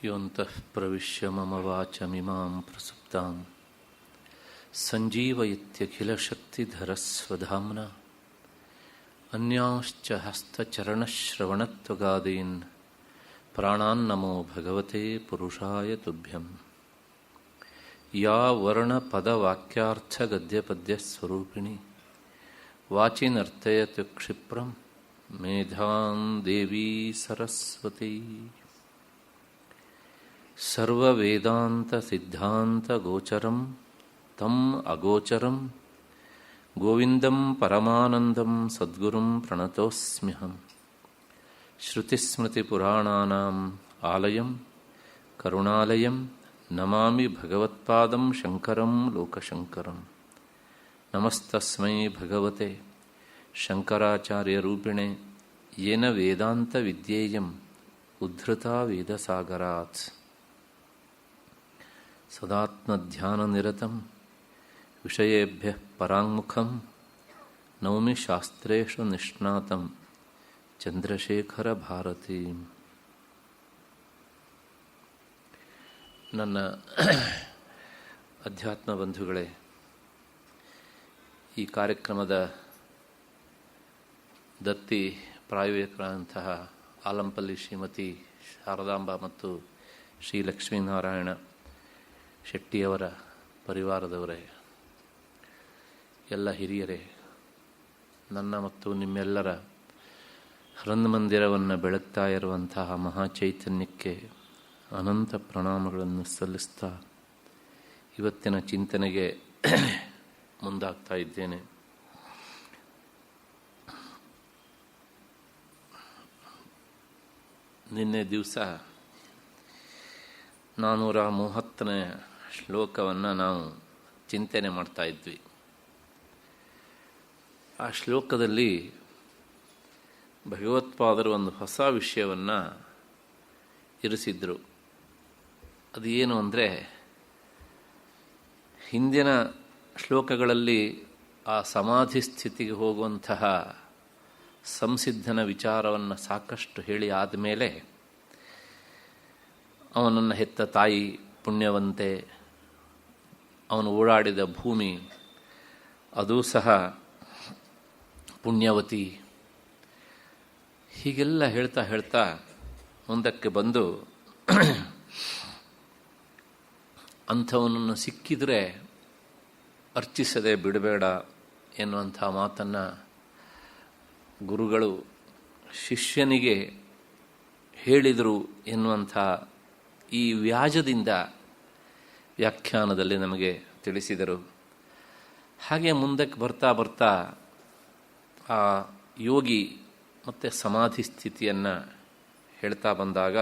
ಯೋಂತಃ ಪ್ರವಿಶ್ಯ ಮಮ ವಾಚಮಿಮಾಂ ಪ್ರಸುಪ್ತಾಂ ಸಂಜೀವಯತ್ಯಖಿಲಶಕ್ತಿಧರಸ್ವಧಾಮ್ನಾ ಅನ್ಯಾಂಶ್ಚ ಹಸ್ತಚರಣಶ್ರವಣತ್ವಗಾದೀನ್ ಪ್ರಾಣಾನ್ನಮೋ ಭಗವತೆ ಪುರುಷಾಯ ತುಭ್ಯಂ. ಯಾ ವರ್ಣಪದವಾಕ್ಯಾರ್ಥಗದ್ಯಪದ್ಯಸ್ವರೂಪಿಣಿ ವಾಚಿ ನರ್ತಯತಿ ಕ್ಷಿಪ್ರಂ ಮೇಧಾಂ ದೇವಿ ಸರಸ್ವತಿ. ಸರ್ವವೇದಾಂತಸಿದ್ಧಾಂತಗೋಚರಂ ತಂ ಅಗೋಚರಂ ಗೋವಿಂದಂ ಪರಮಾನಂದಂ ಸದ್ಗುರುಂ ಪ್ರಣತೋಸ್ಮ್ಯಹಂ. ಶ್ರುತಿಸ್ಮೃತಿಪುರಾಣಾನಾಂ ಆಲಯಂ ಕರುಣಾಲಯಂ ನಮಾಮಿ ಭಗವತ್ಪಾದಂ ಶಂಕರಂ ಲೋಕಶಂಕರಂ. ನಮಸ್ತಸ್ಮೈ ಭಗವತೆ ಶಂಕರಾಚಾರ್ಯರೂಪಿಣೆ ಯೇನ ವೇದಾಂತವಿದ್ಯೇಯಂ ಉದ್ಧೃತಾ ವೇದಸಾಗರಾತ್. ಸದಾತ್ಮಧ್ಯಾನನಿರತಂ ವಿಷಯೇಭ್ಯಃ ಪರಾಂಗುಖಂ ನೌಮಿ ಶಾಸ್ತ್ರೇಷು ನಿಷ್ಣಾತಂ ಚಂದ್ರಶೇಖರ ಭಾರತೀ. ನನ್ನ ಅಧ್ಯಾತ್ಮ ಬಂಧುಗಳೇ, ಈ ಕಾರ್ಯಕ್ರಮದ ದತ್ತಿ ಪ್ರಾಯೋಜಕರಾದಂತಹ ಆಲಂಪಲ್ಲಿ ಶ್ರೀಮತಿ ಶಾರದಾಂಬ ಮತ್ತು ಶ್ರೀ ಲಕ್ಷ್ಮೀನಾರಾಯಣ ಶೆಟ್ಟಿಯವರ ಪರಿವಾರದವರೇ, ಎಲ್ಲ ಹಿರಿಯರೇ, ನನ್ನ ಮತ್ತು ನಿಮ್ಮೆಲ್ಲರ ಹೃನ್ಮಂದಿರವನ್ನು ಬೆಳಗ್ತಾ ಇರುವಂತಹ ಮಹಾಚೈತನ್ಯಕ್ಕೆ ಅನಂತ ಪ್ರಣಾಮಗಳನ್ನು ಸಲ್ಲಿಸ್ತಾ ಇವತ್ತಿನ ಚಿಂತನೆಗೆ ಮುಂದಾಗ್ತಾ ಇದ್ದೇನೆ. ನಿನ್ನೆ ದಿವಸ 430ನೇ ಶ್ಲೋಕವನ್ನು ನಾವು ಚಿಂತನೆ ಮಾಡ್ತಾ ಇದ್ವಿ. ಆ ಶ್ಲೋಕದಲ್ಲಿ ಭಗವತ್ಪಾದರು ಒಂದು ಹೊಸ ವಿಷಯವನ್ನು ಇರಿಸಿದ್ರು. ಅದು ಏನು ಅಂದರೆ, ಹಿಂದಿನ ಶ್ಲೋಕಗಳಲ್ಲಿ ಆ ಸಮಾಧಿ ಸ್ಥಿತಿಗೆ ಹೋಗುವಂತಹ ಸಂಸಿದ್ಧನ ವಿಚಾರವನ್ನು ಸಾಕಷ್ಟು ಹೇಳಿ ಆದಮೇಲೆ ಅವನನ್ನು ಹೆತ್ತ ತಾಯಿ ಪುಣ್ಯವಂತೆ, ಅವನು ಓಡಾಡಿದ ಭೂಮಿ ಅದೂ ಸಹ ಪುಣ್ಯವತಿ, ಹೀಗೆಲ್ಲ ಹೇಳ್ತಾ ಹೇಳ್ತಾ ಮುಂದಕ್ಕೆ ಬಂದು ಅಂಥವನನ್ನು ಸಿಕ್ಕಿದರೆ ಅರ್ಚಿಸದೆ ಬಿಡಬೇಡ ಎನ್ನುವಂಥ ಮಾತನ್ನು ಗುರುಗಳು ಶಿಷ್ಯನಿಗೆ ಹೇಳಿದರು ಎನ್ನುವಂಥ ಈ ವ್ಯಾಜದಿಂದ ವ್ಯಾಖ್ಯಾನದಲ್ಲಿ ನಮಗೆ ತಿಳಿಸಿದರು. ಹಾಗೆ ಮುಂದಕ್ಕೆ ಬರ್ತಾ ಬರ್ತಾ ಆ ಯೋಗಿ ಮತ್ತು ಸಮಾಧಿ ಸ್ಥಿತಿಯನ್ನು ಹೇಳ್ತಾ ಬಂದಾಗ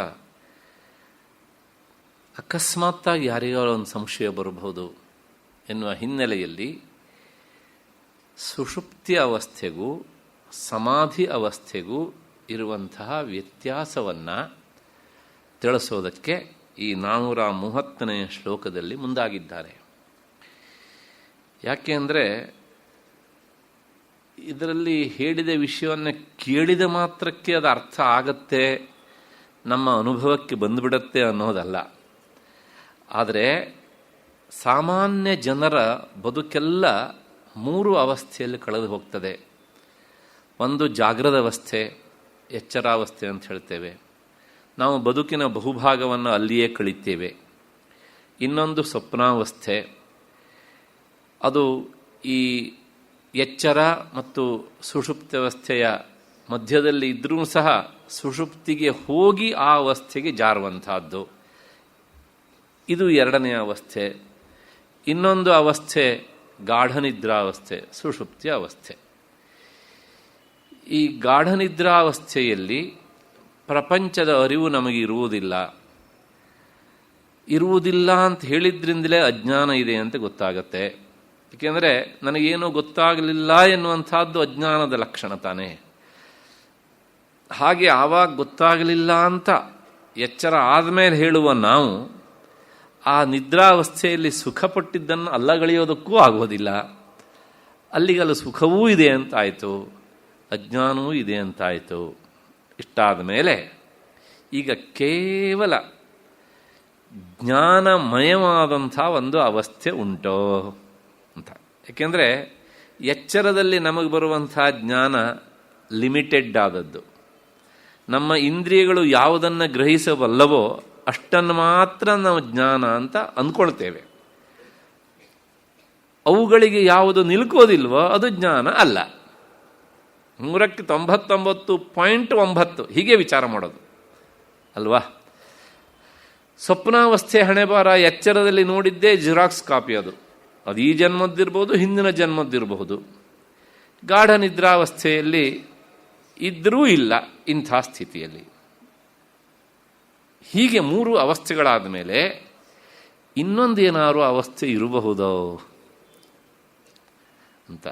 ಅಕಸ್ಮಾತ್ತಾಗಿ ಯಾರಿಗಾರ ಒಂದು ಸಂಶಯ ಬರಬಹುದು ಎನ್ನುವ ಹಿನ್ನೆಲೆಯಲ್ಲಿ ಸುಷುಪ್ತಿ ಅವಸ್ಥೆಗೂ ಸಮಾಧಿ ಅವಸ್ಥೆಗೂ ಇರುವಂತಹ ವ್ಯತ್ಯಾಸವನ್ನು ತಿಳಿಸೋದಕ್ಕೆ ಈ 430ನೇ ಶ್ಲೋಕದಲ್ಲಿ ಮುಂದಾಗಿದ್ದಾರೆ. ಯಾಕೆ ಅಂದರೆ, ಇದರಲ್ಲಿ ಹೇಳಿದ ವಿಷಯವನ್ನು ಕೇಳಿದ ಮಾತ್ರಕ್ಕೆ ಅದು ಅರ್ಥ ಆಗತ್ತೆ, ನಮ್ಮ ಅನುಭವಕ್ಕೆ ಬಂದುಬಿಡತ್ತೆ ಅನ್ನೋದಲ್ಲ. ಆದರೆ ಸಾಮಾನ್ಯ ಜನರ ಬದುಕೆಲ್ಲ 3 ಅವಸ್ಥೆಯಲ್ಲಿ ಕಳೆದು ಹೋಗ್ತದೆ. ಒಂದು ಜಾಗೃತ ಅವಸ್ಥೆ, ಎಚ್ಚರಾವಸ್ಥೆ ಅಂತ ಹೇಳ್ತೇವೆ. ನಾವು ಬದುಕಿನ ಬಹುಭಾಗವನ್ನು ಅಲ್ಲಿಯೇ ಕಳೀತೇವೆ. ಇನ್ನೊಂದು ಸ್ವಪ್ನಾವಸ್ಥೆ, ಅದು ಈ ಎಚ್ಚರ ಮತ್ತು ಸುಷುಪ್ತಾವಸ್ಥೆಯ ಮಧ್ಯದಲ್ಲಿ ಇದ್ರೂ ಸಹ ಸುಷುಪ್ತಿಗೆ ಹೋಗಿ ಆ ಅವಸ್ಥೆಗೆ ಜಾರುವಂತಹದ್ದು. ಇದು 2ನೇ ಅವಸ್ಥೆ. ಇನ್ನೊಂದು ಅವಸ್ಥೆ ಗಾಢನಿದ್ರಾವಸ್ಥೆ, ಸುಷುಪ್ತಿ ಅವಸ್ಥೆ. ಈ ಗಾಢನಿದ್ರಾವಸ್ಥೆಯಲ್ಲಿ ಪ್ರಪಂಚದ ಅರಿವು ನಮಗೆ ಇರುವುದಿಲ್ಲ ಅಂತ ಹೇಳಿದ್ರಿಂದಲೇ ಅಜ್ಞಾನ ಇದೆ ಅಂತ ಗೊತ್ತಾಗತ್ತೆ. ಏಕೆಂದರೆ ನನಗೇನೂ ಗೊತ್ತಾಗಲಿಲ್ಲ ಎನ್ನುವಂಥದ್ದು ಅಜ್ಞಾನದ ಲಕ್ಷಣ ತಾನೇ. ಹಾಗೆ ಆವಾಗ ಗೊತ್ತಾಗಲಿಲ್ಲ ಅಂತ ಎಚ್ಚರ ಆದಮೇಲೆ ಹೇಳುವ ನಾವು ಆ ನಿದ್ರಾವಸ್ಥೆಯಲ್ಲಿ ಸುಖಪಟ್ಟಿದ್ದನ್ನು ಅಲ್ಲಗಳೆಯೋದಕ್ಕೂ ಆಗೋದಿಲ್ಲ. ಅಲ್ಲಿಗಲ್ಲಿ ಸುಖವೂ ಇದೆ ಅಂತಾಯಿತು, ಅಜ್ಞಾನವೂ ಇದೆ ಅಂತಾಯಿತು. ಇಷ್ಟಾದ ಮೇಲೆ ಈಗ ಕೇವಲ ಜ್ಞಾನಮಯವಾದಂಥ ಒಂದು ಅವಸ್ಥೆ ಉಂಟೋ ಅಂತ. ಏಕೆಂದರೆ ಎಚ್ಚರದಲ್ಲಿ ನಮಗೆ ಬರುವಂಥ ಜ್ಞಾನ ಲಿಮಿಟೆಡ್ ಆದದ್ದು. ನಮ್ಮ ಇಂದ್ರಿಯಗಳು ಯಾವುದನ್ನು ಗ್ರಹಿಸಬಲ್ಲವೋ ಅಷ್ಟನ್ನು ಮಾತ್ರ ನಾವು ಜ್ಞಾನ ಅಂತ ಅಂದ್ಕೊಳ್ತೇವೆ. ಅವುಗಳಿಗೆ ಯಾವುದು ನಿಲ್ಕೋದಿಲ್ವೋ ಅದು ಜ್ಞಾನ ಅಲ್ಲ. 99.9 ಹೀಗೆ ವಿಚಾರ ಮಾಡೋದು ಅಲ್ವಾ. ಸ್ವಪ್ನಾವಸ್ಥೆ ಹಣೆಬಾರ ಎಚ್ಚರದಲ್ಲಿ ನೋಡಿದ್ದೇ ಜಿರಾಕ್ಸ್ ಕಾಪಿ. ಅದು ಈ ಜನ್ಮದ್ದಿರ್ಬೋದು, ಹಿಂದಿನ ಜನ್ಮದ್ದಿರಬಹುದು. ಗಾಢ ನಿದ್ರಾವಸ್ಥೆಯಲ್ಲಿ ಇದ್ದರೂ ಇಲ್ಲ ಇಂಥ ಸ್ಥಿತಿಯಲ್ಲಿ. ಹೀಗೆ 3 ಅವಸ್ಥೆಗಳಾದ ಮೇಲೆ ಇನ್ನೊಂದೇನಾದ್ರು ಅವಸ್ಥೆ ಇರಬಹುದೋ ಅಂತ.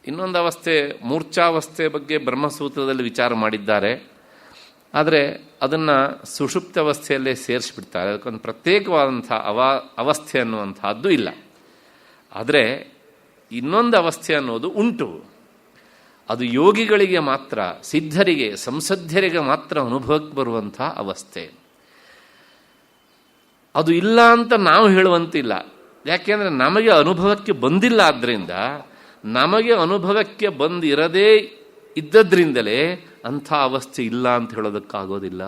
ಇನ್ನೊಂದು ಅವಸ್ಥೆ ಮೂರ್ಛಾವಸ್ಥೆ ಬಗ್ಗೆ ಬ್ರಹ್ಮಸೂತ್ರದಲ್ಲಿ ವಿಚಾರ ಮಾಡಿದ್ದಾರೆ. ಆದರೆ ಅದನ್ನು ಸುಷುಪ್ತ ಅವಸ್ಥೆಯಲ್ಲೇ ಸೇರಿಸಿಬಿಡ್ತಾರೆ. ಅದಕ್ಕೊಂದು ಪ್ರತ್ಯೇಕವಾದಂಥ ಅವಸ್ಥೆ ಅನ್ನುವಂಥದ್ದು ಇಲ್ಲ. ಆದರೆ ಇನ್ನೊಂದು ಅವಸ್ಥೆ ಅನ್ನೋದು ಉಂಟು. ಅದು ಯೋಗಿಗಳಿಗೆ ಮಾತ್ರ, ಸಿದ್ಧರಿಗೆ, ಸಂಸದ್ಧರಿಗೆ ಮಾತ್ರ ಅನುಭವಕ್ಕೆ ಬರುವಂಥ ಅವಸ್ಥೆ. ಅದು ಇಲ್ಲ ಅಂತ ನಾವು ಹೇಳುವಂತಿಲ್ಲ. ಯಾಕೆಂದರೆ ನಮಗೆ ಅನುಭವಕ್ಕೆ ಬಂದಿಲ್ಲ. ಆದ್ದರಿಂದ ನಮಗೆ ಅನುಭವಕ್ಕೆ ಬಂದಿರದೇ ಇದ್ದದ್ರಿಂದಲೇ ಅಂಥ ಅವಸ್ಥೆ ಇಲ್ಲ ಅಂತ ಹೇಳೋದಕ್ಕಾಗೋದಿಲ್ಲ.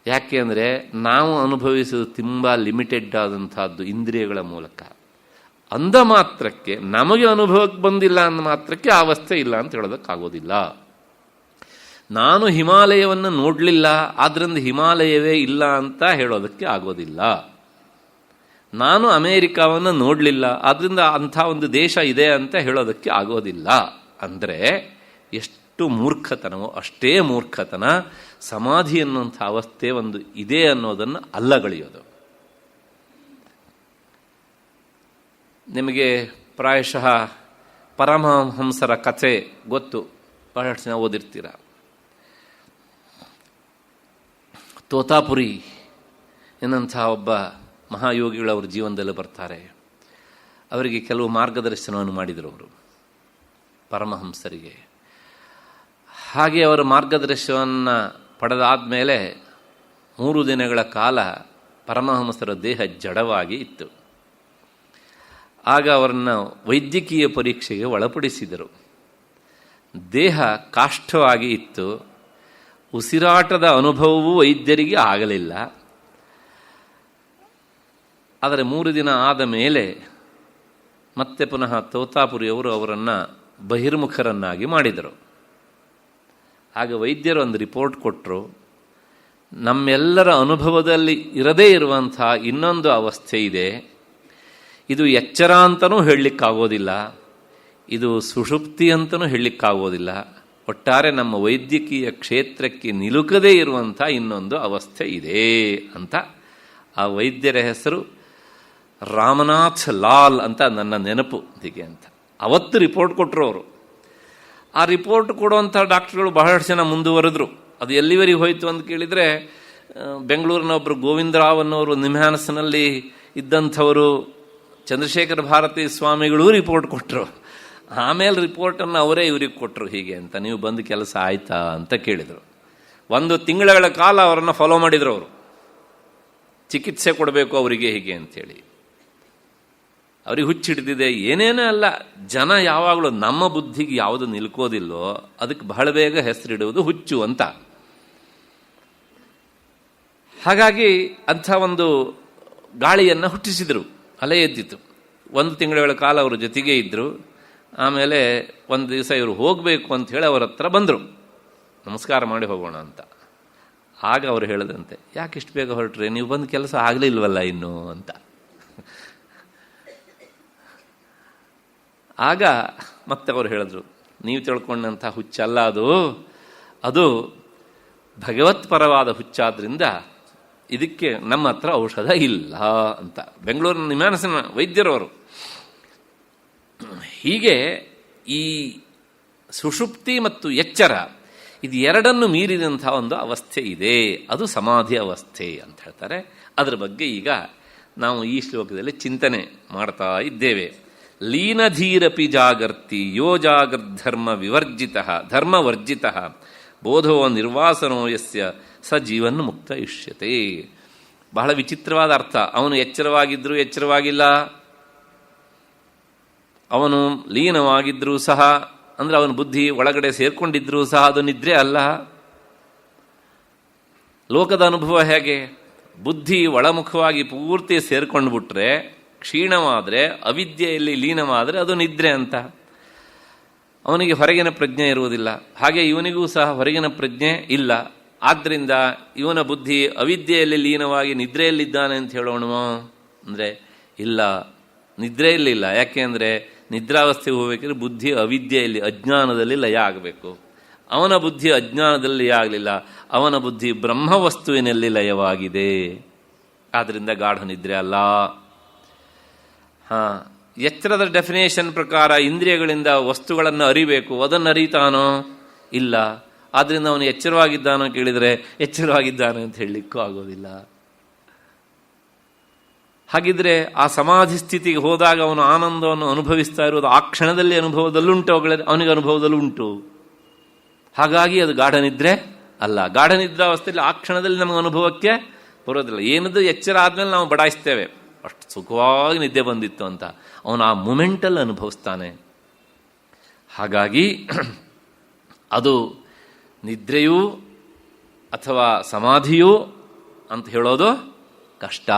ಯಾಕೆ ಅಂದರೆ ನಾವು ಅನುಭವಿಸೋದು ತುಂಬ ಲಿಮಿಟೆಡ್ ಆದಂಥದ್ದು ಇಂದ್ರಿಯಗಳ ಮೂಲಕ. ಅಂದ ಮಾತ್ರಕ್ಕೆ ನಮಗೆ ಅನುಭವಕ್ಕೆ ಬಂದಿಲ್ಲ ಅಂದ ಮಾತ್ರಕ್ಕೆ ಆ ಅವಸ್ಥೆ ಇಲ್ಲ ಅಂತ ಹೇಳೋದಕ್ಕಾಗೋದಿಲ್ಲ. ನಾನು ಹಿಮಾಲಯವನ್ನು ನೋಡಲಿಲ್ಲ, ಆದ್ದರಿಂದ ಹಿಮಾಲಯವೇ ಇಲ್ಲ ಅಂತ ಹೇಳೋದಕ್ಕೆ ಆಗೋದಿಲ್ಲ. ನಾನು ಅಮೇರಿಕಾವನ್ನು ನೋಡಲಿಲ್ಲ, ಆದ್ದರಿಂದ ಅಂಥ ಒಂದು ದೇಶ ಇದೆ ಅಂತ ಹೇಳೋದಕ್ಕೆ ಆಗೋದಿಲ್ಲ. ಅಂದರೆ ಎಷ್ಟು ಮೂರ್ಖತನವೋ ಅಷ್ಟೇ ಮೂರ್ಖತನ ಸಮಾಧಿ ಅನ್ನುವಂಥ ಅವಸ್ಥೆ ಒಂದು ಇದೆ ಅನ್ನೋದನ್ನು ಅಲ್ಲಗಳೆಯೋದು. ನಿಮಗೆ ಪ್ರಾಯಶಃ ಪರಮಹಂಸರ ಕಥೆ ಗೊತ್ತು, ಬಹಳಷ್ಟು ಜನ ಓದಿರ್ತೀರ. ತೋತಾಪುರಿ ಎನ್ನುವಂಥ ಒಬ್ಬ ಮಹಾಯೋಗಿಗಳು ಅವ್ರ ಜೀವನದಲ್ಲಿ ಬರ್ತಾರೆ. ಅವರಿಗೆ ಕೆಲವು ಮಾರ್ಗದರ್ಶನವನ್ನು ಮಾಡಿದರು ಅವರು, ಪರಮಹಂಸರಿಗೆ. ಹಾಗೆ ಅವರ ಮಾರ್ಗದರ್ಶನವನ್ನು ಪಡೆದಾದ ಮೇಲೆ 3 ದಿನಗಳ ಕಾಲ ಪರಮಹಂಸರ ದೇಹ ಜಡವಾಗಿ ಇತ್ತು. ಆಗ ಅವರನ್ನು ವೈದ್ಯಕೀಯ ಪರೀಕ್ಷೆಗೆ ಒಳಪಡಿಸಿದರು. ದೇಹ ಕಾಷ್ಠವಾಗಿ ಇತ್ತು. ಉಸಿರಾಟದ ಅನುಭವವೂ ವೈದ್ಯರಿಗೆ ಆಗಲಿಲ್ಲ. ಆದರೆ 3 ದಿನ ಆದ ಮೇಲೆ ಮತ್ತೆ ಪುನಃ ತೋತಾಪುರಿಯವರು ಅವರನ್ನು ಬಹಿರ್ಮುಖರನ್ನಾಗಿ ಮಾಡಿದರು. ಆಗ ವೈದ್ಯರು ಒಂದು ರಿಪೋರ್ಟ್ ಕೊಟ್ಟರು. ನಮ್ಮೆಲ್ಲರ ಅನುಭವದಲ್ಲಿ ಇರದೇ ಇರುವಂಥ ಇನ್ನೊಂದು ಅವಸ್ಥೆ ಇದೆ. ಇದು ಎಚ್ಚರ ಅಂತಲೂ ಹೇಳಲಿಕ್ಕಾಗೋದಿಲ್ಲ, ಇದು ಸುಷುಪ್ತಿ ಅಂತಲೂ ಹೇಳಲಿಕ್ಕಾಗೋದಿಲ್ಲ. ಒಟ್ಟಾರೆ ನಮ್ಮ ವೈದ್ಯಕೀಯ ಕ್ಷೇತ್ರಕ್ಕೆ ನಿಲುಕದೇ ಇರುವಂಥ ಇನ್ನೊಂದು ಅವಸ್ಥೆ ಇದೆ ಅಂತ. ಆ ವೈದ್ಯರ ಹೆಸರು ರಾಮನಾಥ್ ಲಾಲ್ ಅಂತ ನನ್ನ ನೆನಪು ಹೀಗೆ ಅಂತ. ಅವತ್ತು ರಿಪೋರ್ಟ್ ಕೊಟ್ಟರು ಅವರು. ಆ ರಿಪೋರ್ಟ್ ಕೊಡುವಂಥ ಡಾಕ್ಟರ್ಗಳು ಬಹಳಷ್ಟು ಜನ ಮುಂದುವರೆದ್ರು. ಅದು ಎಲ್ಲಿವರೆಗೆ ಹೋಯಿತು ಅಂತ ಕೇಳಿದರೆ, ಬೆಂಗಳೂರಿನ ಒಬ್ಬರು ಗೋವಿಂದರಾವ್ ಅನ್ನೋರು ನಿಮ್ಹಾನ್ಸ್ನಲ್ಲಿ ಇದ್ದಂಥವರು, ಚಂದ್ರಶೇಖರ ಭಾರತಿ ಸ್ವಾಮಿಗಳೂ ರಿಪೋರ್ಟ್ ಕೊಟ್ಟರು. ಆಮೇಲೆ ರಿಪೋರ್ಟನ್ನು ಅವರೇ ಇವ್ರಿಗೆ ಕೊಟ್ಟರು. ಹೀಗೆ ಅಂತ, ನೀವು ಬಂದು ಕೆಲಸ ಆಯ್ತಾ ಅಂತ ಕೇಳಿದರು. 1 ತಿಂಗಳ ಕಾಲ ಅವರನ್ನು ಫಾಲೋ ಮಾಡಿದರು. ಅವರು ಚಿಕಿತ್ಸೆ ಕೊಡಬೇಕು ಅವರಿಗೆ ಹೀಗೆ ಅಂಥೇಳಿ. ಅವ್ರಿಗೆ ಹುಚ್ಚಿಡ್ದಿದೆ, ಏನೇನೂ ಅಲ್ಲ. ಜನ ಯಾವಾಗಲೂ ನಮ್ಮ ಬುದ್ಧಿಗೆ ಯಾವುದು ನಿಲ್ಕೋದಿಲ್ಲೋ ಅದಕ್ಕೆ ಬಹಳ ಬೇಗ ಹೆಸರಿಡುವುದು ಹುಚ್ಚು ಅಂತ. ಹಾಗಾಗಿ ಅಂಥ ಒಂದು ಗಾಳಿಯನ್ನು ಹುಟ್ಟಿಸಿದರು. ಅಲೆ ಎದ್ದಿತ್ತು. 1 ತಿಂಗಳ ಕಾಲ ಅವರ ಜೊತೆಗೆ ಇದ್ದರು. ಆಮೇಲೆ ಒಂದು ದಿವಸ ಇವರು ಹೋಗಬೇಕು ಅಂತ ಹೇಳಿ ಅವರ ಹತ್ರ ಬಂದರು, ನಮಸ್ಕಾರ ಮಾಡಿ ಹೋಗೋಣ ಅಂತ. ಆಗ ಅವರು ಹೇಳಿದಂತೆ, ಯಾಕೆ ಇಷ್ಟು ಬೇಗ ಹೊರಟ್ರೆ, ನೀವು ಬಂದು ಕೆಲಸ ಆಗಲಿಲ್ವಲ್ಲ ಇನ್ನೂ ಅಂತ. ಆಗ ಮತ್ತೆ ಅವರು ಹೇಳಿದ್ರು, ನೀವು ತಿಳ್ಕೊಂಡಂಥ ಹುಚ್ಚಲ್ಲ ಅದು ಭಗವತ್ಪರವಾದ ಹುಚ್ಚಾದ್ರಿಂದ ಇದಕ್ಕೆ ನಮ್ಮ ಹತ್ರ ಔಷಧ ಇಲ್ಲ ಅಂತ. ಬೆಂಗಳೂರಿನ ನಿಮ್ಹಾನ್ಸ್ನ ವೈದ್ಯರವರು. ಹೀಗೆ ಈ ಸುಷುಪ್ತಿ ಮತ್ತು ಎಚ್ಚರ ಇದು ಎರಡನ್ನು ಮೀರಿದಂಥ ಒಂದು ಅವಸ್ಥೆ ಇದೆ, ಅದು ಸಮಾಧಿ ಅವಸ್ಥೆ ಅಂತ ಹೇಳ್ತಾರೆ. ಅದರ ಬಗ್ಗೆ ಈಗ ನಾವು ಈ ಶ್ಲೋಕದಲ್ಲಿ ಚಿಂತನೆ ಮಾಡ್ತಾ ಇದ್ದೇವೆ. ಲೀನಧೀರಪಿ ಜಾಗರ್ತಿ ಯೋ ಜಾಗರ್ಧರ್ಮ ಧರ್ಮವರ್ಜಿತ ಬೋಧೋ ನಿರ್ವಾಸನೋ ಯಸ್ಯ ಸ ಜೀವನ್ ಮುಕ್ತ ಇಷ್ಯತೆ. ಬಹಳ ವಿಚಿತ್ರವಾದ ಅರ್ಥ. ಅವನು ಎಚ್ಚರವಾಗಿದ್ದರೂ ಎಚ್ಚರವಾಗಿಲ್ಲ, ಅವನು ಲೀನವಾಗಿದ್ದರೂ ಸಹ, ಅಂದರೆ ಅವನ ಬುದ್ಧಿ ಒಳಗಡೆ ಸೇರ್ಕೊಂಡಿದ್ರೂ ಸಹ ಅದು ನಿದ್ರೆ ಅಲ್ಲ. ಲೋಕದ ಅನುಭವ ಹೇಗೆ? ಬುದ್ಧಿ ಒಳಮುಖವಾಗಿ ಪೂರ್ತಿ ಸೇರ್ಕೊಂಡು ಬಿಟ್ರೆ, ಕ್ಷೀಣವಾದರೆ, ಅವಿದ್ಯೆಯಲ್ಲಿ ಲೀನವಾದರೆ ಅದು ನಿದ್ರೆ ಅಂತ. ಅವನಿಗೆ ಹೊರಗಿನ ಪ್ರಜ್ಞೆ ಇರುವುದಿಲ್ಲ. ಹಾಗೆ ಇವನಿಗೂ ಸಹ ಹೊರಗಿನ ಪ್ರಜ್ಞೆ ಇಲ್ಲ. ಆದ್ದರಿಂದ ಇವನ ಬುದ್ಧಿ ಅವಿದ್ಯೆಯಲ್ಲಿ ಲೀನವಾಗಿ ನಿದ್ರೆಯಲ್ಲಿದ್ದಾನೆ ಅಂತ ಹೇಳೋಣ ಅಂದರೆ ಇಲ್ಲ, ನಿದ್ರೆಯಲ್ಲಿಲ್ಲ. ಯಾಕೆ ಅಂದರೆ ನಿದ್ರಾವಸ್ಥೆಗೆ ಹೋಗಬೇಕಿದ್ರೆ ಬುದ್ಧಿ ಅವಿದ್ಯೆಯಲ್ಲಿ, ಅಜ್ಞಾನದಲ್ಲಿ ಲಯ ಆಗಬೇಕು. ಅವನ ಬುದ್ಧಿ ಅಜ್ಞಾನದಲ್ಲಿ ಲಯ ಆಗಲಿಲ್ಲ, ಅವನ ಬುದ್ಧಿ ಬ್ರಹ್ಮವಸ್ತುವಿನಲ್ಲಿ ಲಯವಾಗಿದೆ. ಆದ್ದರಿಂದ ಗಾಢ ನಿದ್ರೆ ಅಲ್ಲ. ಎಚ್ಚರದ ಡೆಫಿನೇಷನ್ ಪ್ರಕಾರ ಇಂದ್ರಿಯಗಳಿಂದ ವಸ್ತುಗಳನ್ನು ಅರಿಬೇಕು, ಅದನ್ನು ಅರಿತಾನೋ? ಇಲ್ಲ. ಆದ್ದರಿಂದ ಅವನು ಎಚ್ಚರವಾಗಿದ್ದಾನೋ ಕೇಳಿದರೆ ಎಚ್ಚರವಾಗಿದ್ದಾನೆ ಅಂತ ಹೇಳಲಿಕ್ಕೂ ಆಗೋದಿಲ್ಲ. ಹಾಗಿದ್ರೆ ಆ ಸಮಾಧಿ ಸ್ಥಿತಿಗೆ ಹೋದಾಗ ಅವನು ಆನಂದವನ್ನು ಅನುಭವಿಸ್ತಾ ಇರುವುದು ಆ ಕ್ಷಣದಲ್ಲಿ ಅನುಭವದಲ್ಲುಂಟು, ಅವನಿಗೆ ಅನುಭವದಲ್ಲುಂಟು. ಹಾಗಾಗಿ ಅದು ಗಾಢ ನಿದ್ರೆ ಅಲ್ಲ. ಗಾಢ ನಿದ್ರಾವಸ್ಥೆಯಲ್ಲಿ ಆ ಕ್ಷಣದಲ್ಲಿ ನಮಗೆ ಅನುಭವಕ್ಕೆ ಬರೋದಿಲ್ಲ. ಏನದು ಎಚ್ಚರ ಆದಮೇಲೆ ನಾವು ಬಡಾಯಿಸ್ತೇವೆ, ಅಷ್ಟು ಸುಖವಾಗಿ ನಿದ್ದೆ ಬಂದಿತ್ತು ಅಂತ. ಅವನು ಆ ಮೂಮೆಂಟಲ್ಲಿ ಅನುಭವಿಸ್ತಾನೆ. ಹಾಗಾಗಿ ಅದು ನಿದ್ರೆಯೂ ಅಥವಾ ಸಮಾಧಿಯೂ ಅಂತ ಹೇಳೋದು ಕಷ್ಟ,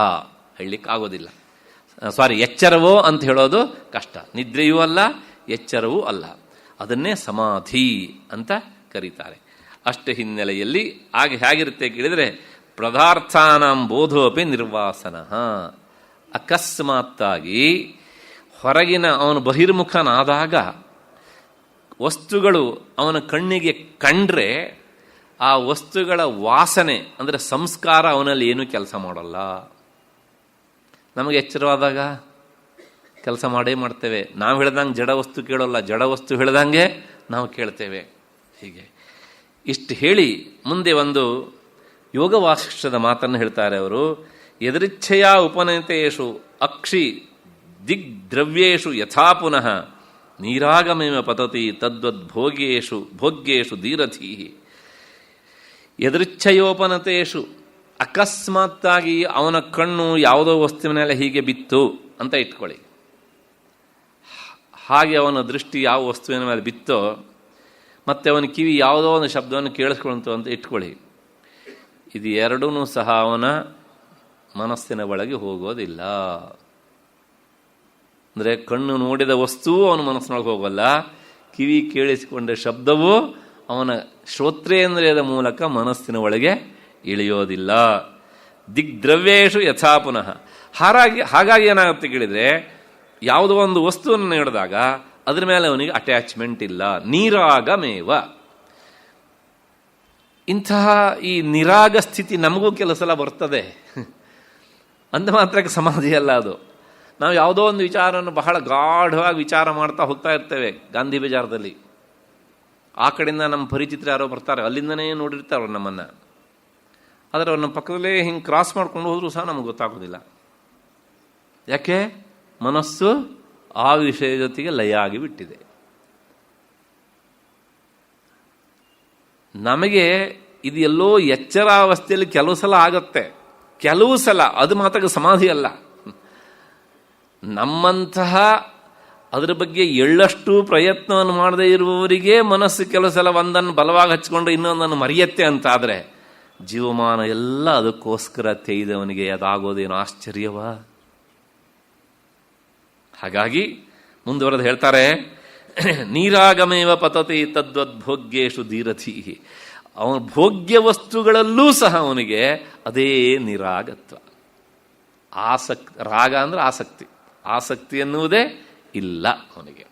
ಹೇಳಲಿಕ್ಕಾಗೋದಿಲ್ಲ. ಎಚ್ಚರವೋ ಅಂತ ಹೇಳೋದು ಕಷ್ಟ. ನಿದ್ರೆಯೂ ಅಲ್ಲ, ಎಚ್ಚರವೂ ಅಲ್ಲ. ಅದನ್ನೇ ಸಮಾಧಿ ಅಂತ ಕರೀತಾರೆ. ಅಷ್ಟ ಹಿನ್ನೆಲೆಯಲ್ಲಿ ಹೇಗಿರುತ್ತೆ ಕೇಳಿದರೆ, ಪದಾರ್ಥಾನಾಂ ಬೋಧೋಪಿ ನಿರ್ವಾಸನ. ಅಕಸ್ಮಾತ್ತಾಗಿ ಹೊರಗಿನ ಅವನು ಬಹಿರ್ಮುಖನಾದಾಗ ವಸ್ತುಗಳು ಅವನ ಕಣ್ಣಿಗೆ ಕಂಡ್ರೆ ಆ ವಸ್ತುಗಳ ವಾಸನೆ ಅಂದರೆ ಸಂಸ್ಕಾರ ಅವನಲ್ಲಿ ಏನೂ ಕೆಲಸ ಮಾಡಲ್ಲ. ನಮಗೆ ಎಚ್ಚರವಾದಾಗ ಕೆಲಸ ಮಾಡೇ ಮಾಡ್ತೇವೆ. ನಾವು ಹೇಳ್ದಂಗೆ ಜಡ ವಸ್ತು ಕೇಳೋಲ್ಲ, ಜಡ ವಸ್ತು ಹೇಳ್ದಂಗೆ ನಾವು ಕೇಳ್ತೇವೆ. ಹೀಗೆ ಇಷ್ಟು ಹೇಳಿ ಮುಂದೆ ಒಂದು ಯೋಗ ವಾಸಿಷ್ಠದ ಮಾತನ್ನು ಹೇಳ್ತಾರೆ ಅವರು. ಯದೃಚ್ಛೆಯ ಉಪನಯತೇಷು ಅಕ್ಷಿ ದಿಗ್ದ್ರವ್ಯೇಷು ಯಥಾ ಪುನಃ ನೀರಾಗಮೇವ ಪತತಿ ತದ್ವದ್ ಭೋಗ್ಯೇಷು ಧೀರಧೀ. ಯದೃಚ್ಛಯೋಪನತೇಷು, ಅಕಸ್ಮಾತ್ತಾಗಿ ಅವನ ಕಣ್ಣು ಯಾವುದೋ ವಸ್ತುವಿನೆಲ್ಲ ಹೀಗೆ ಬಿತ್ತು ಅಂತ ಇಟ್ಕೊಳ್ಳಿ. ಹಾಗೆ ಅವನ ದೃಷ್ಟಿ ಯಾವ ವಸ್ತುವಿನ ಮೇಲೆ ಬಿತ್ತೋ, ಮತ್ತು ಅವನ ಕಿವಿ ಯಾವುದೋ ಒಂದು ಶಬ್ದವನ್ನು ಕೇಳಿಸ್ಕೊಳ್ತು ಅಂತ ಇಟ್ಕೊಳ್ಳಿ. ಇದು ಎರಡೂ ಸಹ ಅವನ ಮನಸ್ಸಿನ ಒಳಗೆ ಹೋಗೋದಿಲ್ಲ. ಅಂದರೆ ಕಣ್ಣು ನೋಡಿದ ವಸ್ತುವು ಅವನ ಮನಸ್ಸಿನೊಳಗೆ ಹೋಗಲ್ಲ, ಕಿವಿ ಕೇಳಿಸಿಕೊಂಡ ಶಬ್ದವೂ ಅವನ ಶ್ರೋತ್ರೇಂದ್ರಿಯದ ಮೂಲಕ ಮನಸ್ಸಿನ ಒಳಗೆ ಇಳಿಯೋದಿಲ್ಲ. ದಿಗ್ದ್ರವ್ಯೇಷು ಯಥಾ ಪುನಃ. ಹಾಗಾಗಿ ಏನಾಗುತ್ತೆ ಕೇಳಿದರೆ, ಯಾವುದೋ ಒಂದು ವಸ್ತುವನ್ನು ನೋಡಿದಾಗ ಅದರ ಮೇಲೆ ಅವನಿಗೆ ಅಟ್ಯಾಚ್ಮೆಂಟ್ ಇಲ್ಲ. ನೀರಾಗಮೇವ. ಇಂತಹ ಈ ನಿರಾಗ ಸ್ಥಿತಿ ನಮಗೂ ಕೆಲವು ಸಲ ಬರ್ತದೆ. ಅಂದ ಮಾತ್ರಕ್ಕೆ ಸಮಾಧಿ ಅಲ್ಲ ಅದು. ನಾವು ಯಾವುದೋ ಒಂದು ವಿಚಾರವನ್ನು ಬಹಳ ಗಾಢವಾಗಿ ವಿಚಾರ ಮಾಡ್ತಾ ಹೋಗ್ತಾ ಇರ್ತೇವೆ. ಗಾಂಧಿ ಬಜಾರದಲ್ಲಿ ಆ ಕಡೆಯಿಂದ ನಮ್ಮ ಪರಿಚಿತರು ಯಾರೋ ಬರ್ತಾರೆ, ಅಲ್ಲಿಂದನೇ ನೋಡಿರ್ತಾರೆ ನಮ್ಮನ್ನು. ಆದರೆ ಅವ್ರ ನಮ್ಮ ಪಕ್ಕದಲ್ಲೇ ಹಿಂಗೆ ಕ್ರಾಸ್ ಮಾಡ್ಕೊಂಡು ಹೋದರೂ ಸಹ ನಮಗೆ ಗೊತ್ತಾಗೋದಿಲ್ಲ. ಯಾಕೆ? ಮನಸ್ಸು ಆ ವಿಷಯ ಜೊತೆಗೆ ಲಯ ಆಗಿಬಿಟ್ಟಿದೆ. ನಮಗೆ ಇದು ಎಲ್ಲೋ ಎಚ್ಚರಾವಸ್ಥೆಯಲ್ಲಿ ಕೆಲವು ಸಲ ಆಗತ್ತೆ, ಕೆಲವು ಸಲ ಅದು ಮಾತ್ರ ಸಮಾಧಿ ಅಲ್ಲ. ನಮ್ಮಂತಹ ಅದರ ಬಗ್ಗೆ ಎಳ್ಳಷ್ಟು ಪ್ರಯತ್ನವನ್ನು ಮಾಡದೇ ಇರುವವರಿಗೆ ಮನಸ್ಸು ಕೆಲವು ಸಲ ಒಂದನ್ನು ಬಲವಾಗಿ ಹಚ್ಚಿಕೊಂಡು ಇನ್ನೊಂದನ್ನು ಮರೆಯತ್ತೆ ಅಂತ. ಆದರೆ ಜೀವಮಾನ ಎಲ್ಲ ಅದಕ್ಕೋಸ್ಕರ ತೆಗೆದವನಿಗೆ ಅದಾಗೋದೇನು ಆಶ್ಚರ್ಯವ? ಹಾಗಾಗಿ ಮುಂದುವರೆದು ಹೇಳ್ತಾರೆ, ನೀರಾಗಮೇವ ಪತತಿ ತದ್ವದ್ ಭೋಗ್ಯೇಷು ಧೀರಧೀ. ಅವನ ಭೋಗ್ಯ ವಸ್ತುಗಳಲ್ಲೂ ಸಹ ಅವನಿಗೆ ಅದೇ ನಿರಾಗತ್ವ. ರಾಗ ಅಂದರೆ ಆಸಕ್ತಿ ಎನ್ನುವುದೇ ಇಲ್ಲ ಅವನಿಗೆ.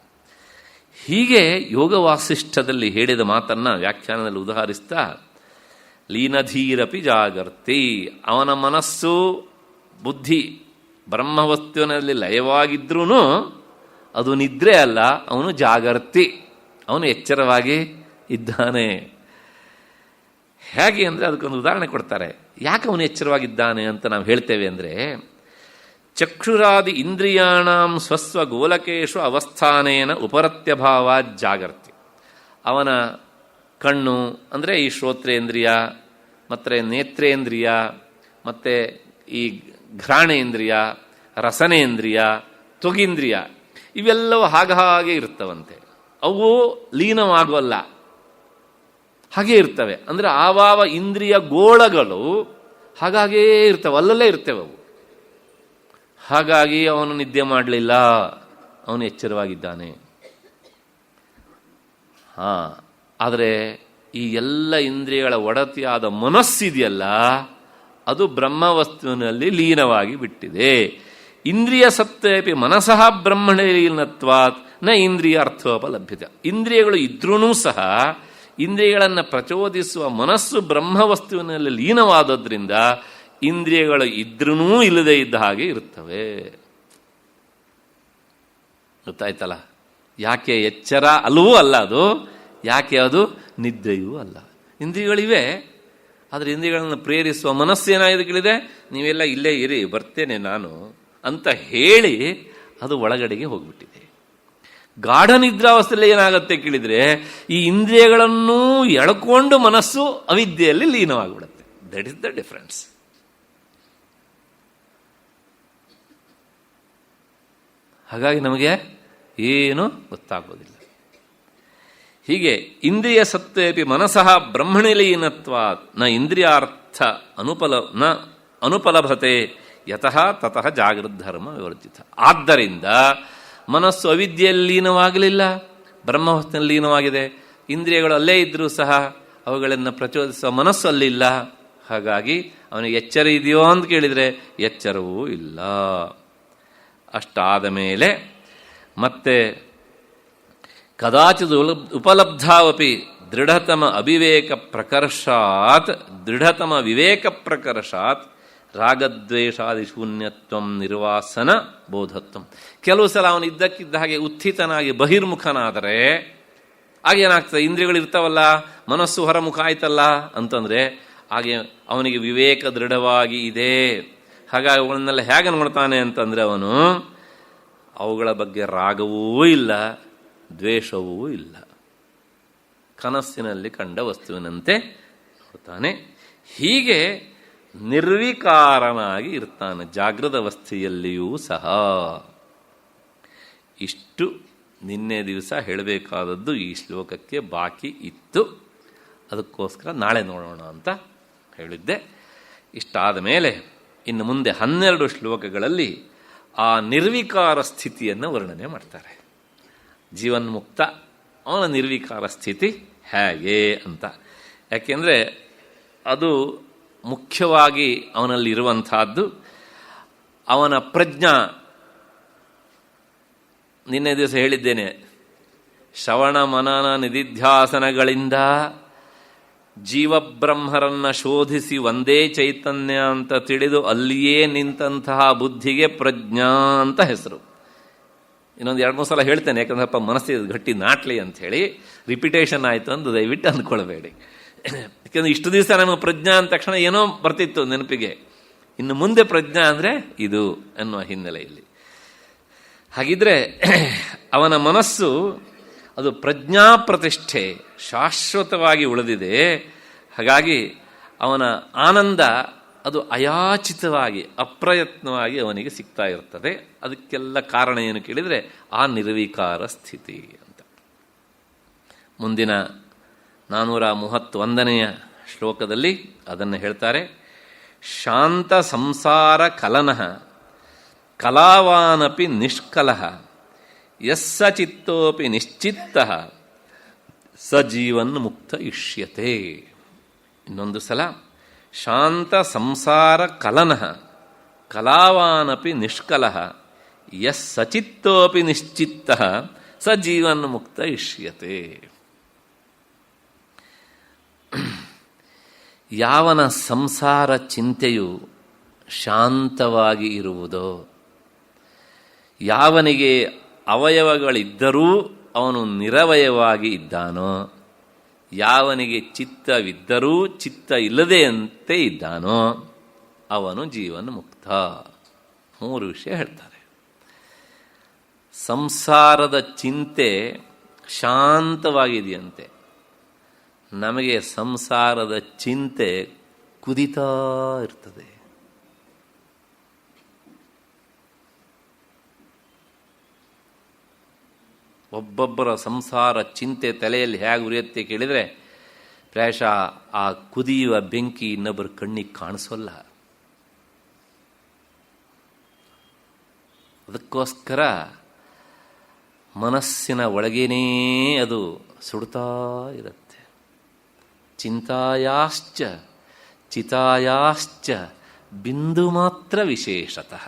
ಹೀಗೆ ಯೋಗ ವಾಸಿಷ್ಠದಲ್ಲಿ ಹೇಳಿದ ಮಾತನ್ನು ವ್ಯಾಖ್ಯಾನದಲ್ಲಿ ಉದಾಹರಿಸ್ತಾ, ಲೀನಧೀರಪಿ ಜಾಗರ್ತಿ. ಅವನ ಮನಸ್ಸು ಬುದ್ಧಿ ಬ್ರಹ್ಮವಸ್ತುವಿನಲ್ಲಿ ಲಯವಾಗಿದ್ರೂ ಅದು ನಿದ್ರೆ ಅಲ್ಲ, ಅವನು ಜಾಗರ್ತಿ, ಅವನು ಎಚ್ಚರವಾಗಿ ಇದ್ದಾನೆ. ಹೇಗೆ ಅಂದರೆ ಅದಕ್ಕೊಂದು ಉದಾಹರಣೆ ಕೊಡ್ತಾರೆ. ಯಾಕೆ ಅವನು ಎಚ್ಚರವಾಗಿದ್ದಾನೆ ಅಂತ ನಾವು ಹೇಳ್ತೇವೆ ಅಂದರೆ, ಚಕ್ಷುರಾದಿ ಇಂದ್ರಿಯಾಣಾಂ ಸ್ವಸ್ವ ಗೋಲಕೇಶು ಅವಸ್ಥಾನೇನ ಉಪರತ್ಯಭಾವ ಜಾಗರ್ತಿ. ಅವನ ಕಣ್ಣು ಅಂದರೆ ಈ ಶ್ರೋತ್ರೇಂದ್ರಿಯ, ಮತ್ತು ನೇತ್ರೇಂದ್ರಿಯ, ಮತ್ತು ಈ ಘ್ರಾಣೇಂದ್ರಿಯ, ರಸನೇಂದ್ರಿಯ, ತ್ವಗೀಂದ್ರಿಯ ಇವೆಲ್ಲವೂ ಹಾಗೆ ಇರ್ತವಂತೆ. ಅವು ಲೀನವಾಗೋಲ್ಲ, ಹಾಗೇ ಇರ್ತವೆ. ಅಂದರೆ ಆವಾವ ಇಂದ್ರಿಯ ಗೋಳಗಳು ಹಾಗಾಗೇ ಇರ್ತವೆ, ಅಲ್ಲಲ್ಲೇ ಇರ್ತವೆ ಅವು. ಹಾಗಾಗಿ ಅವನು ನಿದ್ದೆ ಮಾಡಲಿಲ್ಲ, ಅವನು ಎಚ್ಚರವಾಗಿದ್ದಾನೆ. ಆದರೆ ಈ ಎಲ್ಲ ಇಂದ್ರಿಯಗಳ ಒಡತಿಯಾದ ಮನಸ್ಸಿದೆಯಲ್ಲ, ಅದು ಬ್ರಹ್ಮವಸ್ತುವಿನಲ್ಲಿ ಲೀನವಾಗಿ ಬಿಟ್ಟಿದೆ. ಇಂದ್ರಿಯ ಸತ್ವೇಪಿ ಮನಸಃ ಬ್ರಹ್ಮಣೇ ಲೀನತ್ವಾತ್ ನ ಇಂದ್ರಿಯ ಅರ್ಥೋಪಲಭ್ಯತೆ. ಇಂದ್ರಿಯಗಳು ಇದ್ರೂ ಸಹ ಇಂದ್ರಿಯಗಳನ್ನು ಪ್ರಚೋದಿಸುವ ಮನಸ್ಸು ಬ್ರಹ್ಮವಸ್ತುವಿನಲ್ಲಿ ಲೀನವಾದದ್ರಿಂದ ಇಂದ್ರಿಯಗಳು ಇದ್ರೂ ಇಲ್ಲದೆ ಇದ್ದ ಹಾಗೆ ಇರುತ್ತವೆ. ಗೊತ್ತಾಯ್ತಲ್ಲ? ಯಾಕೆ ಎಚ್ಚರ ಅಲ್ಲವೂ ಅಲ್ಲ ಅದು, ಯಾಕೆ ಅದು ನಿದ್ದೆಯೂ ಅಲ್ಲ. ಇಂದ್ರಿಯಗಳಿವೆ, ಆದರೆ ಇಂದ್ರಿಯಗಳನ್ನು ಪ್ರೇರಿಸುವ ಮನಸ್ಸೇನಾಗಿದೆ ಕೇಳಿದೆ, ನೀವೆಲ್ಲ ಇಲ್ಲೇ ಇರಿ, ಬರ್ತೇನೆ ನಾನು ಅಂತ ಹೇಳಿ ಅದು ಒಳಗಡೆಗೆ ಹೋಗ್ಬಿಟ್ಟಿದೆ. ಗಾಢ ನಿದ್ರಾವಸ್ಥೆಯಲ್ಲಿ ಏನಾಗುತ್ತೆ ಕೇಳಿದರೆ, ಈ ಇಂದ್ರಿಯಗಳನ್ನೂ ಎಳ್ಕೊಂಡು ಮನಸ್ಸು ಅವಿದ್ಯೆಯಲ್ಲಿ ಲೀನವಾಗಿಬಿಡುತ್ತೆ. That is the difference. ಹಾಗಾಗಿ ನಮಗೆ ಏನು ಗೊತ್ತಾಗೋದಿಲ್ಲ. ಹೀಗೆ ಇಂದ್ರಿಯ ಸತ್ವೇಪಿ ಮನಸಃ ಬ್ರಹ್ಮಣಿಲೀನತ್ವಾತ್ ನ ಇಂದ್ರಿಯಾರ್ಥ ಅನುಪಲಭತೆ ಯತಃ ತತಃ ಜಾಗೃದ್ಧರ್ಮ ವಿವರ್ಜಿತ. ಆದ್ದರಿಂದ ಮನಸ್ಸು ಅವಿದ್ಯೆಯಲ್ಲಿ ಲೀನವಾಗಲಿಲ್ಲ, ಬ್ರಹ್ಮವಸ್ತುವಿನಲ್ಲಿ ಲೀನವಾಗಿದೆ. ಇಂದ್ರಿಯಗಳು ಅಲ್ಲೇ ಇದ್ದರೂ ಸಹ ಅವುಗಳನ್ನು ಪ್ರಚೋದಿಸುವ ಮನಸ್ಸು ಅಲ್ಲಿಲ್ಲ. ಹಾಗಾಗಿ ಅವನಿಗೆ ಎಚ್ಚರ ಇದೆಯೋ ಅಂತ ಕೇಳಿದರೆ ಎಚ್ಚರವೂ ಇಲ್ಲ. ಅಷ್ಟಾದ ಮೇಲೆ ಮತ್ತೆ ಕದಾಚಿತ್ ಉಪಲಬ್ಧಾವಪಿ ದೃಢತಮ ವಿವೇಕ ಪ್ರಕರ್ಷಾತ್ ರಾಗದ್ವೇಷಾದಿ ಶೂನ್ಯತ್ವ ನಿರ್ವಾಸನ ಬೋಧತ್ವ. ಕೆಲವು ಸಲ ಅವನು ಇದ್ದಕ್ಕಿದ್ದ ಹಾಗೆ ಉತ್ಥಿತನಾಗಿ ಬಹಿರ್ಮುಖನಾದರೆ ಆಗೇನಾಗ್ತದೆ, ಇಂದ್ರಿಯಗಳು ಇರ್ತಾವಲ್ಲ, ಮನಸ್ಸು ಹೊರಮುಖ ಆಯ್ತಲ್ಲ ಅಂತಂದರೆ ಹಾಗೆ ಅವನಿಗೆ ವಿವೇಕ ದೃಢವಾಗಿ ಇದೆ. ಹಾಗಾಗಿ ಅವುಗಳನ್ನೆಲ್ಲ ಹೇಗೆ ನೋಡ್ತಾನೆ ಅಂತಂದರೆ ಅವನು ಅವುಗಳ ಬಗ್ಗೆ ರಾಗವೂ ಇಲ್ಲ, ದ್ವೇಷವೂ ಇಲ್ಲ, ಕನಸಿನಲ್ಲಿ ಕಂಡ ವಸ್ತುವಿನಂತೆ ನೋಡ್ತಾನೆ. ಹೀಗೆ ನಿರ್ವಿಕಾರನಾಗಿ ಇರ್ತಾನೆ ಜಾಗೃತ ಅವಸ್ಥೆಯಲ್ಲಿಯೂ ಸಹ. ಇಷ್ಟು ನಿನ್ನೆ ದಿವಸ ಹೇಳಬೇಕಾದದ್ದು ಈ ಶ್ಲೋಕಕ್ಕೆ ಬಾಕಿ ಇತ್ತು. ಅದಕ್ಕೋಸ್ಕರ ನಾಳೆ ನೋಡೋಣ ಅಂತ ಹೇಳಿದ್ದೆ. ಇಷ್ಟಾದ ಮೇಲೆ ಇನ್ನು ಮುಂದೆ 12 ಶ್ಲೋಕಗಳಲ್ಲಿ ಆ ನಿರ್ವಿಕಾರ ಸ್ಥಿತಿಯನ್ನು ವರ್ಣನೆ ಮಾಡ್ತಾರೆ. ಜೀವನ್ಮುಕ್ತ ಅವನ ನಿರ್ವಿಕಾರ ಸ್ಥಿತಿ ಹೇಗೆ ಅಂತ. ಯಾಕೆಂದರೆ ಅದು ಮುಖ್ಯವಾಗಿ ಅವನಲ್ಲಿರುವಂತಹದ್ದು. ಅವನ ಪ್ರಜ್ಞಾ, ನಿನ್ನೆ ದಿವಸ ಹೇಳಿದ್ದೇನೆ, ಶ್ರವಣ ಮನನ ನಿಧಿಧ್ಯಾಸನಗಳಿಂದ ಜೀವಬ್ರಹ್ಮರನ್ನ ಶೋಧಿಸಿ ಒಂದೇ ಚೈತನ್ಯ ಅಂತ ತಿಳಿದು ಅಲ್ಲಿಯೇ ನಿಂತಹ ಬುದ್ಧಿಗೆ ಪ್ರಜ್ಞಾ ಅಂತ ಹೆಸರು. ಇನ್ನೊಂದು 2-3 ಸಲ ಹೇಳ್ತೇನೆ, ಯಾಕಂದ್ರೆ ಮನಸ್ಸಿಗೆ ಗಟ್ಟಿ ನಾಟ್ಲಿ ಅಂಥೇಳಿ ರಿಪಿಟೇಷನ್ ಆಯಿತು ಅಂತ ದಯವಿಟ್ಟು ಅಂದ್ಕೊಳ್ಬೇಡಿ. ಯಾಕೆಂದ್ರೆ ಇಷ್ಟು ದಿವಸ ನಮಗೆ ಪ್ರಜ್ಞಾ ಅಂದ ತಕ್ಷಣ ಏನೋ ಬರ್ತಿತ್ತು ನೆನಪಿಗೆ, ಇನ್ನು ಮುಂದೆ ಪ್ರಜ್ಞಾ ಅಂದರೆ ಇದು ಅನ್ನುವ ಹಿನ್ನೆಲೆಯಲ್ಲಿ. ಹಾಗಿದ್ರೆ ಅವನ ಮನಸ್ಸು ಅದು ಪ್ರಜ್ಞಾ ಪ್ರತಿಷ್ಠೆ ಶಾಶ್ವತವಾಗಿ ಉಳಿದಿದೆ. ಹಾಗಾಗಿ ಅವನ ಆನಂದ ಅದು ಅಯಾಚಿತವಾಗಿ ಅಪ್ರಯತ್ನವಾಗಿ ಅವನಿಗೆ ಸಿಗ್ತಾ ಇರ್ತದೆ. ಅದಕ್ಕೆಲ್ಲ ಕಾರಣ ಏನು ಕೇಳಿದರೆ ಆ ನಿರ್ವಿಕಾರ ಸ್ಥಿತಿ ಅಂತ. ಮುಂದಿನ 431ನೇ ಶ್ಲೋಕದಲ್ಲಿ ಅದನ್ನು ಹೇಳ್ತಾರೆ. ಶಾಂತ ಸಂಸಾರ ಕಲನಃ ಕಲಾವಾನಪಿ ನಿಷ್ಕಲಃ ಯಸ್ಸ ಚಿತ್ತೋಪಿ ನಿಶ್ಚಿತ್ತಃ ಸ ಜೀವನ್ ಮುಕ್ತ ಇಷ್ಯತೆ. ಇನ್ನೊಂದು ಸಲ, ಶಾಂತ ಸಂಸಾರ ಕಲನಃ ಕಲಾವಾನಪಿ ನಿಷ್ಕಲಃ ಯಸ್ಸ ಚಿತ್ತೋಪಿ ನಿಶ್ಚಿತ್ತಃ ಸ ಜೀವನ್ ಮುಕ್ತ ಇಷ್ಯತೆ. ಯಾವನ ಸಂಸಾರ ಚಿಂತೆಯು ಶಾಂತವಾಗಿ ಇರುವುದೋ, ಯಾವನಿಗೆ ಅವಯವಗಳಿದ್ದರೂ ಅವನು ನಿರವಯವಾಗಿ ಇದ್ದಾನೋ, ಯಾವನಿಗೆ ಚಿತ್ತವಿದ್ದರೂ ಚಿತ್ತ ಇಲ್ಲದೆಯಂತೆ ಇದ್ದಾನೋ ಅವನು ಜೀವನ್ ಮುಕ್ತ. 3 ವಿಷಯ ಹೇಳ್ತಾರೆ. ಸಂಸಾರದ ಚಿಂತೆ ಶಾಂತವಾಗಿದೆಯಂತೆ, ನಮಗೆ ಸಂಸಾರದ ಚಿಂತೆ ಕುದಿತಾ ಇರ್ತದೆ. ಒಬ್ಬೊಬ್ಬರ ಸಂಸಾರ ಚಿಂತೆ ತಲೆಯಲ್ಲಿ ಹೇಗೆ ಉರಿಯುತ್ತೆ ಕೇಳಿದರೆ, ಪ್ರಾಯಶಃ ಆ ಕುದಿಯುವ ಬೆಂಕಿ ಇನ್ನೊಬ್ಬರ ಕಣ್ಣಿಗೆ ಕಾಣಿಸೋಲ್ಲ. ಅದಕ್ಕೋಸ್ಕರ ಮನಸ್ಸಿನ ಒಳಗೇನೇ ಅದು ಸುಡ್ತಾ ಇರುತ್ತೆ. ಚಿಂತಾಯಾಶ್ಚ ಚಿತಾಯಾಶ್ಚ ಬಿಂದು ಮಾತ್ರ ವಿಶೇಷತಃ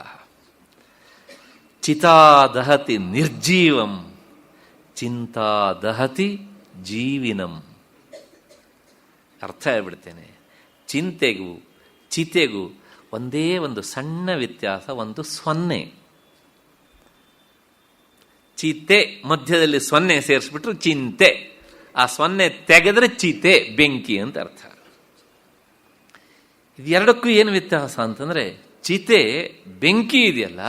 ಚಿತಾ ದಹತಿ ನಿರ್ಜೀವಂ ಚಿಂತಾ ದಹತಿ ಜೀವಿನಂ. ಅರ್ಥ ಹೇಳ್ಬಿಡ್ತೇನೆ. ಚಿಂತೆಗೂ ಚಿತೆಗೂ ಒಂದೇ ಒಂದು ಸಣ್ಣ ವ್ಯತ್ಯಾಸ, ಒಂದು 0. ಚಿತೆ ಮಧ್ಯದಲ್ಲಿ 0 ಸೇರಿಸ್ಬಿಟ್ರು ಚಿಂತೆ, ಆ 0 ತೆಗೆದ್ರೆ ಚಿತೆ ಬೆಂಕಿ ಅಂತ ಅರ್ಥ. ಇದೆರಡಕ್ಕೂ ಏನು ವ್ಯತ್ಯಾಸ ಅಂತಂದ್ರೆ, ಚಿತೆ ಬೆಂಕಿ ಇದೆಯಲ್ಲ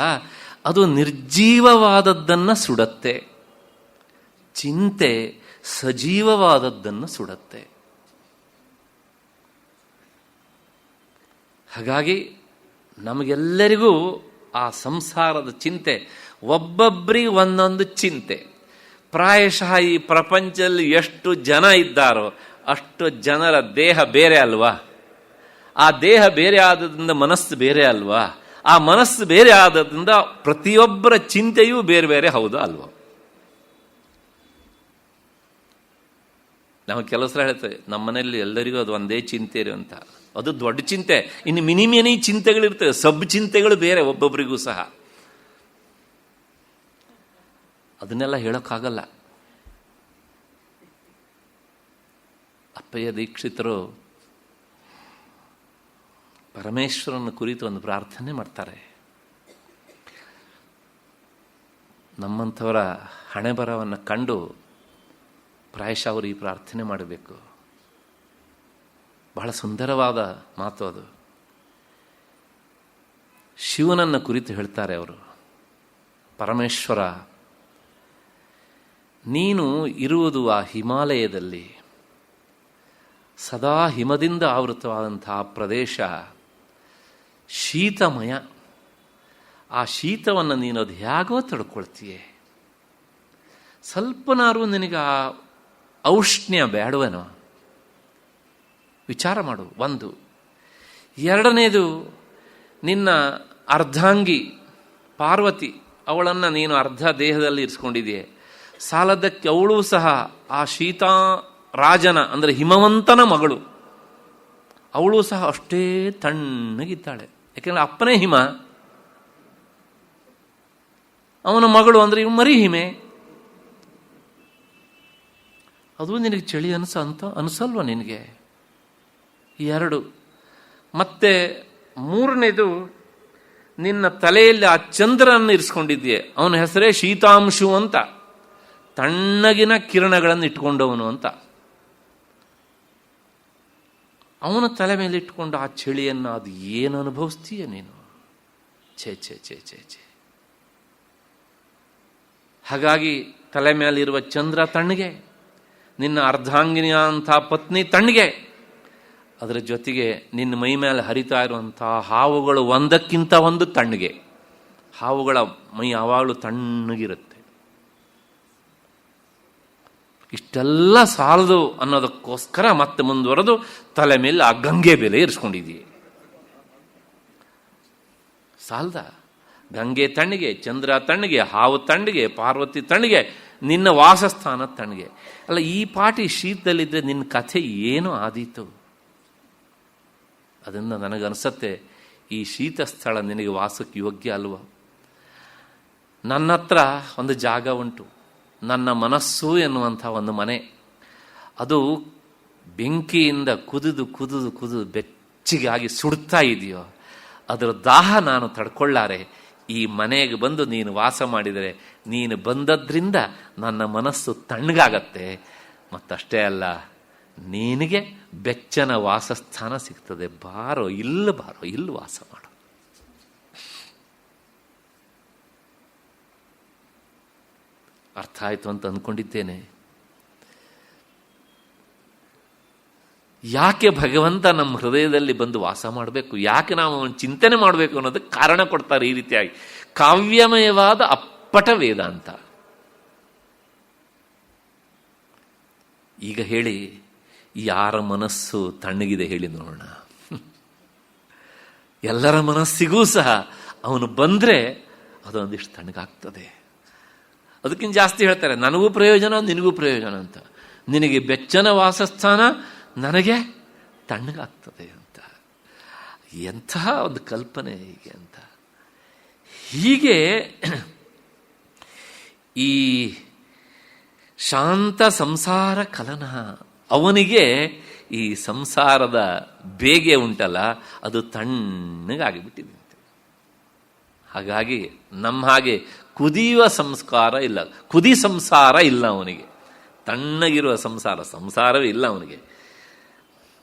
ಅದು ನಿರ್ಜೀವವಾದದ್ದನ್ನು ಸುಡತ್ತೆ, ಚಿಂತೆ ಸಜೀವವಾದದ್ದನ್ನು ಸುಡತ್ತೆ. ಹಾಗಾಗಿ ನಮಗೆಲ್ಲರಿಗೂ ಆ ಸಂಸಾರದ ಚಿಂತೆ, ಒಬ್ಬೊಬ್ಬರಿಗೆ ಒಂದೊಂದು ಚಿಂತೆ. ಪ್ರಾಯಶಃ ಈ ಪ್ರಪಂಚದಲ್ಲಿ ಎಷ್ಟು ಜನ ಇದ್ದಾರೋ ಅಷ್ಟು ಜನರ ದೇಹ ಬೇರೆ ಅಲ್ವಾ? ಆ ದೇಹ ಬೇರೆ ಆದದ್ರಿಂದ ಮನಸ್ಸು ಬೇರೆ ಅಲ್ವಾ? ಆ ಮನಸ್ಸು ಬೇರೆ ಆದದ್ರಿಂದ ಪ್ರತಿಯೊಬ್ಬರ ಚಿಂತೆಯೂ ಬೇರೆ ಬೇರೆ, ಹೌದಾ ಅಲ್ವಾ? ನಾವು ಕೆಲವು ಸಲ ಹೇಳ್ತೇವೆ, ನಮ್ಮ ಮನೆಯಲ್ಲಿ ಎಲ್ಲರಿಗೂ ಅದು ಒಂದೇ ಚಿಂತೆ ಇರು ಅಂತ. ಅದು ದೊಡ್ಡ ಚಿಂತೆ. ಇನ್ನು ಮಿನಿ ಚಿಂತೆಗಳಿರ್ತವೆ, ಸಬ್ ಚಿಂತೆಗಳು ಬೇರೆ ಒಬ್ಬೊಬ್ಬರಿಗೂ ಸಹ. ಅದನ್ನೆಲ್ಲ ಹೇಳೋಕ್ಕಾಗಲ್ಲ. ಅಪ್ಪಯ್ಯ ದೀಕ್ಷಿತರು ಪರಮೇಶ್ವರನ ಕುರಿತು ಒಂದು ಪ್ರಾರ್ಥನೆ ಮಾಡ್ತಾರೆ. ನಮ್ಮಂಥವರ ಹಣೆ ಬರವನ್ನು ಕಂಡು ಪ್ರಾಯಶಃ ಅವರು ಈ ಪ್ರಾರ್ಥನೆ ಮಾಡಬೇಕು. ಬಹಳ ಸುಂದರವಾದ ಮಾತು ಅದು. ಶಿವನನ್ನು ಕುರಿತು ಹೇಳ್ತಾರೆ ಅವರು, ಪರಮೇಶ್ವರ, ನೀನು ಇರುವುದು ಆ ಹಿಮಾಲಯದಲ್ಲಿ, ಸದಾ ಹಿಮದಿಂದ ಆವೃತವಾದಂತಹ ಪ್ರದೇಶ ಶೀತಮಯ. ಆ ಶೀತವನ್ನು ನೀನು ಅದು ಹೇಗೋ ತಡ್ಕೊಳ್ತೀಯೇ, ಸ್ವಲ್ಪನಾರು ನಿನಗೆ ಆ ಔಷ್ಣ್ಯ ಬೇಡವೇನೋ? ವಿಚಾರ ಮಾಡು. 1. 2ನೇದು, ನಿನ್ನ ಅರ್ಧಾಂಗಿ ಪಾರ್ವತಿ, ಅವಳನ್ನು ನೀನು ಅರ್ಧ ದೇಹದಲ್ಲಿ ಇರಿಸ್ಕೊಂಡಿದೆಯೇ, ಸಾಲದಕ್ಕೆ ಅವಳು ಸಹ ಆ ಶೀತಾ ರಾಜನ ಅಂದರೆ ಹಿಮವಂತನ ಮಗಳು, ಅವಳು ಸಹ ಅಷ್ಟೇ ತಣ್ಣಗಿದ್ದಾಳೆ. ಯಾಕೆಂದರೆ ಅಪ್ಪನೇ ಹಿಮ, ಅವನ ಮಗಳು ಅಂದರೆ ಇವು ಮರಿ ಹಿಮೆ. ಅದು ನಿನಗೆ ಚಳಿ ಅನಿಸಲ್ವ ನಿನಗೆ? 2. ಮತ್ತೆ 3ನೇದು, ನಿನ್ನ ತಲೆಯಲ್ಲಿ ಆ ಚಂದ್ರನನ್ನು ಇರಿಸ್ಕೊಂಡಿದ್ದೀಯೆ, ಅವನ ಹೆಸರೇ ಶೀತಾಂಶು ಅಂತ, ತಣ್ಣಗಿನ ಕಿರಣಗಳನ್ನು ಇಟ್ಕೊಂಡವನು ಅಂತ. ಅವನ ತಲೆ ಮೇಲೆ ಇಟ್ಕೊಂಡು ಆ ಚಳಿಯನ್ನು ಅದು ಏನು ಅನುಭವಿಸ್ತೀಯ ನೀನು? ಛೇ ಛೇ ಛೇ ಛೇ ಛೇ. ಹಾಗಾಗಿ ತಲೆ ಮೇಲಿರುವ ಚಂದ್ರ ತಣ್ಣಗೆ, ನಿನ್ನ ಅರ್ಧಾಂಗಿನಿಯ ಅಂಥ ಪತ್ನಿ ತಣ್ಣಗೆ, ಅದರ ಜೊತೆಗೆ ನಿನ್ನ ಮೈ ಮೇಲೆ ಹರಿತಾ ಇರುವಂತಹ ಹಾವುಗಳು ಒಂದಕ್ಕಿಂತ ಒಂದು ತಣ್ಣಗೆ. ಹಾವುಗಳ ಮೈ ಯಾವಾಗಲೂ ತಣ್ಣಗಿರುತ್ತೆ. ಇಷ್ಟೆಲ್ಲ ಸಾಲದು ಅನ್ನೋದಕ್ಕೋಸ್ಕರ ಮತ್ತೆ ಮುಂದುವರೆದು ತಲೆ ಮೇಲೆ ಆ ಗಂಗೆ ಬೆಲೆ ಇರಿಸ್ಕೊಂಡಿದ್ದೀವಿ. ಸಾಲದ? ಗಂಗೆ ತಣ್ಣಗೆ, ಚಂದ್ರ ತಣ್ಣಗೆ, ಹಾವು ತಣ್ಣಗೆ, ಪಾರ್ವತಿ ತಣ್ಣಗೆ, ನಿನ್ನ ವಾಸಸ್ಥಾನ ತಣ್ಣಗೆ. ಅಲ್ಲ, ಈ ಪಾಟಿ ಶೀತದಲ್ಲಿದ್ದರೆ ನಿನ್ನ ಕಥೆ ಏನು ಆದೀತು? ಅದನ್ನು ನನಗನ್ಸತ್ತೆ, ಈ ಶೀತ ಸ್ಥಳ ನಿನಗೆ ವಾಸಕ್ಕೆ ಯೋಗ್ಯ ಅಲ್ವ? ನನ್ನ ಹತ್ರ ಒಂದು ಜಾಗ ಉಂಟು, ನನ್ನ ಮನಸ್ಸು ಎನ್ನುವಂಥ ಒಂದು ಮನೆ. ಅದು ಬೆಂಕಿಯಿಂದ ಕುದಿದು ಕುದಿದು ಕುದಿದು ಬೆಚ್ಚಗಾಗಿ ಸುಡ್ತಾ ಇದೆಯೋ, ಅದರ ದಾಹ ನಾನು ತಡ್ಕೊಳ್ಳಾರೆ. ಈ ಮನೆಗೆ ಬಂದು ನೀನು ವಾಸ ಮಾಡಿದರೆ, ನೀನು ಬಂದದ್ರಿಂದ ನನ್ನ ಮನಸ್ಸು ತಣ್ಣಗಾಗತ್ತೆ. ಮತ್ತಷ್ಟೇ ಅಲ್ಲ, ನಿನಗೆ ಬೆಚ್ಚನ ವಾಸಸ್ಥಾನ ಸಿಗ್ತದೆ. ಬಾರೋ ಇಲ್ಲಿ ವಾಸ ಮಾಡು. ಅರ್ಥ ಆಯಿತು ಅಂತ ಅಂದ್ಕೊಂಡಿದ್ದೇನೆ. ಯಾಕೆ ಭಗವಂತ ನಮ್ಮ ಹೃದಯದಲ್ಲಿ ಬಂದು ವಾಸ ಮಾಡಬೇಕು, ಯಾಕೆ ನಾವು ಚಿಂತನೆ ಮಾಡಬೇಕು ಅನ್ನೋದಕ್ಕೆ ಕಾರಣ ಕೊಡ್ತಾರೆ ಈ ರೀತಿಯಾಗಿ. ಕಾವ್ಯಮಯವಾದ ಅಪ್ಪಟ ವೇದಾಂತ. ಈಗ ಹೇಳಿ, ಯಾರ ಮನಸ್ಸು ತಣ್ಣಗಿದೆ ಹೇಳಿ ನೋಡೋಣ? ಎಲ್ಲರ ಮನಸ್ಸಿಗೂ ಸಹ ಅವನು ಬಂದರೆ ಅದೊಂದಿಷ್ಟು ತಣ್ಣಗಾಗ್ತದೆ. ಅದಕ್ಕಿಂತ ಜಾಸ್ತಿ ಹೇಳ್ತಾರೆ, ನನಗೂ ಪ್ರಯೋಜನ ನಿನಗೂ ಪ್ರಯೋಜನ ಅಂತ. ನಿನಗೆ ಬೆಚ್ಚನ ವಾಸಸ್ಥಾನ, ನನಗೆ ತಣ್ಣಗಾಗ್ತದೆ ಅಂತ. ಎಂತಹ ಒಂದು ಕಲ್ಪನೆ ಹೀಗೆ ಅಂತ. ಹೀಗೆ ಈ ಶಾಂತ ಸಂಸಾರ ಕಲನ, ಅವನಿಗೆ ಈ ಸಂಸಾರದ ಬೇಗೆ ಉಂಟಲ್ಲ ಅದು ತಣ್ಣಗಾಗಿಬಿಟ್ಟಿದೆ. ಹಾಗಾಗಿ ನಮ್ಮ ಹಾಗೆ ಕುದಿಯುವ ಸಂಸ್ಕಾರ ಇಲ್ಲ, ಕುದಿ ಸಂಸಾರ ಇಲ್ಲ ಅವನಿಗೆ. ತಣ್ಣಗಿರುವ ಸಂಸಾರವೇ ಇಲ್ಲ ಅವನಿಗೆ.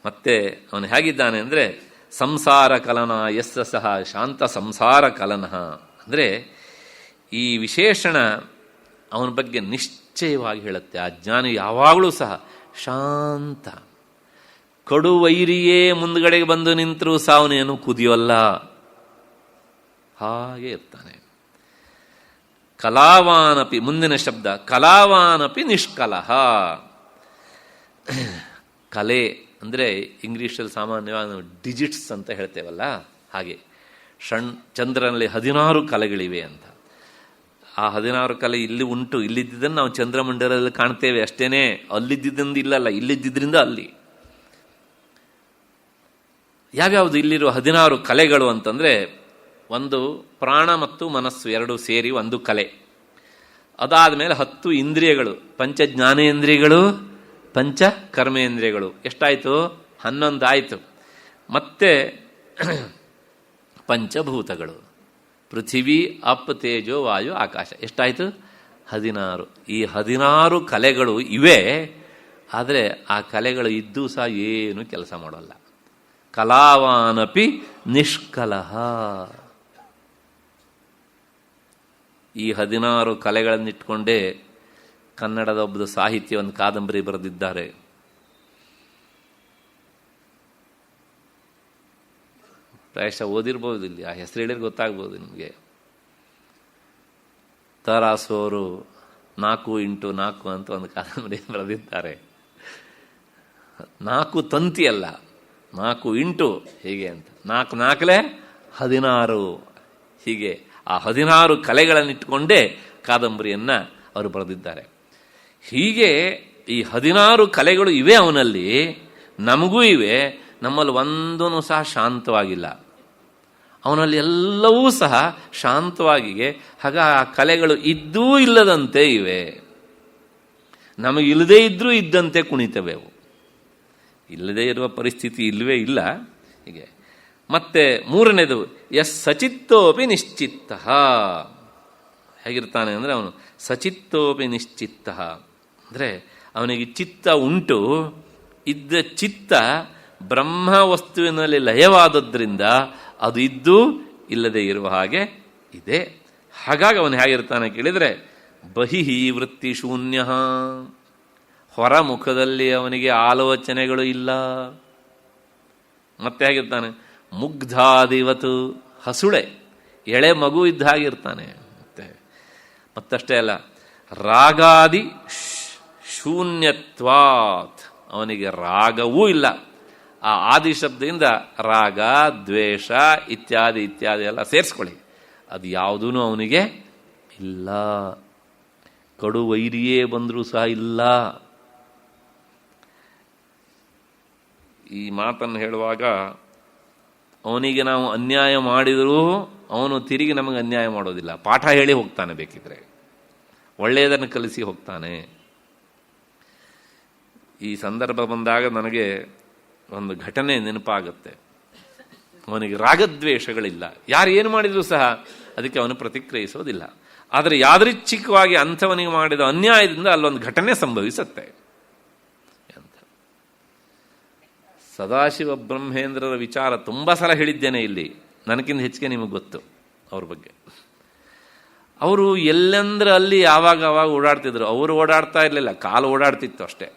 ಮತ್ತೆ ಅವನು ಹೇಗಿದ್ದಾನೆ ಅಂದರೆ ಸಂಸಾರ ಕಲನ ಯಸ್ಸ ಸಹ ಶಾಂತ ಸಂಸಾರ ಕಲನ. ಅಂದರೆ ಈ ವಿಶೇಷಣ ಅವನ ಬಗ್ಗೆ ನಿಶ್ಚಯವಾಗಿ ಹೇಳುತ್ತೆ. ಆ ಜ್ಞಾನಿ ಯಾವಾಗಲೂ ಸಹ ಶಾಂತ, ಕಡು ವೈರಿಯೇ ಮುಂದ್ಗಡೆಗೆ ಬಂದು ನಿಂತರೂ ಸಹ ಅವನೇನು ಕುದಿಯೋಲ್ಲ, ಹಾಗೆ ಇರ್ತಾನೆ. ಕಲಾವಾನಪಿ, ಮುಂದಿನ ಶಬ್ದ ಕಲಾವಾನಪಿ ನಿಷ್ಕಲಹ. ಕಲೆ ಅಂದರೆ ಇಂಗ್ಲೀಷಲ್ಲಿ ಸಾಮಾನ್ಯವಾಗಿ ನಾವು ಡಿಜಿಟ್ಸ್ ಅಂತ ಹೇಳ್ತೇವಲ್ಲ, ಹಾಗೆ ಚಂದ್ರನಲ್ಲಿ 16 ಕಲೆಗಳಿವೆ ಅಂತ. ಆ 16 ಕಲೆ ಇಲ್ಲಿ ಉಂಟು. ಇಲ್ಲಿದ್ದನ್ನು ನಾವು ಚಂದ್ರಮಂಡಲದಲ್ಲಿ ಕಾಣ್ತೇವೆ ಅಷ್ಟೇನೆ, ಅಲ್ಲಿದ್ದರಿಂದ ಇಲ್ಲಲ್ಲ, ಇಲ್ಲಿದ್ದರಿಂದ ಅಲ್ಲಿ. ಯಾವ್ಯಾವುದು ಇಲ್ಲಿರುವ 16 ಕಲೆಗಳು ಅಂತಂದರೆ, ಒಂದು ಪ್ರಾಣ ಮತ್ತು ಮನಸ್ಸು ಎರಡೂ ಸೇರಿ ಒಂದು ಕಲೆ. ಅದಾದ ಮೇಲೆ 10 ಇಂದ್ರಿಯಗಳು, ಪಂಚ ಜ್ಞಾನೇಂದ್ರಿಯಗಳು, ಪಂಚ ಕರ್ಮೇಂದ್ರಿಯಗಳು. ಎಷ್ಟಾಯಿತು? 11 ಆಯಿತು. ಮತ್ತೆ ಪಂಚಭೂತಗಳು, ಪೃಥಿವಿ, ಅಪ್, ತೇಜೋ, ವಾಯು, ಆಕಾಶ. ಎಷ್ಟಾಯಿತು? 16. ಈ 16 ಕಲೆಗಳು ಇವೆ. ಆದರೆ ಆ ಕಲೆಗಳು ಇದ್ದೂ ಸಹ ಏನು ಕೆಲಸ ಮಾಡೋಲ್ಲ. ಕಲಾವಾನಪಿ ನಿಷ್ಕಲಹ. ಈ 16 ಕಲೆಗಳನ್ನಿಟ್ಕೊಂಡೇ ಕನ್ನಡದ ಒಬ್ಬರು ಸಾಹಿತ್ಯ ಒಂದು ಕಾದಂಬರಿ ಬರೆದಿದ್ದಾರೆ. ಪ್ರಾಯಶಃ ಓದಿರ್ಬೋದು, ಇಲ್ಲಿ ಆ ಹೆಸರು ಹೇಳಿದ್ರೆ ಗೊತ್ತಾಗ್ಬೋದು ನಿಮಗೆ. ತರಾಸೋರು 4x4 ಅಂತ ಒಂದು ಕಾದಂಬರಿ ಬರೆದಿದ್ದಾರೆ. 4 ತಂತಿ ಅಲ್ಲ, 4 ಹೀಗೆ ಅಂತ, 4 4 16 ಹೀಗೆ. ಆ 16 ಕಲೆಗಳನ್ನಿಟ್ಟುಕೊಂಡೇ ಕಾದಂಬರಿಯನ್ನು ಅವರು ಬರೆದಿದ್ದಾರೆ. ಹೀಗೆ ಈ 16 ಕಲೆಗಳು ಇವೆ ಅವನಲ್ಲಿ, ನಮಗೂ ಇವೆ. ನಮ್ಮಲ್ಲಿ ಒಂದೂ ಸಹ ಶಾಂತವಾಗಿಲ್ಲ. ಅವನಲ್ಲಿ ಎಲ್ಲವೂ ಸಹ ಶಾಂತವಾಗಿವೆ. ಹಾಗೆ ಆ ಕಲೆಗಳು ಇದ್ದೂ ಇಲ್ಲದಂತೆ ಇವೆ. ನಮಗಿಲ್ಲದೇ ಇದ್ದರೂ ಇದ್ದಂತೆ ಕುಣಿತವೆ ಅವು. ಇಲ್ಲದೇ ಇರುವ ಪರಿಸ್ಥಿತಿ ಇಲ್ಲವೇ ಇಲ್ಲ. ಹೀಗೆ ಮತ್ತೆ ಮೂರನೇದು ಎಸ್ ಸಚಿತ್ತೋಪಿ ನಿಶ್ಚಿತ್ತ. ಹೇಗಿರ್ತಾನೆ ಅಂದರೆ ಅವನು ಸಚಿತ್ತೋಪಿ ನಿಶ್ಚಿತ್ತ ಅಂದರೆ ಅವನಿಗೆ ಚಿತ್ತ ಉಂಟು. ಇದ್ದ ಚಿತ್ತ ಬ್ರಹ್ಮ ವಸ್ತುವಿನಲ್ಲಿ ಲಯವಾದದ್ರಿಂದ ಅದು ಇದ್ದು ಇಲ್ಲದೆ ಇರುವ ಹಾಗೆ ಇದೆ. ಹಾಗಾಗಿ ಅವನು ಹೇಗಿರ್ತಾನೆ ಕೇಳಿದರೆ ಬಹಿಹಿ ವೃತ್ತಿ ಶೂನ್ಯ. ಹೊರ ಮುಖದಲ್ಲಿ ಅವನಿಗೆ ಆಲೋಚನೆಗಳು ಇಲ್ಲ. ಮತ್ತೆ ಹೇಗಿರ್ತಾನೆ? ಮುಗ್ಧಾದಿವತು, ಹಸುಳೆ ಎಳೆ ಮಗು ಇದ್ದ ಹಾಗಿರ್ತಾನೆ. ಮತ್ತಷ್ಟೇ ಅಲ್ಲ, ರಾಗಾದಿ ಶೂನ್ಯತ್ವಾತ್, ಅವನಿಗೆ ರಾಗವೂ ಇಲ್ಲ. ಆ ಆದಿ ಶಬ್ದದಿಂದ ರಾಗ, ದ್ವೇಷ ಇತ್ಯಾದಿ ಇತ್ಯಾದಿ ಎಲ್ಲ ಸೇರಿಸ್ಕೊಳ್ಳಿ, ಅದು ಯಾವುದೂ ಅವನಿಗೆ ಇಲ್ಲ. ಕಡು ವೈರಿಯೇ ಬಂದರೂ ಸಹ ಇಲ್ಲ. ಈ ಮಾತನ್ನು ಹೇಳುವಾಗ ಅವನಿಗೆ ನಾವು ಅನ್ಯಾಯ ಮಾಡಿದರೂ ಅವನು ತಿರುಗಿ ನಮಗೆ ಅನ್ಯಾಯ ಮಾಡೋದಿಲ್ಲ. ಪಾಠ ಹೇಳಿ ಹೋಗ್ತಾನೆ, ಬೇಕಿದ್ರೆ ಒಳ್ಳೆಯದನ್ನು ಕಲಿಸಿ ಹೋಗ್ತಾನೆ. ಈ ಸಂದರ್ಭ ಬಂದಾಗ ನನಗೆ ಒಂದು ಘಟನೆ ನೆನಪಾಗುತ್ತೆ. ಅವನಿಗೆ ರಾಗದ್ವೇಷಗಳಿಲ್ಲ. ಯಾರು ಏನು ಮಾಡಿದರೂ ಸಹ ಅದಕ್ಕೆ ಅವನು ಪ್ರತಿಕ್ರಿಯಿಸೋದಿಲ್ಲ. ಆದರೆ ಯಾದೃಚ್ಛಿಕವಾಗಿ ಅಂಥವನಿಗೆ ಮಾಡಿದ ಅನ್ಯಾಯದಿಂದ ಅಲ್ಲೊಂದು ಘಟನೆ ಸಂಭವಿಸುತ್ತೆ ಅಂತ. ಸದಾಶಿವ ಬ್ರಹ್ಮೇಂದ್ರರ ವಿಚಾರ ತುಂಬ ಸಲ ಹೇಳಿದ್ದೇನೆ ಇಲ್ಲಿ, ನನಗಿಂತ ಹೆಚ್ಚಿಗೆ ನಿಮಗೆ ಗೊತ್ತು ಅವ್ರ ಬಗ್ಗೆ. ಅವರು ಎಲ್ಲೆಂದ್ರೆ ಅಲ್ಲಿ ಆವಾಗ ಓಡಾಡ್ತಿದ್ರು. ಅವರು ಓಡಾಡ್ತಾ ಇರಲಿಲ್ಲ, ಕಾಲು ಓಡಾಡ್ತಿತ್ತು ಅಷ್ಟೆ.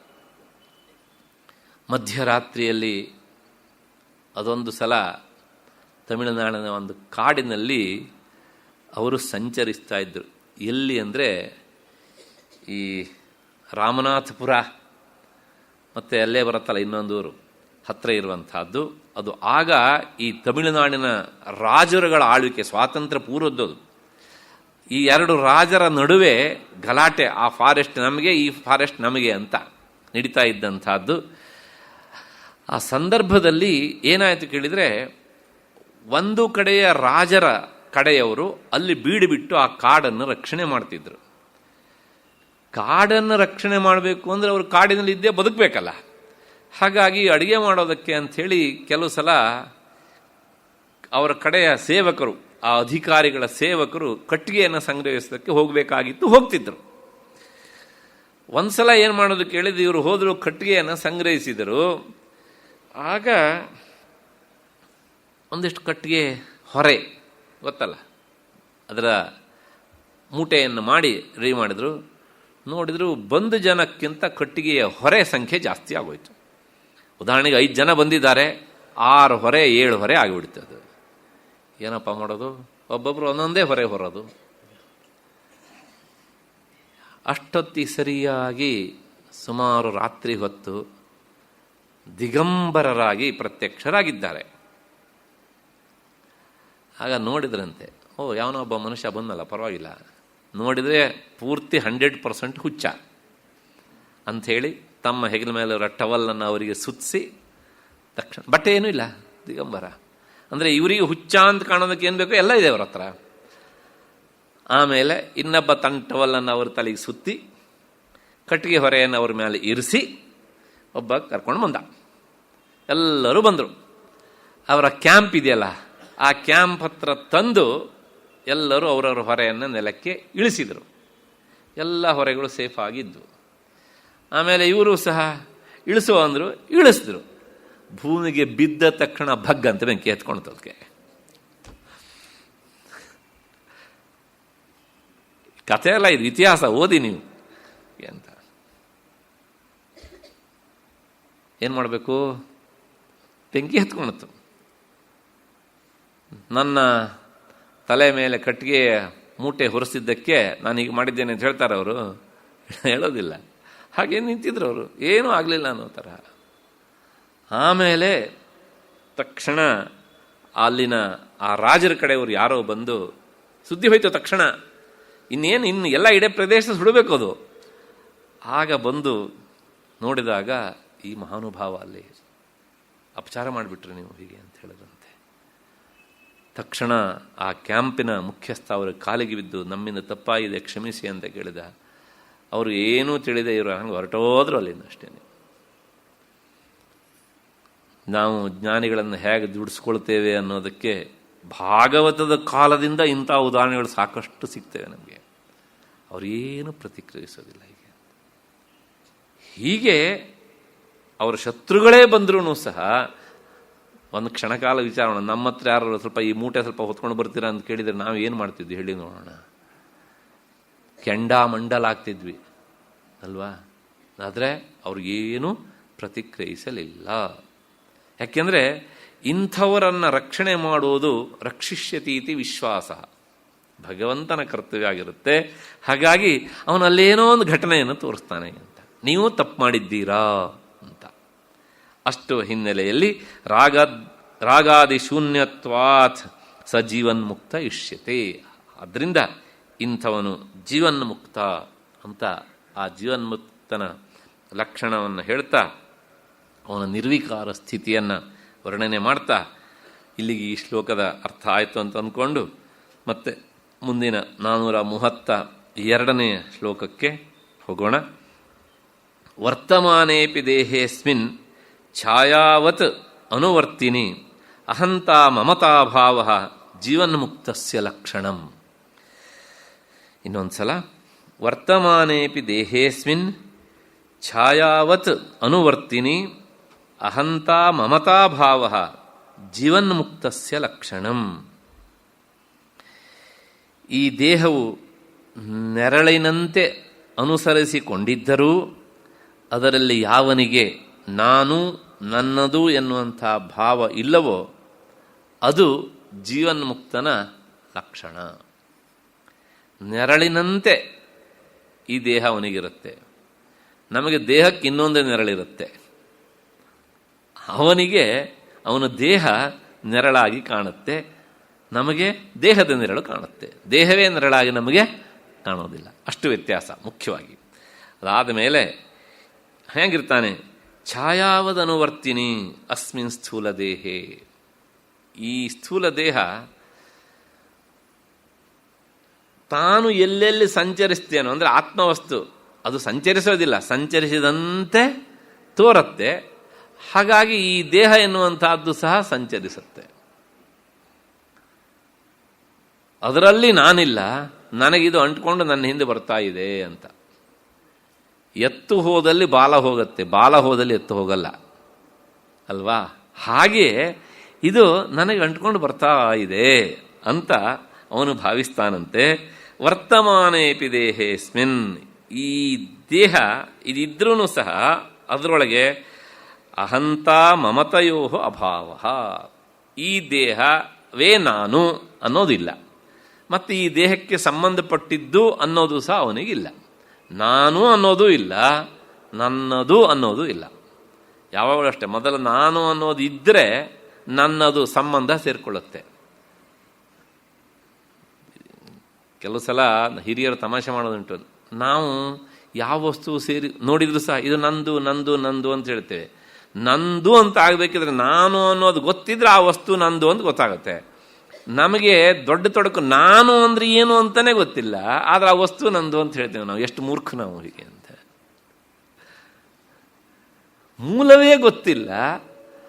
ಮಧ್ಯರಾತ್ರಿಯಲ್ಲಿ ಅದೊಂದು ಸಲ ತಮಿಳುನಾಡಿನ ಒಂದು ಕಾಡಿನಲ್ಲಿ ಅವರು ಸಂಚರಿಸ್ತಾ ಇದ್ದರು. ಎಲ್ಲಿ ಅಂದರೆ ಈ ರಾಮನಾಥಪುರ ಮತ್ತು ಅಲ್ಲೇ ಬರುತ್ತಲ್ಲ ಇನ್ನೊಂದು ಊರು ಹತ್ತಿರ ಇರುವಂತಹದ್ದು. ಅದು ಆಗ ಈ ತಮಿಳುನಾಡಿನ ರಾಜರುಗಳ ಆಳ್ವಿಕೆ, ಸ್ವಾತಂತ್ರ್ಯ ಪೂರ್ವದ್ದು. ಈ ಎರಡು ರಾಜರ ನಡುವೆ ಗಲಾಟೆ, ಆ ಫಾರೆಸ್ಟ್ ನಮಗೆ, ಈ ಫಾರೆಸ್ಟ್ ನಮಗೆ ಅಂತ ನಡೀತಾ ಇದ್ದಂಥದ್ದು. ಆ ಸಂದರ್ಭದಲ್ಲಿ ಏನಾಯಿತು ಕೇಳಿದರೆ, ಒಂದು ಕಡೆಯ ರಾಜರ ಕಡೆಯವರು ಅಲ್ಲಿ ಬೀಡು ಬಿಟ್ಟು ಆ ಕಾಡನ್ನು ರಕ್ಷಣೆ ಮಾಡ್ತಿದ್ರು. ಕಾಡನ್ನು ರಕ್ಷಣೆ ಮಾಡಬೇಕು ಅಂದರೆ ಅವರು ಕಾಡಿನಲ್ಲಿ ಇದ್ದೇ ಬದುಕಬೇಕಲ್ಲ. ಹಾಗಾಗಿ ಅಡುಗೆ ಮಾಡೋದಕ್ಕೆ ಅಂಥೇಳಿ ಕೆಲವು ಸಲ ಅವರ ಕಡೆಯ ಸೇವಕರು, ಆ ಅಧಿಕಾರಿಗಳ ಸೇವಕರು ಕಟ್ಟಿಗೆಯನ್ನು ಸಂಗ್ರಹಿಸೋದಕ್ಕೆ ಹೋಗಬೇಕಾಗಿತ್ತು, ಹೋಗ್ತಿದ್ರು. ಒಂದು ಸಲ ಏನು ಮಾಡೋದು ಕೇಳಿದ್ರು, ಇವರು ಹೋದರು, ಕಟ್ಟಿಗೆಯನ್ನು ಸಂಗ್ರಹಿಸಿದರು. ಆಗ ಒಂದಿಷ್ಟು ಕಟ್ಟಿಗೆ ಹೊರೆ ಗೊತ್ತಲ್ಲ, ಅದರ ಮೂಟೆಯನ್ನು ಮಾಡಿ ರೆಡಿ ಮಾಡಿದ್ರು. ನೋಡಿದ್ರು ಬಂದ ಜನಕ್ಕಿಂತ ಕಟ್ಟಿಗೆಯ ಹೊರೆ ಸಂಖ್ಯೆ ಜಾಸ್ತಿ ಆಗೋಯ್ತು. ಉದಾಹರಣೆಗೆ 5 ಜನ ಬಂದಿದ್ದಾರೆ, 6 ಹೊರೆ 7 ಹೊರೆ ಆಗಿಬಿಡ್ತು. ಅದು ಏನಪ್ಪ ಮಾಡೋದು? ಒಬ್ಬೊಬ್ಬರು ಒಂದೊಂದೇ ಹೊರೆ ಹೊರೋದು. ಅಷ್ಟೊತ್ತಿ ಸರಿಯಾಗಿ ಸುಮಾರು ರಾತ್ರಿ ಹೊತ್ತು ದಿಗಂಬರರಾಗಿ ಪ್ರತ್ಯಕ್ಷರಾಗಿದ್ದಾರೆ. ಆಗ ನೋಡಿದ್ರಂತೆ, ಯಾವನೋ ಒಬ್ಬ ಮನುಷ್ಯ ಬಂದಲ್ಲ, ಪರವಾಗಿಲ್ಲ, ನೋಡಿದರೆ ಪೂರ್ತಿ 100% ಹುಚ್ಚ ಅಂಥೇಳಿ ತಮ್ಮ ಹೆಗಲ ಮೇಲೆ ಟವಲನ್ನು ಅವರಿಗೆ ಸುತ್ತಿಸಿ, ತಕ್ಷಣ ಬಟ್ಟೆ ಏನೂ ಇಲ್ಲ, ದಿಗಂಬರ ಅಂದರೆ ಇವರಿಗೆ ಹುಚ್ಚ ಅಂತ ಕಾಣೋದಕ್ಕೆ ಏನು ಬೇಕೋ ಎಲ್ಲ ಇದೆ ಅವ್ರ ಹತ್ರ. ಆಮೇಲೆ ಇನ್ನೊಬ್ಬ ತನ್ನ ಟವಲನ್ನು ಅವ್ರ ತಲೆಗೆ ಸುತ್ತಿ ಕಟ್ಟಿಗೆ ಹೊರೆಯನ್ನು ಅವ್ರ ಮೇಲೆ ಇರಿಸಿ ಒಬ್ಬ ಕರ್ಕೊಂಡು ಬಂದ. ಎಲ್ಲರೂ ಬಂದರು. ಅವರ ಕ್ಯಾಂಪ್ ಇದೆಯಲ್ಲ, ಆ ಕ್ಯಾಂಪ್ ಹತ್ರ ತಂದು ಎಲ್ಲರೂ ಅವರವ್ರ ಹೊರೆಯನ್ನು ನೆಲಕ್ಕೆ ಇಳಿಸಿದರು. ಎಲ್ಲ ಹೊರೆಗಳು ಸೇಫ್ ಆಗಿದ್ದು. ಆಮೇಲೆ ಇವರು ಸಹ ಇಳಿಸೋ ಅಂದರು, ಇಳಿಸಿದ್ರು. ಭೂಮಿಗೆ ಬಿದ್ದ ತಕ್ಷಣ ಭಗ್ ಅಂತ ಬೆಂಕಿ ಎತ್ಕೊಳ್ತು. ಅದಕ್ಕೆ ಕಥೆ ಅಲ್ಲ ಇದು, ಇತಿಹಾಸ ಓದಿ ನೀವು ಅಂತ. ಏನು ಮಾಡಬೇಕು? ಬೆಂಕಿ ಎತ್ಕೊಳ್ತು. ನನ್ನ ತಲೆ ಮೇಲೆ ಕಟ್ಟಿಗೆ ಮೂಟೆ ಹೊರಿಸಿದ್ದಕ್ಕೆ ನಾನು ಹೀಗೆ ಮಾಡಿದ್ದೇನೆ ಅಂತ ಹೇಳ್ತಾರೆ ಅವರು? ಹೇಳೋದಿಲ್ಲ. ಹಾಗೆ ನಿಂತಿದ್ರು ಅವರು, ಏನೂ ಆಗಲಿಲ್ಲ ಅನ್ನೋ ಥರ. ಆಮೇಲೆ ತಕ್ಷಣ ಅಲ್ಲಿನ ಆ ರಾಜರ ಕಡೆಯವರು ಯಾರೋ ಬಂದು, ಸುದ್ದಿ ಹೋಯ್ತು ತಕ್ಷಣ, ಇನ್ನು ಎಲ್ಲ ಇಡೀ ಪ್ರದೇಶ ಸುಡಬೇಕು ಅದು. ಆಗ ಬಂದು ನೋಡಿದಾಗ ಈ ಮಹಾನುಭಾವ ಅಲ್ಲಿ ಅಪಚಾರ ಮಾಡಿಬಿಟ್ರು ನೀವು ಹೀಗೆ ಅಂತ ಹೇಳಿದ್ರಂತೆ. ತಕ್ಷಣ ಆ ಕ್ಯಾಂಪಿನ ಮುಖ್ಯಸ್ಥ ಅವರ ಕಾಲಿಗೆ ಬಿದ್ದು, ನಮ್ಮಿಂದ ತಪ್ಪಾಗಿದೆ, ಕ್ಷಮಿಸಿ ಅಂತ ಕೇಳಿದ. ಅವರು ಏನೂ ತಿಳಿದೆ ಇವರು ಹಂಗೆ ಹೊರಟೋದ್ರು ಅಲ್ಲಿಂದ ಅಷ್ಟೇ. ನಾವು ಜ್ಞಾನಿಗಳನ್ನು ಹೇಗೆ ದುಡಿಸ್ಕೊಳ್ತೇವೆ ಅನ್ನೋದಕ್ಕೆ ಭಾಗವತದ ಕಾಲದಿಂದ ಇಂಥ ಉದಾಹರಣೆಗಳು ಸಾಕಷ್ಟು ಸಿಗ್ತೇವೆ ನಮಗೆ. ಅವರೇನು ಪ್ರತಿಕ್ರಿಯಿಸೋದಿಲ್ಲ. ಹೀಗೆ ಅವರ ಶತ್ರುಗಳೇ ಬಂದ್ರೂ ಸಹ ಒಂದು ಕ್ಷಣಕಾಲ ವಿಚಾರ ಮಾಡೋಣ. ನಮ್ಮ ಹತ್ರ ಯಾರು ಸ್ವಲ್ಪ ಈ ಮೂಟೆ ಸ್ವಲ್ಪ ಹೊತ್ಕೊಂಡು ಬರ್ತೀರಾ ಅಂತ ಕೇಳಿದರೆ ನಾವು ಏನು ಮಾಡ್ತಿದ್ವಿ ಹೇಳಿ ನೋಡೋಣ? ಕೆಂಡಾಮಂಡಲಾಗ್ತಿದ್ವಿ ಅಲ್ವಾ? ಆದರೆ ಅವ್ರಿಗೇನು ಪ್ರತಿಕ್ರಿಯಿಸಲಿಲ್ಲ. ಯಾಕೆಂದರೆ ಇಂಥವರನ್ನು ರಕ್ಷಣೆ ಮಾಡುವುದು ರಕ್ಷಿಷ್ಯತೀತಿ ವಿಶ್ವಾಸ, ಭಗವಂತನ ಕರ್ತವ್ಯ ಆಗಿರುತ್ತೆ. ಹಾಗಾಗಿ ಅವನಲ್ಲೇನೋ ಒಂದು ಘಟನೆಯನ್ನು ತೋರಿಸ್ತಾನೆ ಅಂತ, ನೀವು ತಪ್ಪು ಮಾಡಿದ್ದೀರಾ ಅಂತ. ಅಷ್ಟು ಹಿನ್ನೆಲೆಯಲ್ಲಿ ರಾಗಾದಿ ಶೂನ್ಯತ್ವಾತ್ ಸ ಜೀವನ್ಮುಕ್ತ ಇಷ್ಯತೆ. ಅದರಿಂದ ಇಂಥವನು ಜೀವನ್ಮುಕ್ತ ಅಂತ ಆ ಜೀವನ್ಮುಕ್ತನ ಲಕ್ಷಣವನ್ನು ಹೇಳ್ತಾ ಅವನ ನಿರ್ವಿಕಾರ ಸ್ಥಿತಿಯನ್ನು ವರ್ಣನೆ ಮಾಡ್ತಾ ಇಲ್ಲಿಗೆ ಈ ಶ್ಲೋಕದ ಅರ್ಥ ಆಯಿತು ಅಂತ ಅಂದ್ಕೊಂಡು ಮತ್ತೆ ಮುಂದಿನ 432ನೇ ಶ್ಲೋಕಕ್ಕೆ ಹೋಗೋಣ. ವರ್ತಮಾನೇಪಿ ದೇಹೇಸ್ಮಿನ್ ಛಾಯಾವತ್ ಅನುವರ್ತಿನಿ ಅಹಂತಾ ಮಮತಾಭಾವ ಜೀವನ್ಮುಕ್ತಸ್ಯ ಲಕ್ಷಣಂ. ಇನ್ನೊಂದ್ಸಲ, ವರ್ತಮಾನೇಪಿ ದೇಹೇಸ್ಮಿನ್ ಛಾಯಾವತ್ ಅನುವರ್ತಿನಿ ಅಹಂತಾ ಮಮತಾಭಾವ ಜೀವನ್ಮುಕ್ತಸ್ಯ ಲಕ್ಷಣಂ. ಈ ದೇಹವು ನೆರಳಿನಂತೆ ಅನುಸರಿಸಿಕೊಂಡಿದ್ದರೂ ಅದರಲ್ಲಿ ಯಾವನಿಗೆ ನಾನು ನನ್ನದು ಎನ್ನುವಂಥ ಭಾವ ಇಲ್ಲವೋ ಅದು ಜೀವನ್ಮುಕ್ತನ ಲಕ್ಷಣ. ನೆರಳಿನಂತೆ ಈ ದೇಹ ಅವನಿಗಿರುತ್ತೆ, ನಮಗೆ ದೇಹಕ್ಕೆ ಇನ್ನೊಂದೇ ನೆರಳಿರುತ್ತೆ. ಅವನಿಗೆ ಅವನ ದೇಹ ನೆರಳಾಗಿ ಕಾಣುತ್ತೆ, ನಮಗೆ ದೇಹದ ನೆರಳು ಕಾಣುತ್ತೆ. ದೇಹವೇ ನೆರಳಾಗಿ ನಮಗೆ ಕಾಣೋದಿಲ್ಲ. ಅಷ್ಟು ವ್ಯತ್ಯಾಸ ಮುಖ್ಯವಾಗಿ. ಅದಾದ ಮೇಲೆ ಹೇಗಿರ್ತಾನೆ? ಛಾಯಾವದನುವರ್ತಿನಿ ಅಸ್ಮಿನ್ ಸ್ಥೂಲ ದೇಹೇ. ಈ ಸ್ಥೂಲ ದೇಹ ತಾನು ಎಲ್ಲೆಲ್ಲಿ ಸಂಚರಿಸ್ತೇನೋ ಅಂದರೆ ಆತ್ಮವಸ್ತು ಅದು ಸಂಚರಿಸೋದಿಲ್ಲ, ಸಂಚರಿಸಿದಂತೆ ತೋರುತ್ತೆ. ಹಾಗಾಗಿ ಈ ದೇಹ ಎನ್ನುವಂತಹದ್ದು ಸಹ ಸಂಚರಿಸುತ್ತೆ. ಅದರಲ್ಲಿ ನಾನಿಲ್ಲ, ನನಗಿದು ಅಂಟ್ಕೊಂಡು ನನ್ನ ಹಿಂದೆ ಬರ್ತಾ ಇದೆ ಅಂತ. ಎತ್ತು ಹೋದಲ್ಲಿ ಬಾಲ ಹೋಗುತ್ತೆ, ಬಾಲ ಹೋದಲ್ಲಿ ಎತ್ತು ಹೋಗಲ್ಲ ಅಲ್ವಾ? ಹಾಗೆಯೇ ಇದು ನನಗೆ ಅಂಟ್ಕೊಂಡು ಬರ್ತಾ ಇದೆ ಅಂತ ಅವನು ಭಾವಿಸ್ತಾನಂತೆ. ವರ್ತಮಾನೇಪಿ ದೇಹೇಸ್ಮಿನ್, ಈ ದೇಹ ಇದಿದ್ರೂ ಸಹ ಅದರೊಳಗೆ ಅಹಂತ ಮಮತೆಯೋ ಅಭಾವ, ಈ ದೇಹವೇ ನಾನು ಅನ್ನೋದಿಲ್ಲ, ಮತ್ತು ಈ ದೇಹಕ್ಕೆ ಸಂಬಂಧಪಟ್ಟಿದ್ದು ಅನ್ನೋದು ಸಹ ಅವನಿಗಿಲ್ಲ. ನಾನು ಅನ್ನೋದು ಇಲ್ಲ, ನನ್ನದು ಅನ್ನೋದು ಇಲ್ಲ. ಯಾವಾಗಲೂ ಅಷ್ಟೇ, ಮೊದಲು ನಾನು ಅನ್ನೋದು ಇದ್ದರೆ ನನ್ನದು ಸಂಬಂಧ ಸೇರಿಕೊಳ್ಳುತ್ತೆ. ಕೆಲವು ಸಲ ಹಿರಿಯರು ತಮಾಷೆ ಮಾಡೋದುಂಟು. ನಾವು ಯಾವ ವಸ್ತು ಸೇರಿ ನೋಡಿದ್ರು ಸಹ ಇದು ನಂದು ನಂದು ನಂದು ಅಂತ ಹೇಳ್ತೇವೆ. ನಂದು ಅಂತ ಆಗಬೇಕಿದ್ರೆ ನಾನು ಅನ್ನೋದು ಗೊತ್ತಿದ್ರೆ ಆ ವಸ್ತು ನಂದು ಅಂತ ಗೊತ್ತಾಗುತ್ತೆ. ನಮಗೆ ದೊಡ್ಡ ತೊಡಕು ನಾನು ಅಂದ್ರೆ ಏನು ಅಂತಾನೆ ಗೊತ್ತಿಲ್ಲ, ಆದ್ರೆ ಆ ವಸ್ತು ನಂದು ಅಂತ ಹೇಳ್ತೇವೆ ನಾವು. ಎಷ್ಟು ಮೂರ್ಖ ನಾವು ಹೀಗೆ ಅಂತ. ಮೂಲವೇ ಗೊತ್ತಿಲ್ಲ,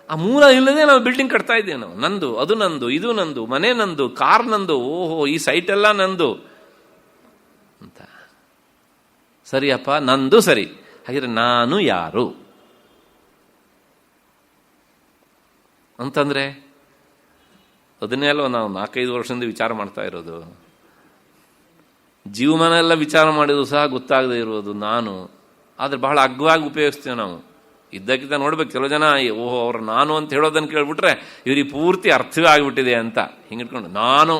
ಆ ಮೂಲ ಇಲ್ಲದೆ ನಾವು ಬಿಲ್ಡಿಂಗ್ ಕಟ್ತಾ ಇದ್ದೇವೆ ನಾವು. ನಂದು, ಅದು ನಂದು, ಇದು ನಂದು, ಮನೆ ನಂದು, ಕಾರ್ ನಂದು, ಓಹೋ ಈ ಸೈಟ್ ಎಲ್ಲ ನಂದು ಅಂತ. ಸರಿಯಪ್ಪ, ನಂದು ಸರಿ. ಹಾಗಿದ್ರೆ ನಾನು ಯಾರು ಅಂತಂದ್ರೆ ಅದನ್ನೇ ಅಲ್ವ ನಾವು 4-5 ವರ್ಷದಿಂದ ವಿಚಾರ ಮಾಡ್ತಾ ಇರೋದು. ಜೀವಮಾನ ಎಲ್ಲ ವಿಚಾರ ಮಾಡಿದ್ರು ಸಹ ಗೊತ್ತಾಗದೇ ಇರೋದು ನಾನು. ಆದ್ರೆ ಬಹಳ ಅಗ್ಗವಾಗಿ ಉಪಯೋಗಿಸ್ತೇವೆ ನಾವು. ಇದ್ದಕ್ಕಿದ್ದ ನೋಡ್ಬೇಕು, ಕೆಲವು ಜನ ಓಹೋ ಅವ್ರು ನಾನು ಅಂತ ಹೇಳೋದನ್ನು ಕೇಳ್ಬಿಟ್ರೆ ಇವ್ರಿಗೆ ಪೂರ್ತಿ ಅರ್ಥವೇ ಆಗಿಬಿಟ್ಟಿದೆ ಅಂತ ಹಿಂಗಿಟ್ಕೊಂಡು ನಾನು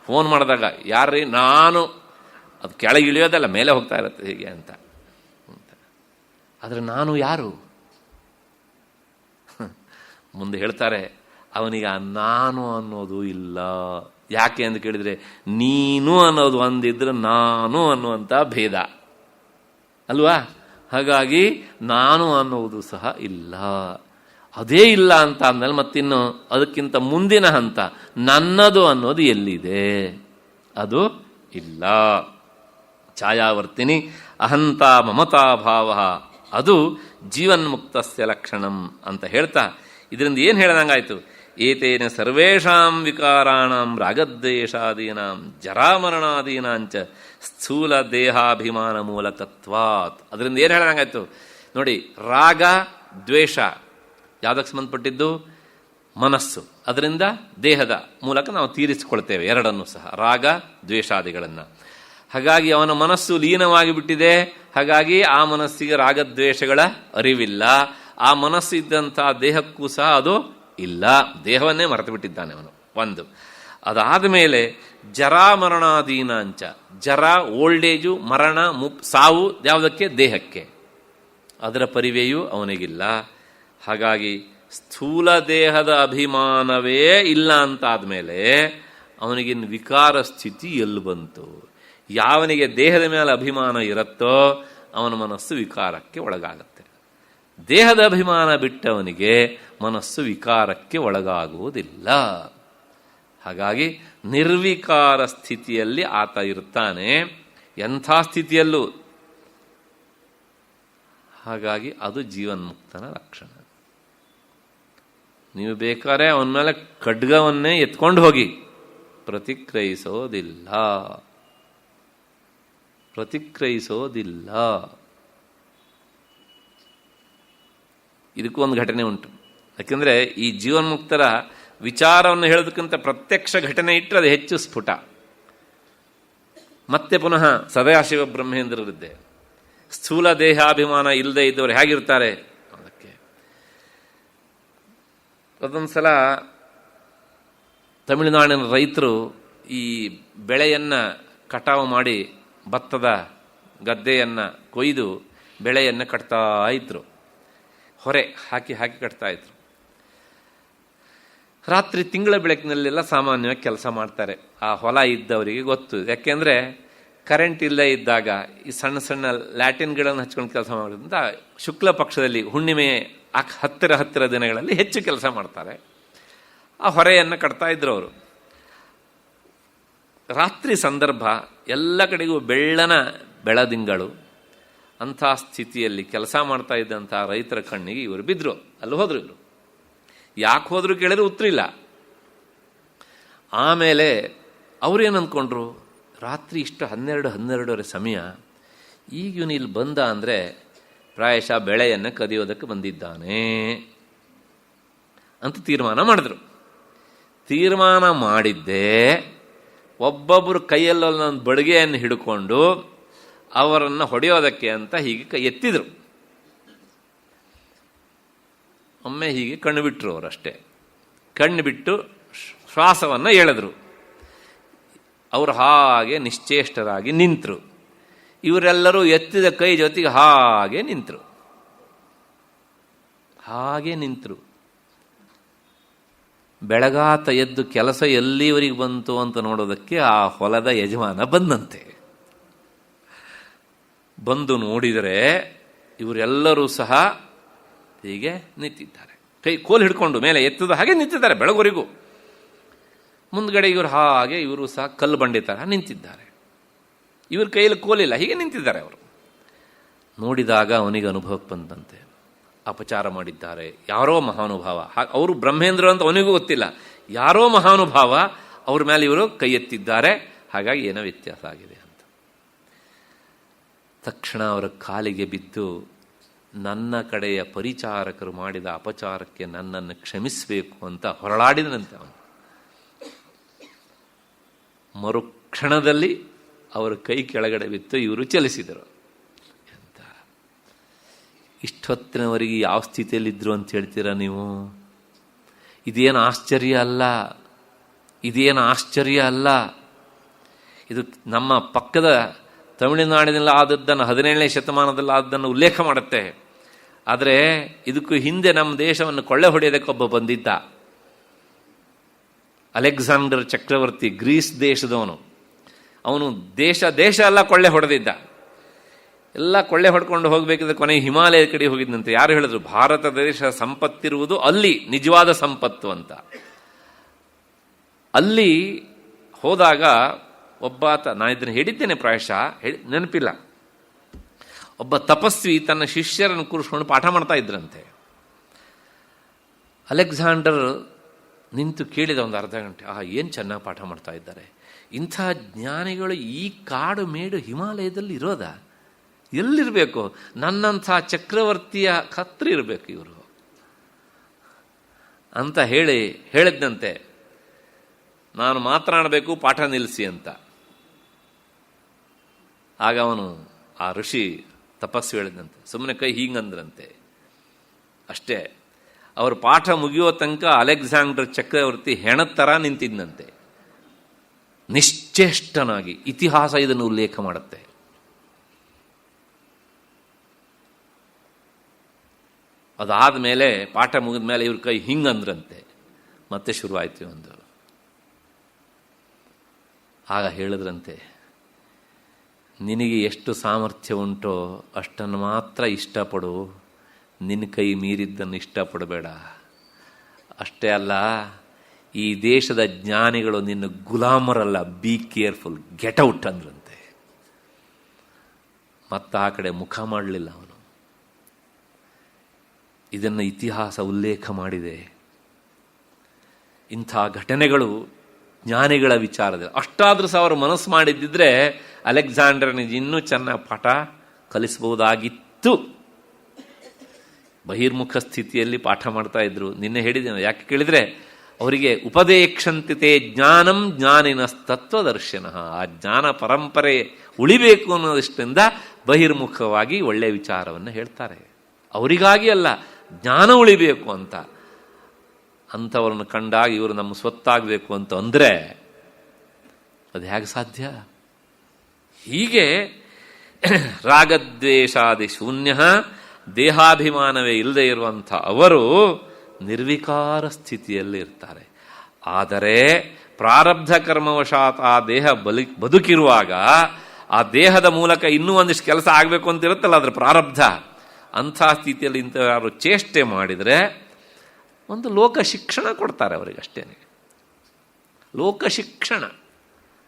ಫೋನ್ ಮಾಡಿದಾಗ ಯಾರ್ರೀ ನಾನು, ಅದು ಕೆಳಗೆ ಇಳಿಯೋದಲ್ಲ ಮೇಲೆ ಹೋಗ್ತಾ ಇರುತ್ತೆ ಹೀಗೆ ಅಂತ. ಆದರೆ ನಾನು ಯಾರು? ಮುಂದೆ ಹೇಳ್ತಾರೆ ಅವನಿಗೆ ಆ ನಾನು ಅನ್ನೋದು ಇಲ್ಲ. ಯಾಕೆ ಅಂತ ಕೇಳಿದರೆ ನೀನು ಅನ್ನೋದು ಒಂದಿದ್ರೆ ನಾನು ಅನ್ನುವಂಥ ಭೇದ ಅಲ್ವಾ? ಹಾಗಾಗಿ ನಾನು ಅನ್ನುವುದು ಸಹ ಇಲ್ಲ. ಅದೇ ಇಲ್ಲ ಅಂತ ಅಂದಮೇಲೆ ಮತ್ತಿನ್ನು ಅದಕ್ಕಿಂತ ಮುಂದಿನ ಹಂತ ನನ್ನದು ಅನ್ನೋದು ಎಲ್ಲಿದೆ? ಅದು ಇಲ್ಲ. ಛಾಯಾವರ್ತಿನಿ ಅಹಂತ ಮಮತಾಭಾವ ಅದು ಜೀವನ್ಮುಕ್ತಸ್ಯ ಲಕ್ಷಣಂ ಅಂತ ಹೇಳ್ತಾ ಇದರಿಂದ ಏನು ಹೇಳ್ದಂಗಾಯ್ತು? ಏತೇನ ಸರ್ವೇಷಾಂ ವಿಕಾರಾಣಾಂ ರಾಗದ್ವೇಷಾದೀನಾಂ ಜರಾಮರಣಾದೀನಾಂಚ ಸ್ಥೂಲ ದೇಹಾಭಿಮಾನ ಮೂಲಕತ್ವಾತ್. ಅದರಿಂದ ಏನು ಹೇಳ್ದಂಗಾಯ್ತು ನೋಡಿ, ರಾಗ ದ್ವೇಷ ಯಾವುದಕ್ಕೆ ಸಂಬಂಧಪಟ್ಟಿದ್ದು? ಮನಸ್ಸು. ಅದರಿಂದ ದೇಹದ ಮೂಲಕ ನಾವು ತೀರಿಸಿಕೊಳ್ತೇವೆ ಎರಡನ್ನೂ ಸಹ, ರಾಗ ದ್ವೇಷಾದಿಗಳನ್ನು. ಹಾಗಾಗಿ ಅವನ ಮನಸ್ಸು ಲೀನವಾಗಿ ಬಿಟ್ಟಿದೆ. ಹಾಗಾಗಿ ಆ ಮನಸ್ಸಿಗೆ ರಾಗದ್ವೇಷಗಳ ಅರಿವಿಲ್ಲ. ಆ ಮನಸ್ಸು ಇದ್ದಂಥ ದೇಹಕ್ಕೂ ಸಹ ಅದು ಇಲ್ಲ, ದೇಹವನ್ನೇ ಮರೆತು ಬಿಟ್ಟಿದ್ದಾನೆ ಅವನು. ಒಂದು. ಅದಾದ ಮೇಲೆ ಜರಾಮರಣಾದೀನಾಂಚ, ಜರ ಓಲ್ಡೇಜು, ಮರಣ ಸಾವು ಯಾವುದಕ್ಕೆ? ದೇಹಕ್ಕೆ. ಅದರ ಪರಿವೆಯೂ ಅವನಿಗಿಲ್ಲ. ಹಾಗಾಗಿ ಸ್ಥೂಲ ದೇಹದ ಅಭಿಮಾನವೇ ಇಲ್ಲ ಅಂತಾದ್ಮೇಲೆ ಅವನಿಗಿನ್ನು ವಿಕಾರ ಸ್ಥಿತಿ ಎಲ್ಲಿ ಬಂತು? ಯಾವನಿಗೆ ದೇಹದ ಮೇಲೆ ಅಭಿಮಾನ ಇರುತ್ತೋ ಅವನ ಮನಸ್ಸು ವಿಕಾರಕ್ಕೆ ಒಳಗಾಗುತ್ತೆ. ದೇಹದ ಅಭಿಮಾನ ಬಿಟ್ಟವನಿಗೆ ಮನಸ್ಸು ವಿಕಾರಕ್ಕೆ ಒಳಗಾಗುವುದಿಲ್ಲ. ಹಾಗಾಗಿ ನಿರ್ವಿಕಾರ ಸ್ಥಿತಿಯಲ್ಲಿ ಆತ ಇರ್ತಾನೆ, ಎಂಥ ಸ್ಥಿತಿಯಲ್ಲೂ. ಹಾಗಾಗಿ ಅದು ಜೀವನ್ಮುಕ್ತನ ಲಕ್ಷಣ. ನೀವು ಬೇಕಾದ್ರೆ ಅವನ ಮೇಲೆ ಖಡ್ಗವನ್ನೇ ಎತ್ಕೊಂಡು ಹೋಗಿ, ಪ್ರತಿಕ್ರಿಯಿಸೋದಿಲ್ಲ. ಇದಕ್ಕೂ ಒಂದು ಘಟನೆ ಉಂಟು. ಯಾಕೆಂದರೆ ಈ ಜೀವನ್ಮುಕ್ತರ ವಿಚಾರವನ್ನು ಹೇಳೋದಕ್ಕಿಂತ ಪ್ರತ್ಯಕ್ಷ ಘಟನೆ ಇಟ್ಟರೆ ಅದು ಹೆಚ್ಚು ಸ್ಫುಟ. ಮತ್ತೆ ಪುನಃ ಸದಾಶಿವ ಬ್ರಹ್ಮೇಂದ್ರರಿದ್ದೆ. ಸ್ಥೂಲ ದೇಹಾಭಿಮಾನ ಇಲ್ಲದೆ ಇದ್ದವರು ಹೇಗಿರ್ತಾರೆ ಅದಕ್ಕೆ. ಅದೊಂದು ಸಲ ತಮಿಳುನಾಡಿನ ರೈತರು ಈ ಬೆಳೆಯನ್ನು ಕಟಾವು ಮಾಡಿ ಭತ್ತದ ಗದ್ದೆಯನ್ನು ಕೊಯ್ದು ಬೆಳೆಯನ್ನು ಕಟ್ತಾ ಇದ್ರು. ಹೊರೆ ಹಾಕಿ ಹಾಕಿ ಕಟ್ತಾ ಇದ್ರು. ರಾತ್ರಿ ತಿಂಗಳ ಬೆಳಕಿನಲ್ಲೆಲ್ಲ ಸಾಮಾನ್ಯವಾಗಿ ಕೆಲಸ ಮಾಡ್ತಾರೆ. ಆ ಹೊಲ ಇದ್ದವರಿಗೆ ಗೊತ್ತು. ಯಾಕೆಂದರೆ ಕರೆಂಟ್ ಇಲ್ಲೇ ಇದ್ದಾಗ ಈ ಸಣ್ಣ ಸಣ್ಣ ಲ್ಯಾಟಿನ್ಗಳನ್ನು ಹಚ್ಕೊಂಡು ಕೆಲಸ ಮಾಡೋದ್ರಿಂದ ಶುಕ್ಲ ಪಕ್ಷದಲ್ಲಿ ಹುಣ್ಣಿಮೆ ಹತ್ತಿರ ದಿನಗಳಲ್ಲಿ ಹೆಚ್ಚು ಕೆಲಸ ಮಾಡ್ತಾರೆ. ಆ ಹೊರೆಯನ್ನು ಕಟ್ತಾ ಇದ್ರು ಅವರು. ರಾತ್ರಿ ಸಂದರ್ಭ, ಎಲ್ಲ ಕಡೆಗೂ ಬೆಳ್ಳನ ಬೆಳದಿಂಗಳು. ಅಂಥ ಸ್ಥಿತಿಯಲ್ಲಿ ಕೆಲಸ ಮಾಡ್ತಾ ಇದ್ದಂಥ ರೈತರ ಕಣ್ಣಿಗೆ ಇವರು ಬಿದ್ದರು. ಅಲ್ಲಿ ಹೋದರು ಇವರು. ಯಾಕೆ ಹೋದ್ರು ಕೇಳಿದ್ರೆ ಉತ್ತರ ಇಲ್ಲ. ಆಮೇಲೆ ಅವ್ರೇನು ಅಂದ್ಕೊಂಡ್ರು, ರಾತ್ರಿ ಇಷ್ಟು 12-12:30 ಸಮಯ, ಈಗ ಇವನು ಇಲ್ಲಿ ಬಂದ ಅಂದರೆ ಪ್ರಾಯಶಃ ಬೆಳೆಯನ್ನು ಕದಿಯೋದಕ್ಕೆ ಬಂದಿದ್ದಾನೆ ಅಂತ ತೀರ್ಮಾನ ಮಾಡಿದ್ರು. ತೀರ್ಮಾನ ಮಾಡಿದ್ದೇ ಒಬ್ಬೊಬ್ಬರು ಕೈಯಲ್ಲೊಂದು ಬಡಿಗೆಯನ್ನು ಹಿಡ್ಕೊಂಡು ಅವರನ್ನು ಹೊಡೆಯೋದಕ್ಕೆ ಅಂತ ಹೀಗೆ ಕೈ ಎತ್ತಿದ್ರು. ಒಮ್ಮೆ ಹೀಗೆ ಕಣ್ಣು ಬಿಟ್ಟರು ಅವರಷ್ಟೇ. ಕಣ್ಣು ಬಿಟ್ಟು ಶ್ವಾಸವನ್ನು ಎಳೆದ್ರು. ಅವರು ಹಾಗೆ ನಿಶ್ಚೇಷ್ಟರಾಗಿ ನಿಂತರು. ಇವರೆಲ್ಲರೂ ಎತ್ತಿದ ಕೈ ಜೊತೆಗೆ ಹಾಗೆ ನಿಂತರು. ಬೆಳಗಾತ ಎದ್ದು ಕೆಲಸ ಎಲ್ಲಿವರೆಗೆ ಬಂತು ಅಂತ ನೋಡೋದಕ್ಕೆ ಆ ಹೊಲದ ಯಜಮಾನ ಬಂದಂತೆ. ಬಂದು ನೋಡಿದರೆ ಇವರೆಲ್ಲರೂ ಸಹ ಹೀಗೆ ನಿಂತಿದ್ದಾರೆ. ಕೈ ಕೋಲು ಹಿಡ್ಕೊಂಡು ಮೇಲೆ ಎತ್ತದ ಹಾಗೆ ನಿಂತಿದ್ದಾರೆ ಬೆಳಗುವರೆಗೂ. ಮುಂದ್ಗಡೆ ಇವರು ಸಹ ಕಲ್ಲು ಬಂಡೆ ಥರ ನಿಂತಿದ್ದಾರೆ. ಇವ್ರ ಕೈಯಲ್ಲಿ ಕೋಲಿಲ್ಲ, ಹೀಗೆ ನಿಂತಿದ್ದಾರೆ ಅವರು. ನೋಡಿದಾಗ ಅವನಿಗೆ ಅನುಭವಕ್ಕೆ ಬಂದಂತೆ, ಅಪಚಾರ ಮಾಡಿದ್ದಾರೆ ಯಾರೋ ಮಹಾನುಭಾವ. ಅವರು ಬ್ರಹ್ಮೇಂದ್ರ ಅಂತ ಅವನಿಗೂ ಗೊತ್ತಿಲ್ಲ. ಯಾರೋ ಮಹಾನುಭಾವ ಅವ್ರ ಮೇಲೆ ಇವರು ಕೈ ಎತ್ತಿದ್ದಾರೆ, ಹಾಗಾಗಿ ಏನೋ ವ್ಯತ್ಯಾಸ ಆಗಿದೆ ಅಂತ. ತಕ್ಷಣ ಅವರ ಕಾಲಿಗೆ ಬಿದ್ದು, ನನ್ನ ಕಡೆಯ ಪರಿಚಾರಕರು ಮಾಡಿದ ಅಪಚಾರಕ್ಕೆ ನನ್ನನ್ನು ಕ್ಷಮಿಸಬೇಕು ಅಂತ ಹೊರಳಾಡಿದನಂತೆ ಅವನು. ಮರುಕ್ಷಣದಲ್ಲಿ ಅವರ ಕೈ ಕೆಳಗಡೆ ಬಿತ್ತು, ಇವರು ಚಲಿಸಿದರು. ಅಂತ ಇಷ್ಟೊತ್ತಿನವರೆಗೆ ಯಾವ ಸ್ಥಿತಿಯಲ್ಲಿದ್ದರು ಅಂತ ಹೇಳ್ತೀರಾ ನೀವು? ಇದೇನು ಆಶ್ಚರ್ಯ ಅಲ್ಲ. ಇದು ನಮ್ಮ ಪಕ್ಕದ ತಮಿಳುನಾಡಿನಲ್ಲಿ ಆದದ್ದನ್ನು 17ನೇ ಶತಮಾನದಲ್ಲಿ ಆದದ್ದನ್ನು ಉಲ್ಲೇಖ ಮಾಡುತ್ತೆ. ಆದರೆ ಇದಕ್ಕೂ ಹಿಂದೆ ನಮ್ಮ ದೇಶವನ್ನು ಕೊಳ್ಳೆ ಹೊಡೆಯೋದಕ್ಕೊಬ್ಬ ಬಂದಿದ್ದ, ಅಲೆಕ್ಸಾಂಡರ್ ಚಕ್ರವರ್ತಿ, ಗ್ರೀಸ್ ದೇಶದವನು. ಅವನು ದೇಶ ಎಲ್ಲ ಕೊಳ್ಳೆ ಹೊಡೆದಿದ್ದ. ಎಲ್ಲ ಕೊಳ್ಳೆ ಹೊಡ್ಕೊಂಡು ಹೋಗಬೇಕಿದ್ರೆ ಕೊನೆಗೆ ಹಿಮಾಲಯ ಕಡೆ ಹೋಗಿದ್ದಂತೆ. ಯಾರು ಹೇಳಿದ್ರು ಭಾರತ ದೇಶ ಸಂಪತ್ತಿರುವುದು ಅಲ್ಲಿ ನಿಜವಾದ ಸಂಪತ್ತು ಅಂತ. ಅಲ್ಲಿ ಹೋದಾಗ ಒಬ್ಬಾತ, ನಾನು ಇದನ್ನು ಹೇಳಿದ್ದೇನೆ ಪ್ರಾಯಶಃ, ನೆನಪಿಲ್ಲ, ಒಬ್ಬ ತಪಸ್ವಿ ತನ್ನ ಶಿಷ್ಯರನ್ನು ಕೂರಿಸ್ಕೊಂಡು ಪಾಠ ಮಾಡ್ತಾ ಇದ್ರಂತೆ. ಅಲೆಕ್ಸಾಂಡರ್ ನಿಂತು ಕೇಳಿದ ಒಂದು ಅರ್ಧ ಗಂಟೆ, ಏನು ಚೆನ್ನಾಗಿ ಪಾಠ ಮಾಡ್ತಾ ಇದ್ದಾರೆ. ಇಂಥ ಜ್ಞಾನಿಗಳು ಈ ಕಾಡು ಮೇಡು ಹಿಮಾಲಯದಲ್ಲಿ ಇರೋದಾ? ಎಲ್ಲಿರಬೇಕು? ನನ್ನಂಥ ಚಕ್ರವರ್ತಿಯ ಹತ್ರ ಇರಬೇಕು ಇವರು ಅಂತ ಹೇಳಿದ್ದಂತೆ. ನಾನು ಮಾತನಾಡಬೇಕು, ಪಾಠ ನಿಲ್ಲಿಸಿ ಅಂತ. ಆಗ ಅವನು, ಆ ಋಷಿ ತಪಸ್ಸು ಹೇಳಿದಂತೆ, ಸುಮ್ಮನೆ ಕೈ ಹೀಗಂದ್ರಂತೆ. ಅಷ್ಟೇ. ಅವರು ಪಾಠ ಮುಗಿಯೋ ತನಕ ಅಲೆಕ್ಸಾಂಡರ್ ಚಕ್ರವರ್ತಿ ಹೆಣದ ಥರ ನಿಂತಿದ್ದಂತೆ, ನಿಶ್ಚೇಷ್ಟನಾಗಿ. ಇತಿಹಾಸ ಇದನ್ನು ಉಲ್ಲೇಖ ಮಾಡುತ್ತೆ. ಅದಾದ ಮೇಲೆ, ಪಾಠ ಮುಗಿದ ಮೇಲೆ ಇವ್ರ ಕೈ ಹಿಂಗಂದ್ರಂತೆ. ಮತ್ತೆ ಶುರುವಾಯಿತು ಒಂದು. ಆಗ ಹೇಳಿದ್ರಂತೆ, ನಿನಗೆ ಎಷ್ಟು ಸಾಮರ್ಥ್ಯ ಉಂಟೋ ಅಷ್ಟನ್ನು ಮಾತ್ರ ಇಷ್ಟಪಡು, ನಿನ್ನ ಕೈ ಮೀರಿದ್ದನ್ನು ಇಷ್ಟಪಡಬೇಡ. ಅಷ್ಟೇ ಅಲ್ಲ, ಈ ದೇಶದ ಜ್ಞಾನಿಗಳು ನಿನ್ನ ಗುಲಾಮರಲ್ಲ, ಬಿ ಕೇರ್ಫುಲ್, ಗೆಟ್ ಔಟ್ ಅಂದ್ರಂತೆ. ಮತ್ತೆ ಆ ಕಡೆ ಮುಖ ಮಾಡಲಿಲ್ಲ ಅವನು. ಇದನ್ನು ಇತಿಹಾಸ ಉಲ್ಲೇಖ ಮಾಡಿದೆ. ಇಂಥ ಘಟನೆಗಳು ಜ್ಞಾನಿಗಳ ವಿಚಾರದಲ್ಲಿ. ಅಷ್ಟಾದರೂ ಸಹ ಅವರು ಮನಸ್ಸು ಮಾಡಿದ್ದಿದ್ರೆ ಅಲೆಕ್ಸಾಂಡರ್ನಿಗೆ ಇನ್ನೂ ಚೆನ್ನಾಗಿ ಪಾಠ ಕಲಿಸಬಹುದಾಗಿತ್ತು. ಬಹಿರ್ಮುಖ ಸ್ಥಿತಿಯಲ್ಲಿ ಪಾಠ ಮಾಡ್ತಾ ಇದ್ರು. ನಿನ್ನೆ ಹೇಳಿದ್ದೇನೆ, ಯಾಕೆ ಕೇಳಿದರೆ ಅವರಿಗೆ ಉಪದೇಕ್ಷಂತಿತೆ ಜ್ಞಾನಂ ಜ್ಞಾನಿನಸ್ತತ್ವದರ್ಶನ. ಆ ಜ್ಞಾನ ಪರಂಪರೆ ಉಳಿಬೇಕು ಅನ್ನೋದಷ್ಟರಿಂದ ಬಹಿರ್ಮುಖವಾಗಿ ಒಳ್ಳೆಯ ವಿಚಾರವನ್ನು ಹೇಳ್ತಾರೆ. ಅವರಿಗಾಗಿ ಅಲ್ಲ, ಜ್ಞಾನ ಉಳಿಬೇಕು ಅಂತ. ಅಂಥವ್ರನ್ನು ಕಂಡಾಗ ಇವರು ನಮ್ಮ ಸ್ವತ್ತಾಗಬೇಕು ಅಂತ ಅಂದರೆ ಅದು ಹೇಗೆ ಸಾಧ್ಯ? ಹೀಗೆ ರಾಗದ್ವೇಷಾದಿ ಶೂನ್ಯ, ದೇಹಾಭಿಮಾನವೇ ಇಲ್ಲದೆ ಇರುವಂಥ ಅವರು ನಿರ್ವಿಕಾರ ಸ್ಥಿತಿಯಲ್ಲಿ ಇರ್ತಾರೆ. ಆದರೆ ಪ್ರಾರಬ್ಧ ಕರ್ಮವಶಾತ್ ಆ ದೇಹ ಬದುಕಿರುವಾಗ ಆ ದೇಹದ ಮೂಲಕ ಇನ್ನೂ ಒಂದಿಷ್ಟು ಕೆಲಸ ಆಗಬೇಕು ಅಂತ ಇರುತ್ತಲ್ಲ, ಅದರ ಪ್ರಾರಬ್ಧ. ಅಂಥ ಸ್ಥಿತಿಯಲ್ಲಿ ಇಂಥವ್ರು ಚೇಷ್ಟೆ ಮಾಡಿದರೆ ಒಂದು ಲೋಕ ಶಿಕ್ಷಣ ಕೊಡ್ತಾರೆ ಅವರಿಗಷ್ಟೇನೆ. ಲೋಕ ಶಿಕ್ಷಣ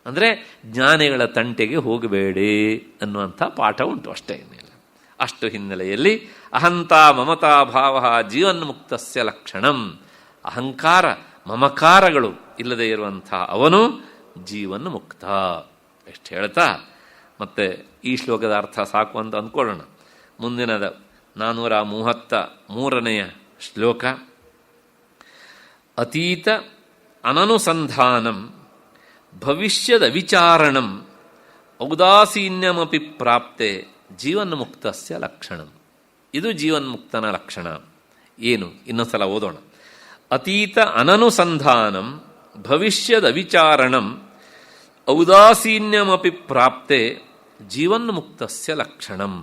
ಅಂದರೆ ಜ್ಞಾನಿಗಳ ತಂಟೆಗೆ ಹೋಗಬೇಡಿ ಅನ್ನುವಂಥ ಪಾಠ ಉಂಟು, ಅಷ್ಟೇ ಏನಿಲ್ಲ. ಅಷ್ಟು ಹಿನ್ನೆಲೆಯಲ್ಲಿ ಅಹಂತಾ ಮಮತಾ ಭಾವ ಜೀವನ್ಮುಕ್ತಸ್ಯ ಲಕ್ಷಣಂ. ಅಹಂಕಾರ ಮಮಕಾರಗಳು ಇಲ್ಲದೆ ಇರುವಂಥ ಅವನು ಜೀವನ್ಮುಕ್ತ. ಎಷ್ಟು ಹೇಳ್ತಾ ಮತ್ತೆ ಈ ಶ್ಲೋಕದ ಅರ್ಥ ಸಾಕು ಅಂತ ಅಂದ್ಕೊಳ್ಳೋಣ. ಮುಂದಿನದ 433ನೇ ಶ್ಲೋಕ. ಅತೀತ ಅನನುಸಂಧಾನಂ ಭವಿಷ್ಯದ ವಿಚಾರಣಂ ಔದಾಸೀನ್ಯಮಪಿ ಪ್ರಾಪ್ತೆ ಜೀವನ್ಮುಕ್ತಸ್ಯ ಲಕ್ಷಣಂ. ಇದು ಜೀವನ್ಮುಕ್ತನ ಲಕ್ಷಣ. ಏನು? ಇನ್ನೊಂದ್ಸಲ ಓದೋಣ. ಅತೀತ ಅನನುಸಂಧಾನಂ ಭವಿಷ್ಯದ ವಿಚಾರಣಂ ಔದಾಸೀನ್ಯಮಪಿ ಪ್ರಾಪ್ತೆ ಜೀವನ್ಮುಕ್ತಸ್ಯ ಲಕ್ಷಣಂ.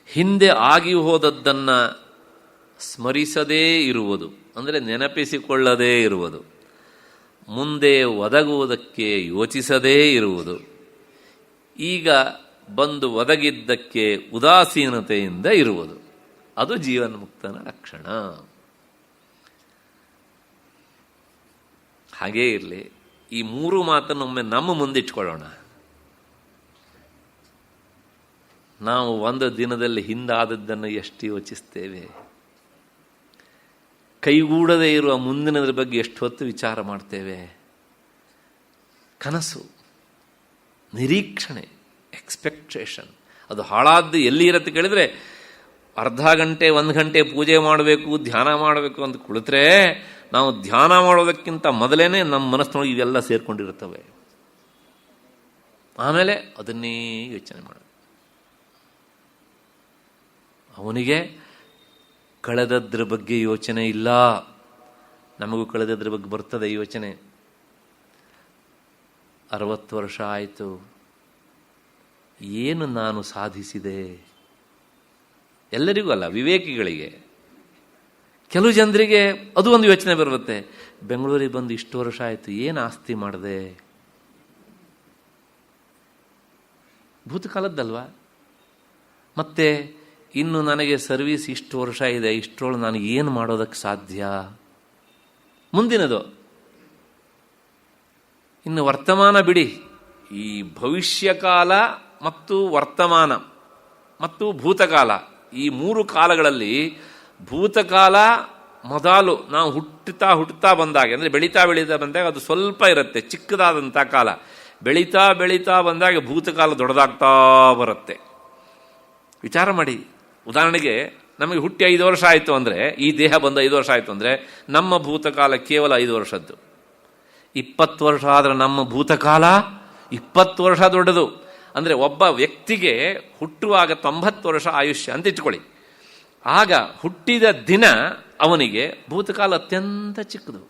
ಹಿಂದೆ ಆಗಿ ಹೋದದ್ದನ್ನು ಸ್ಮರಿಸದೇ ಇರುವುದು, ಅಂದರೆ ನೆನಪಿಸಿಕೊಳ್ಳದೇ ಇರುವುದು, ಮುಂದೆ ಒದಗುವುದಕ್ಕೆ ಯೋಚಿಸದೇ ಇರುವುದು, ಈಗ ಬಂದು ಒದಗಿದ್ದಕ್ಕೆ ಉದಾಸೀನತೆಯಿಂದ ಇರುವುದು, ಅದು ಜೀವನ್ಮುಕ್ತನ ಲಕ್ಷಣ. ಹಾಗೇ ಇರಲಿ. ಈ ಮೂರು ಮಾತನ್ನು ಒಮ್ಮೆ ನಮ್ಮ ಮುಂದಿಟ್ಕೊಳ್ಳೋಣ. ನಾವು ಒಂದು ದಿನದಲ್ಲಿ ಹಿಂದಾದದ್ದನ್ನು ಎಷ್ಟು ಯೋಚಿಸ್ತೇವೆ? ಕೈಗೂಡದೇ ಇರುವ ಮುಂದಿನದ್ರ ಬಗ್ಗೆ ಎಷ್ಟು ಹೊತ್ತು ವಿಚಾರ ಮಾಡ್ತೇವೆ? ಕನಸು, ನಿರೀಕ್ಷಣೆ, ಎಕ್ಸ್ಪೆಕ್ಟೇಷನ್, ಅದು ಹಾಳಾದ್ದು ಎಲ್ಲಿ ಇರುತ್ತೆ ಕೇಳಿದರೆ, ಅರ್ಧ ಗಂಟೆ 1 ಗಂಟೆ ಪೂಜೆ ಮಾಡಬೇಕು, ಧ್ಯಾನ ಮಾಡಬೇಕು ಅಂತ ಕುಳಿತರೆ ನಾವು ಧ್ಯಾನ ಮಾಡೋದಕ್ಕಿಂತ ಮೊದಲೇ ನಮ್ಮ ಮನಸ್ಸಿನೊಳಗೆ ಇವೆಲ್ಲ ಸೇರ್ಕೊಂಡಿರ್ತವೆ. ಆಮೇಲೆ ಅದನ್ನೇ ಯೋಚನೆ ಮಾಡೋದು. ಅವನಿಗೆ ಕಳೆದದ್ರ ಬಗ್ಗೆ ಯೋಚನೆ ಇಲ್ಲ. ನಮಗೂ ಕಳೆದದ್ರ ಬಗ್ಗೆ ಬರ್ತದೆ ಯೋಚನೆ. 60 ವರ್ಷ ಆಯಿತು, ಏನು ನಾನು ಸಾಧಿಸಿದೆ? ಎಲ್ಲರಿಗೂ ಅಲ್ಲ, ವಿವೇಕಿಗಳಿಗೆ. ಕೆಲವು ಜನರಿಗೆ ಅದು ಒಂದು ಯೋಚನೆ ಬರುತ್ತೆ. ಬೆಂಗಳೂರಿಗೆ ಬಂದು ಇಷ್ಟು ವರ್ಷ ಆಯಿತು, ಏನು ಆಸ್ತಿ ಮಾಡಿದೆ? ಭೂತಕಾಲದ್ದಲ್ವಾ? ಮತ್ತೆ ಇನ್ನು ನನಗೆ ಸರ್ವೀಸ್ ಇಷ್ಟು ವರ್ಷ ಇದೆ, ಇಷ್ಟರೊಳಗೆ ನಾನು ಏನು ಮಾಡೋದಕ್ಕೆ ಸಾಧ್ಯ? ಮುಂದಿನದು. ಇನ್ನು ವರ್ತಮಾನ ಬಿಡಿ, ಈ ಭವಿಷ್ಯಕಾಲ ಮತ್ತು ವರ್ತಮಾನ ಮತ್ತು ಭೂತಕಾಲ, ಈ 3 ಕಾಲಗಳಲ್ಲಿ ಭೂತಕಾಲ ಮೊದಲು ನಾವು ಹುಟ್ಟುತ್ತಾ ಬಂದಾಗ, ಅಂದರೆ ಬೆಳೀತಾ ಬಂದಾಗ ಅದು ಸ್ವಲ್ಪ ಇರುತ್ತೆ, ಚಿಕ್ಕದಾದಂಥ ಕಾಲ. ಬೆಳೀತಾ ಬಂದಾಗ ಭೂತಕಾಲ ದೊಡ್ಡದಾಗ್ತಾ ಬರುತ್ತೆ. ವಿಚಾರ ಮಾಡಿ. ಉದಾಹರಣೆಗೆ ನಮಗೆ ಹುಟ್ಟಿ 5 ವರ್ಷ ಆಯಿತು ಅಂದರೆ, ಈ ದೇಹ ಬಂದು 5 ವರ್ಷ ಆಯಿತು ಅಂದರೆ, ನಮ್ಮ ಭೂತಕಾಲ ಕೇವಲ 5 ವರ್ಷದ್ದು. 20 ವರ್ಷ ಆದರೆ ನಮ್ಮ ಭೂತಕಾಲ 20 ವರ್ಷ ದೊಡ್ಡದು. ಅಂದರೆ ಒಬ್ಬ ವ್ಯಕ್ತಿಗೆ ಹುಟ್ಟುವಾಗ 90 ವರ್ಷ ಆಯುಷ್ಯ ಅಂತ ಇಟ್ಕೊಳ್ಳಿ. ಆಗ ಹುಟ್ಟಿದ ದಿನ ಅವನಿಗೆ ಭೂತಕಾಲ ಅತ್ಯಂತ ಚಿಕ್ಕದು.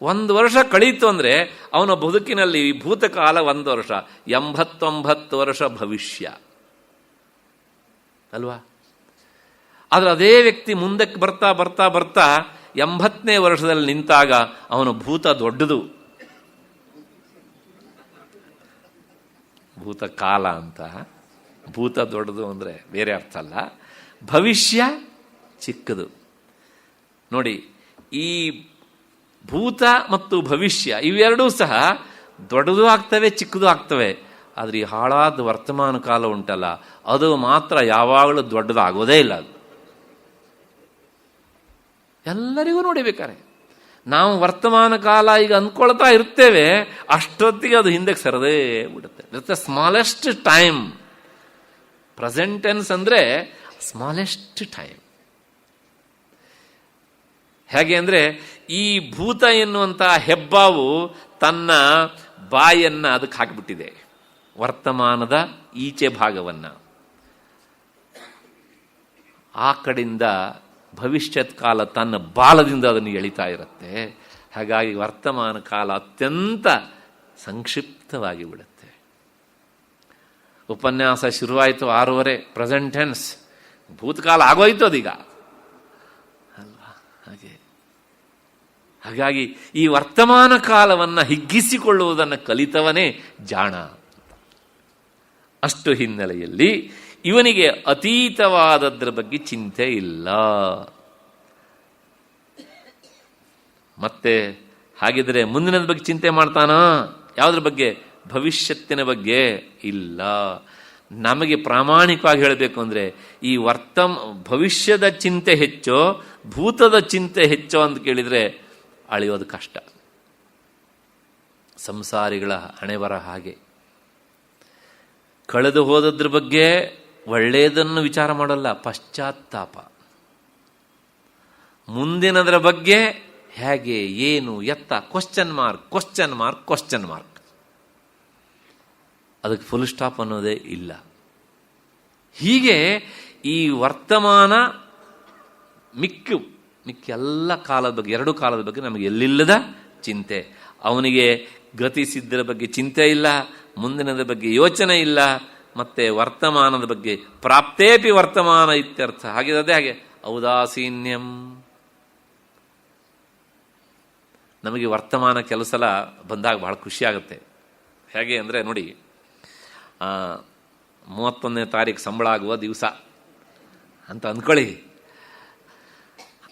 1 ವರ್ಷ ಕಳೀತು ಅಂದರೆ ಅವನ ಬದುಕಿನಲ್ಲಿ ಭೂತಕಾಲ 1 ವರ್ಷ, 89 ವರ್ಷ ಭವಿಷ್ಯ ಅಲ್ವಾ? ಆದರೆ ಅದೇ ವ್ಯಕ್ತಿ ಮುಂದಕ್ಕೆ ಬರ್ತಾ 80ನೇ ವರ್ಷದಲ್ಲಿ ನಿಂತಾಗ ಅವನ ಭೂತ ದೊಡ್ಡದು. ಭೂತಕಾಲ ಅಂತ, ಭೂತ ದೊಡ್ಡದು ಅಂದರೆ ಬೇರೆ ಅರ್ಥ ಅಲ್ಲ, ಭವಿಷ್ಯ ಚಿಕ್ಕದು. ನೋಡಿ, ಈ ಭೂತ ಮತ್ತು ಭವಿಷ್ಯ ಇವೆರಡೂ ಸಹ ದೊಡ್ಡದು ಆಗ್ತವೆ, ಚಿಕ್ಕದು ಆಗ್ತವೆ. ಆದರೆ ಈ ಹಾಳಾದ ವರ್ತಮಾನ ಕಾಲ ಉಂಟಲ್ಲ, ಅದು ಮಾತ್ರ ಯಾವಾಗಲೂ ದೊಡ್ಡದಾಗೋದೇ ಇಲ್ಲ. ಅದು ಎಲ್ಲರಿಗೂ ನೋಡಿಬೇಕಾರೆ ನಾವು ವರ್ತಮಾನ ಕಾಲ ಈಗ ಅಂದ್ಕೊಳ್ತಾ ಇರ್ತೇವೆ, ಅಷ್ಟೊತ್ತಿಗೆ ಅದು ಹಿಂದಕ್ಕೆ ಸರದೇ ಬಿಡುತ್ತೆ. The smallest time. Present tense ಅಂದರೆ ಸ್ಮಾಲೆಸ್ಟ್ ಟೈಮ್. ಹೇಗೆ ಅಂದರೆ ಈ ಭೂತ ಎನ್ನುವಂಥ ಹೆಬ್ಬಾವು ತನ್ನ ಬಾಯನ್ನು ಅದಕ್ಕೆ ಹಾಕಿಬಿಟ್ಟಿದೆ, ವರ್ತಮಾನದ ಈಚೆ ಭಾಗವನ್ನು. ಆ ಕಡೆಯಿಂದ ಭವಿಷ್ಯತ್ ಕಾಲ ತನ್ನ ಬಾಲದಿಂದ ಅದನ್ನು ಎಳಿತಾ ಇರುತ್ತೆ. ಹಾಗಾಗಿ ವರ್ತಮಾನ ಕಾಲ ಅತ್ಯಂತ ಸಂಕ್ಷಿಪ್ತವಾಗಿ ಬಿಡುತ್ತೆ. ಉಪನ್ಯಾಸ ಶುರುವಾಯಿತು 6:30, ಪ್ರೆಸೆಂಟ್ ಟೆನ್ಸ್, ಭೂತಕಾಲ ಆಗೋಯ್ತು ಅದೀಗ ಅಲ್ವಾ. ಹಾಗಾಗಿ ಈ ವರ್ತಮಾನ ಕಾಲವನ್ನು ಹಿಗ್ಗಿಸಿಕೊಳ್ಳುವುದನ್ನು ಕಲಿತವನೇ ಜಾಣ. ಅಷ್ಟು ಹಿನ್ನೆಲೆಯಲ್ಲಿ ಇವನಿಗೆ ಅತೀತವಾದದ್ರ ಬಗ್ಗೆ ಚಿಂತೆ ಇಲ್ಲ. ಮತ್ತೆ ಹಾಗಿದ್ರೆ ಮುಂದಿನದ ಬಗ್ಗೆ ಚಿಂತೆ ಮಾಡ್ತಾನಾ? ಯಾವುದ್ರ ಬಗ್ಗೆ? ಭವಿಷ್ಯತ್ತಿನ ಬಗ್ಗೆ ಇಲ್ಲ. ನಮಗೆ ಪ್ರಾಮಾಣಿಕವಾಗಿ ಹೇಳಬೇಕು ಅಂದರೆ ಈ ಭವಿಷ್ಯದ ಚಿಂತೆ ಹೆಚ್ಚೋ ಭೂತದ ಚಿಂತೆ ಹೆಚ್ಚೋ ಅಂತ ಕೇಳಿದರೆ ಅಳೆಯೋದು ಕಷ್ಟ. ಸಂಸಾರಿಗಳ ಹಣೆಬರ ಹಾಗೆ. ಕಳೆದು ಹೋದದ್ರ ಬಗ್ಗೆ ಒಳ್ಳೆಯದನ್ನು ವಿಚಾರ ಮಾಡಲ್ಲ, ಪಶ್ಚಾತ್ತಾಪ. ಮುಂದಿನದರ ಬಗ್ಗೆ ಹೇಗೆ, ಏನು, ಎತ್ತ, question mark question mark question mark. ಅದಕ್ಕೆ ಫುಲ್ ಸ್ಟಾಪ್ ಅನ್ನೋದೇ ಇಲ್ಲ. ಹೀಗೆ ಈ ವರ್ತಮಾನ ಮಿಕ್ಕ ಎಲ್ಲ ಕಾಲದ ಬಗ್ಗೆ, 2 ಕಾಲದ ಬಗ್ಗೆ ನಮಗೆ ಎಲ್ಲಿಲ್ಲದ ಚಿಂತೆ. ಅವನಿಗೆ ಗತಿಸಿದ್ದರ ಬಗ್ಗೆ ಚಿಂತೆ ಇಲ್ಲ, ಮುಂದಿನದ ಬಗ್ಗೆ ಯೋಚನೆ ಇಲ್ಲ, ಮತ್ತೆ ವರ್ತಮಾನದ ಬಗ್ಗೆ ಪ್ರಾಪ್ತೇಪಿ ವರ್ತಮಾನ ಇತ್ಯರ್ಥ. ಹಾಗಿರೋದೇ ಹಾಗೆ ಔದಾಸೀನ್ಯಂ. ನಮಗೆ ವರ್ತಮಾನ ಕೆಲವು ಸಲ ಬಂದಾಗ ಬಹಳ ಖುಷಿಯಾಗುತ್ತೆ. ಹೇಗೆ ಅಂದರೆ ನೋಡಿ, 31ನೇ ತಾರೀಕು ಸಂಬಳ ಆಗುವ ದಿವಸ ಅಂತ ಅಂದ್ಕೊಳ್ಳಿ.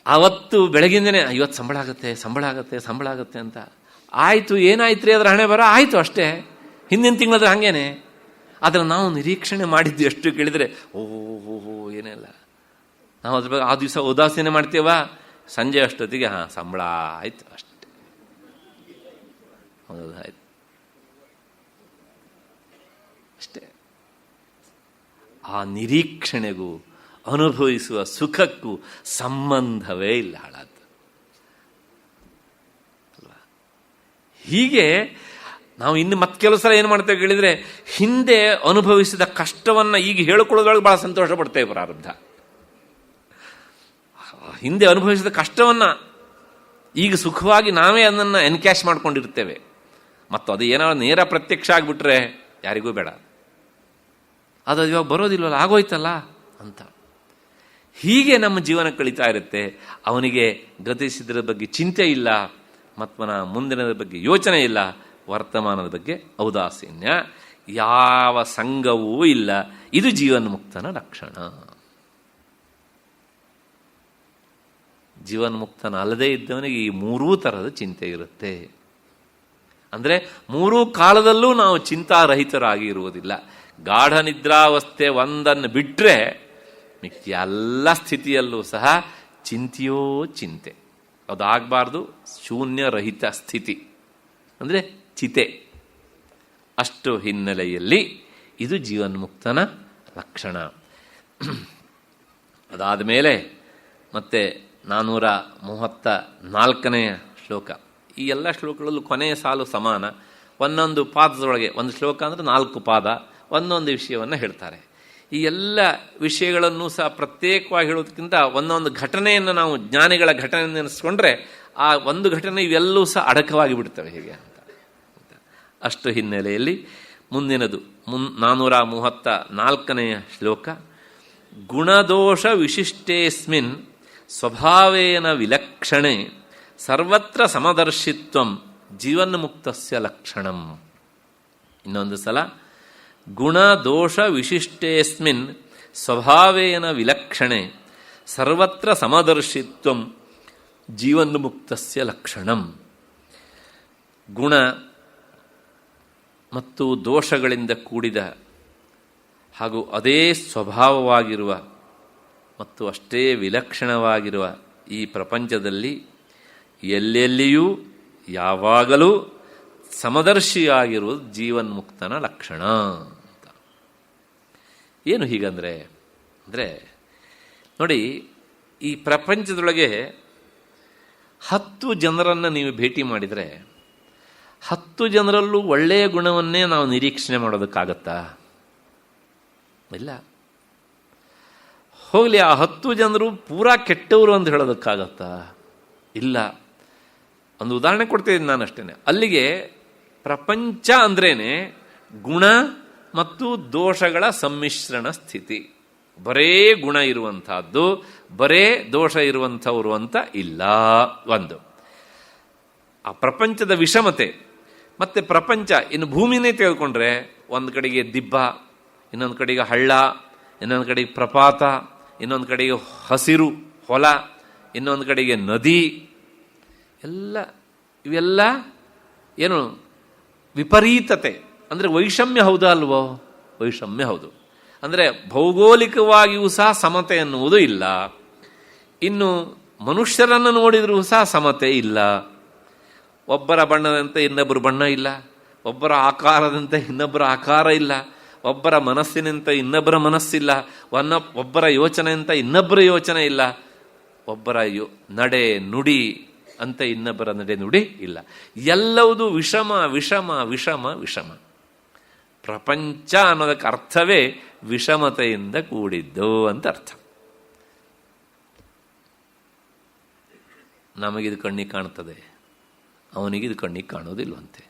ಆವತ್ತು ಬೆಳಗಿಂದನೇ ಇವತ್ತು ಸಂಬಳ ಆಗುತ್ತೆ ಅಂತ ಆಯಿತು. ಏನಾಯ್ತು ರೀ ಅದರ ಹಣೆ ಬರ? ಆಯಿತು ಅಷ್ಟೇ. ಹಿಂದಿನ ತಿಂಗಳಾದ್ರೆ ಹಾಗೇನೆ. ಆದರೆ ನಾವು ನಿರೀಕ್ಷಣೆ ಮಾಡಿದ್ದು ಎಷ್ಟು ಕೇಳಿದರೆ ಓಹೋ ಏನಿಲ್ಲ. ನಾವು ಅದ್ರ ಬಗ್ಗೆ ಆ ದಿವಸ ಉದಾಸೀನ ಮಾಡ್ತೀವ. ಸಂಜೆ ಅಷ್ಟೊತ್ತಿಗೆ ಸಂಬಳ ಆಯ್ತು ಅಷ್ಟೇ, ಆಯ್ತು ಅಷ್ಟೇ. ಆ ನಿರೀಕ್ಷಣೆಗೂ ಅನುಭವಿಸುವ ಸುಖಕ್ಕೂ ಸಂಬಂಧವೇ ಇಲ್ಲ, ಹಾಳಾದ್ದು ಅಲ್ವಾ. ಹೀಗೆ ನಾವು ಇನ್ನು ಮತ್ತೆ ಕೆಲವು ಸಲ ಏನು ಮಾಡ್ತೇವೆ ಕೇಳಿದರೆ, ಹಿಂದೆ ಅನುಭವಿಸಿದ ಕಷ್ಟವನ್ನು ಈಗ ಹೇಳಿಕೊಳ್ಳೋದ್ರೊಳಗೆ ಬಹಳ ಸಂತೋಷ ಪಡ್ತೇವೆ. ಪ್ರಾರಬ್ಧ ಹಿಂದೆ ಅನುಭವಿಸಿದ ಕಷ್ಟವನ್ನು ಈಗ ಸುಖವಾಗಿ ನಾವೇ ಅದನ್ನು ಎನ್ಕ್ಯಾಶ್ ಮಾಡ್ಕೊಂಡಿರ್ತೇವೆ. ಮತ್ತು ಅದು ಏನಾದ್ರು ನೇರ ಪ್ರತ್ಯಕ್ಷ ಆಗಿಬಿಟ್ರೆ ಯಾರಿಗೂ ಬೇಡ. ಅದು ಇವಾಗ ಬರೋದಿಲ್ವಲ್ಲ, ಆಗೋಯ್ತಲ್ಲ ಅಂತ. ಹೀಗೆ ನಮ್ಮ ಜೀವನ ಕಳೀತಾ ಇರುತ್ತೆ. ಅವನಿಗೆ ಗತಿಸಿದ್ರ ಬಗ್ಗೆ ಚಿಂತೆ ಇಲ್ಲ, ಮತ್ವನ ಮುಂದಿನದ ಬಗ್ಗೆ ಯೋಚನೆ ಇಲ್ಲ, ವರ್ತಮಾನದ ಬಗ್ಗೆ ಔದಾಸೀನ್ಯ, ಯಾವ ಸಂಘವೂ ಇಲ್ಲ. ಇದು ಜೀವನ್ಮುಕ್ತನ ಲಕ್ಷಣ. ಜೀವನ್ಮುಕ್ತನ ಅಲ್ಲದೇ ಇದ್ದವನಿಗೆ ಈ 3 ಥರದ ಚಿಂತೆ ಇರುತ್ತೆ. ಅಂದರೆ 3 ಕಾಲದಲ್ಲೂ ನಾವು ಚಿಂತಾರಹಿತರಾಗಿ ಇರುವುದಿಲ್ಲ. ಗಾಢ ನಿದ್ರಾವಸ್ಥೆ ಒಂದನ್ನು ಬಿಟ್ಟರೆ ಮಿಕ್ಕ ಎಲ್ಲ ಸ್ಥಿತಿಯಲ್ಲೂ ಸಹ ಚಿಂತೆಯೋ ಚಿಂತೆ. ಅದಾಗಬಾರ್ದು. ಶೂನ್ಯರಹಿತ ಸ್ಥಿತಿ ಅಂದರೆ ಚಿತೆ. ಅಷ್ಟು ಹಿನ್ನೆಲೆಯಲ್ಲಿ ಇದು ಜೀವನ್ಮುಕ್ತನ ಲಕ್ಷಣ. ಅದಾದ ಮೇಲೆ ಮತ್ತೆ 434ನೇ ಶ್ಲೋಕ. ಈ ಎಲ್ಲ ಶ್ಲೋಕಗಳಲ್ಲೂ ಕೊನೆಯ ಸಾಲು ಸಮಾನ. ಒಂದೊಂದು ಪಾದದೊಳಗೆ, ಒಂದು ಶ್ಲೋಕ ಅಂದರೆ 4 ಪಾದ, ಒಂದೊಂದು ವಿಷಯವನ್ನು ಹೇಳ್ತಾರೆ. ಈ ಎಲ್ಲ ವಿಷಯಗಳನ್ನು ಸಹ ಪ್ರತ್ಯೇಕವಾಗಿ ಹೇಳೋದಕ್ಕಿಂತ ಒಂದೊಂದು ಘಟನೆಯನ್ನು ನಾವು ಜ್ಞಾನಿಗಳ ಘಟನೆಯನ್ನು ನೆನೆಸ್ಕೊಂಡ್ರೆ ಆ ಒಂದು ಘಟನೆ ಇವೆಲ್ಲವೂ ಸಹ ಅಡಕವಾಗಿ ಬಿಡ್ತವೆ ಹೇಗೆ ಅಂತ. ಅಷ್ಟು ಹಿನ್ನೆಲೆಯಲ್ಲಿ ಮುಂದಿನದು 434ನೆಯ ಶ್ಲೋಕ. ಗುಣದೋಷ ವಿಶಿಷ್ಟೇಸ್ಮಿನ್ ಸ್ವಭಾವೇನ ವಿಲಕ್ಷಣೆ ಸರ್ವತ್ರ ಸಮದರ್ಶಿತ್ವಂ ಜೀವನ್ಮುಕ್ತಸ್ಯ ಲಕ್ಷಣಂ. ಇನ್ನೊಂದು ಸಲ, ಗುಣದೋಷ ವಿಶಿಷ್ಟೇಸ್ಮಿನ್ ಸ್ವಭಾವೇನ ವಿಲಕ್ಷಣೆ ಸರ್ವತ್ರ ಸಮದರ್ಶಿತ್ವಂ ಜೀವನ್ಮುಕ್ತಸ್ಯ ಲಕ್ಷಣಂ. ಗುಣ ಮತ್ತು ದೋಷಗಳಿಂದ ಕೂಡಿದ ಹಾಗೂ ಅದೇ ಸ್ವಭಾವವಾಗಿರುವ ಮತ್ತು ಅಷ್ಟೇ ವಿಲಕ್ಷಣವಾಗಿರುವ ಈ ಪ್ರಪಂಚದಲ್ಲಿ ಎಲ್ಲೆಲ್ಲಿಯೂ ಯಾವಾಗಲೂ ಸಮದರ್ಶಿಯಾಗಿರುವುದು ಜೀವನ್ಮುಕ್ತನ ಲಕ್ಷಣ ಅಂತ. ಏನು ಹೀಗಂದರೆ ನೋಡಿ, ಈ ಪ್ರಪಂಚದೊಳಗೆ 10 ಜನರನ್ನು ನೀವು ಭೇಟಿ ಮಾಡಿದರೆ 10 ಜನರಲ್ಲೂ ಒಳ್ಳೆಯ ಗುಣವನ್ನೇ ನಾವು ನಿರೀಕ್ಷಣೆ ಮಾಡೋದಕ್ಕಾಗತ್ತಾ? ಇಲ್ಲ. ಹೋಗಲಿ, ಆ 10 ಜನರು ಪೂರಾ ಕೆಟ್ಟವರು ಅಂತ ಹೇಳೋದಕ್ಕಾಗತ್ತಾ? ಇಲ್ಲ. ಒಂದು ಉದಾಹರಣೆ ಕೊಡ್ತಿದ್ದೀನಿ ನಾನು ಅಷ್ಟೇ. ಅಲ್ಲಿಗೆ ಪ್ರಪಂಚ ಅಂದ್ರೇನೆ ಗುಣ ಮತ್ತು ದೋಷಗಳ ಸಮ್ಮಿಶ್ರಣ ಸ್ಥಿತಿ. ಬರೇ ಗುಣ ಇರುವಂತಹದ್ದು, ಬರೇ ದೋಷ ಇರುವಂಥವ್ರು ಅಂತ ಇಲ್ಲ. ಒಂದು ಆ ಪ್ರಪಂಚದ ವಿಷಮತೆ. ಮತ್ತೆ ಪ್ರಪಂಚ ಇನ್ನು ಭೂಮಿನೇ ತೆಗೆದುಕೊಂಡ್ರೆ ಒಂದು ಕಡೆಗೆ ದಿಬ್ಬ, ಇನ್ನೊಂದು ಕಡೆಗೆ ಹಳ್ಳ, ಇನ್ನೊಂದು ಕಡೆಗೆ ಪ್ರಪಾತ, ಇನ್ನೊಂದು ಕಡೆಗೆ ಹಸಿರು ಹೊಲ, ಇನ್ನೊಂದು ಕಡೆಗೆ ನದಿ. ಇವೆಲ್ಲ ಏನು ವಿಪರೀತತೆ. ಅಂದರೆ ವೈಷಮ್ಯ ಹೌದಾ ಅಲ್ವೋ? ವೈಷಮ್ಯ ಹೌದು. ಅಂದರೆ ಭೌಗೋಳಿಕವಾಗಿಯೂ ಸಹ ಸಮತೆ ಎನ್ನುವುದು ಇಲ್ಲ. ಇನ್ನು ಮನುಷ್ಯರನ್ನು ನೋಡಿದರೂ ಸಹ ಸಮತೆ ಇಲ್ಲ. ಒಬ್ಬರ ಬಣ್ಣದಂತೆ ಇನ್ನೊಬ್ಬರು ಬಣ್ಣ ಇಲ್ಲ, ಒಬ್ಬರ ಆಕಾರದಂತೆ ಇನ್ನೊಬ್ಬರ ಆಕಾರ ಇಲ್ಲ, ಒಬ್ಬರ ಮನಸ್ಸಿನಂತೆ ಇನ್ನೊಬ್ಬರ ಮನಸ್ಸಿಲ್ಲ, ಒಬ್ಬರ ಯೋಚನೆಯಂತೆ ಇನ್ನೊಬ್ಬರ ಯೋಚನೆ ಇಲ್ಲ, ಒಬ್ಬರ ನಡೆ ನುಡಿ ಅಂತ ಇನ್ನೊಬ್ಬರ ನಡೆ ನುಡಿ ಇಲ್ಲ. ಎಲ್ಲವೂ ವಿಷಮ ವಿಷಮ ವಿಷಮ ವಿಷಮ. ಪ್ರಪಂಚ ಅನ್ನೋದಕ್ಕೆ ಅರ್ಥವೇ ವಿಷಮತೆಯಿಂದ ಕೂಡಿದ್ದು ಅಂತ ಅರ್ಥ. ನಮಗಿದು ಕಣ್ಣಿಗೆ ಕಾಣ್ತದೆ, ಅವನಿಗಿದು ಕಣ್ಣಿಗೆ ಕಾಣೋದಿಲ್ವಂತೆ.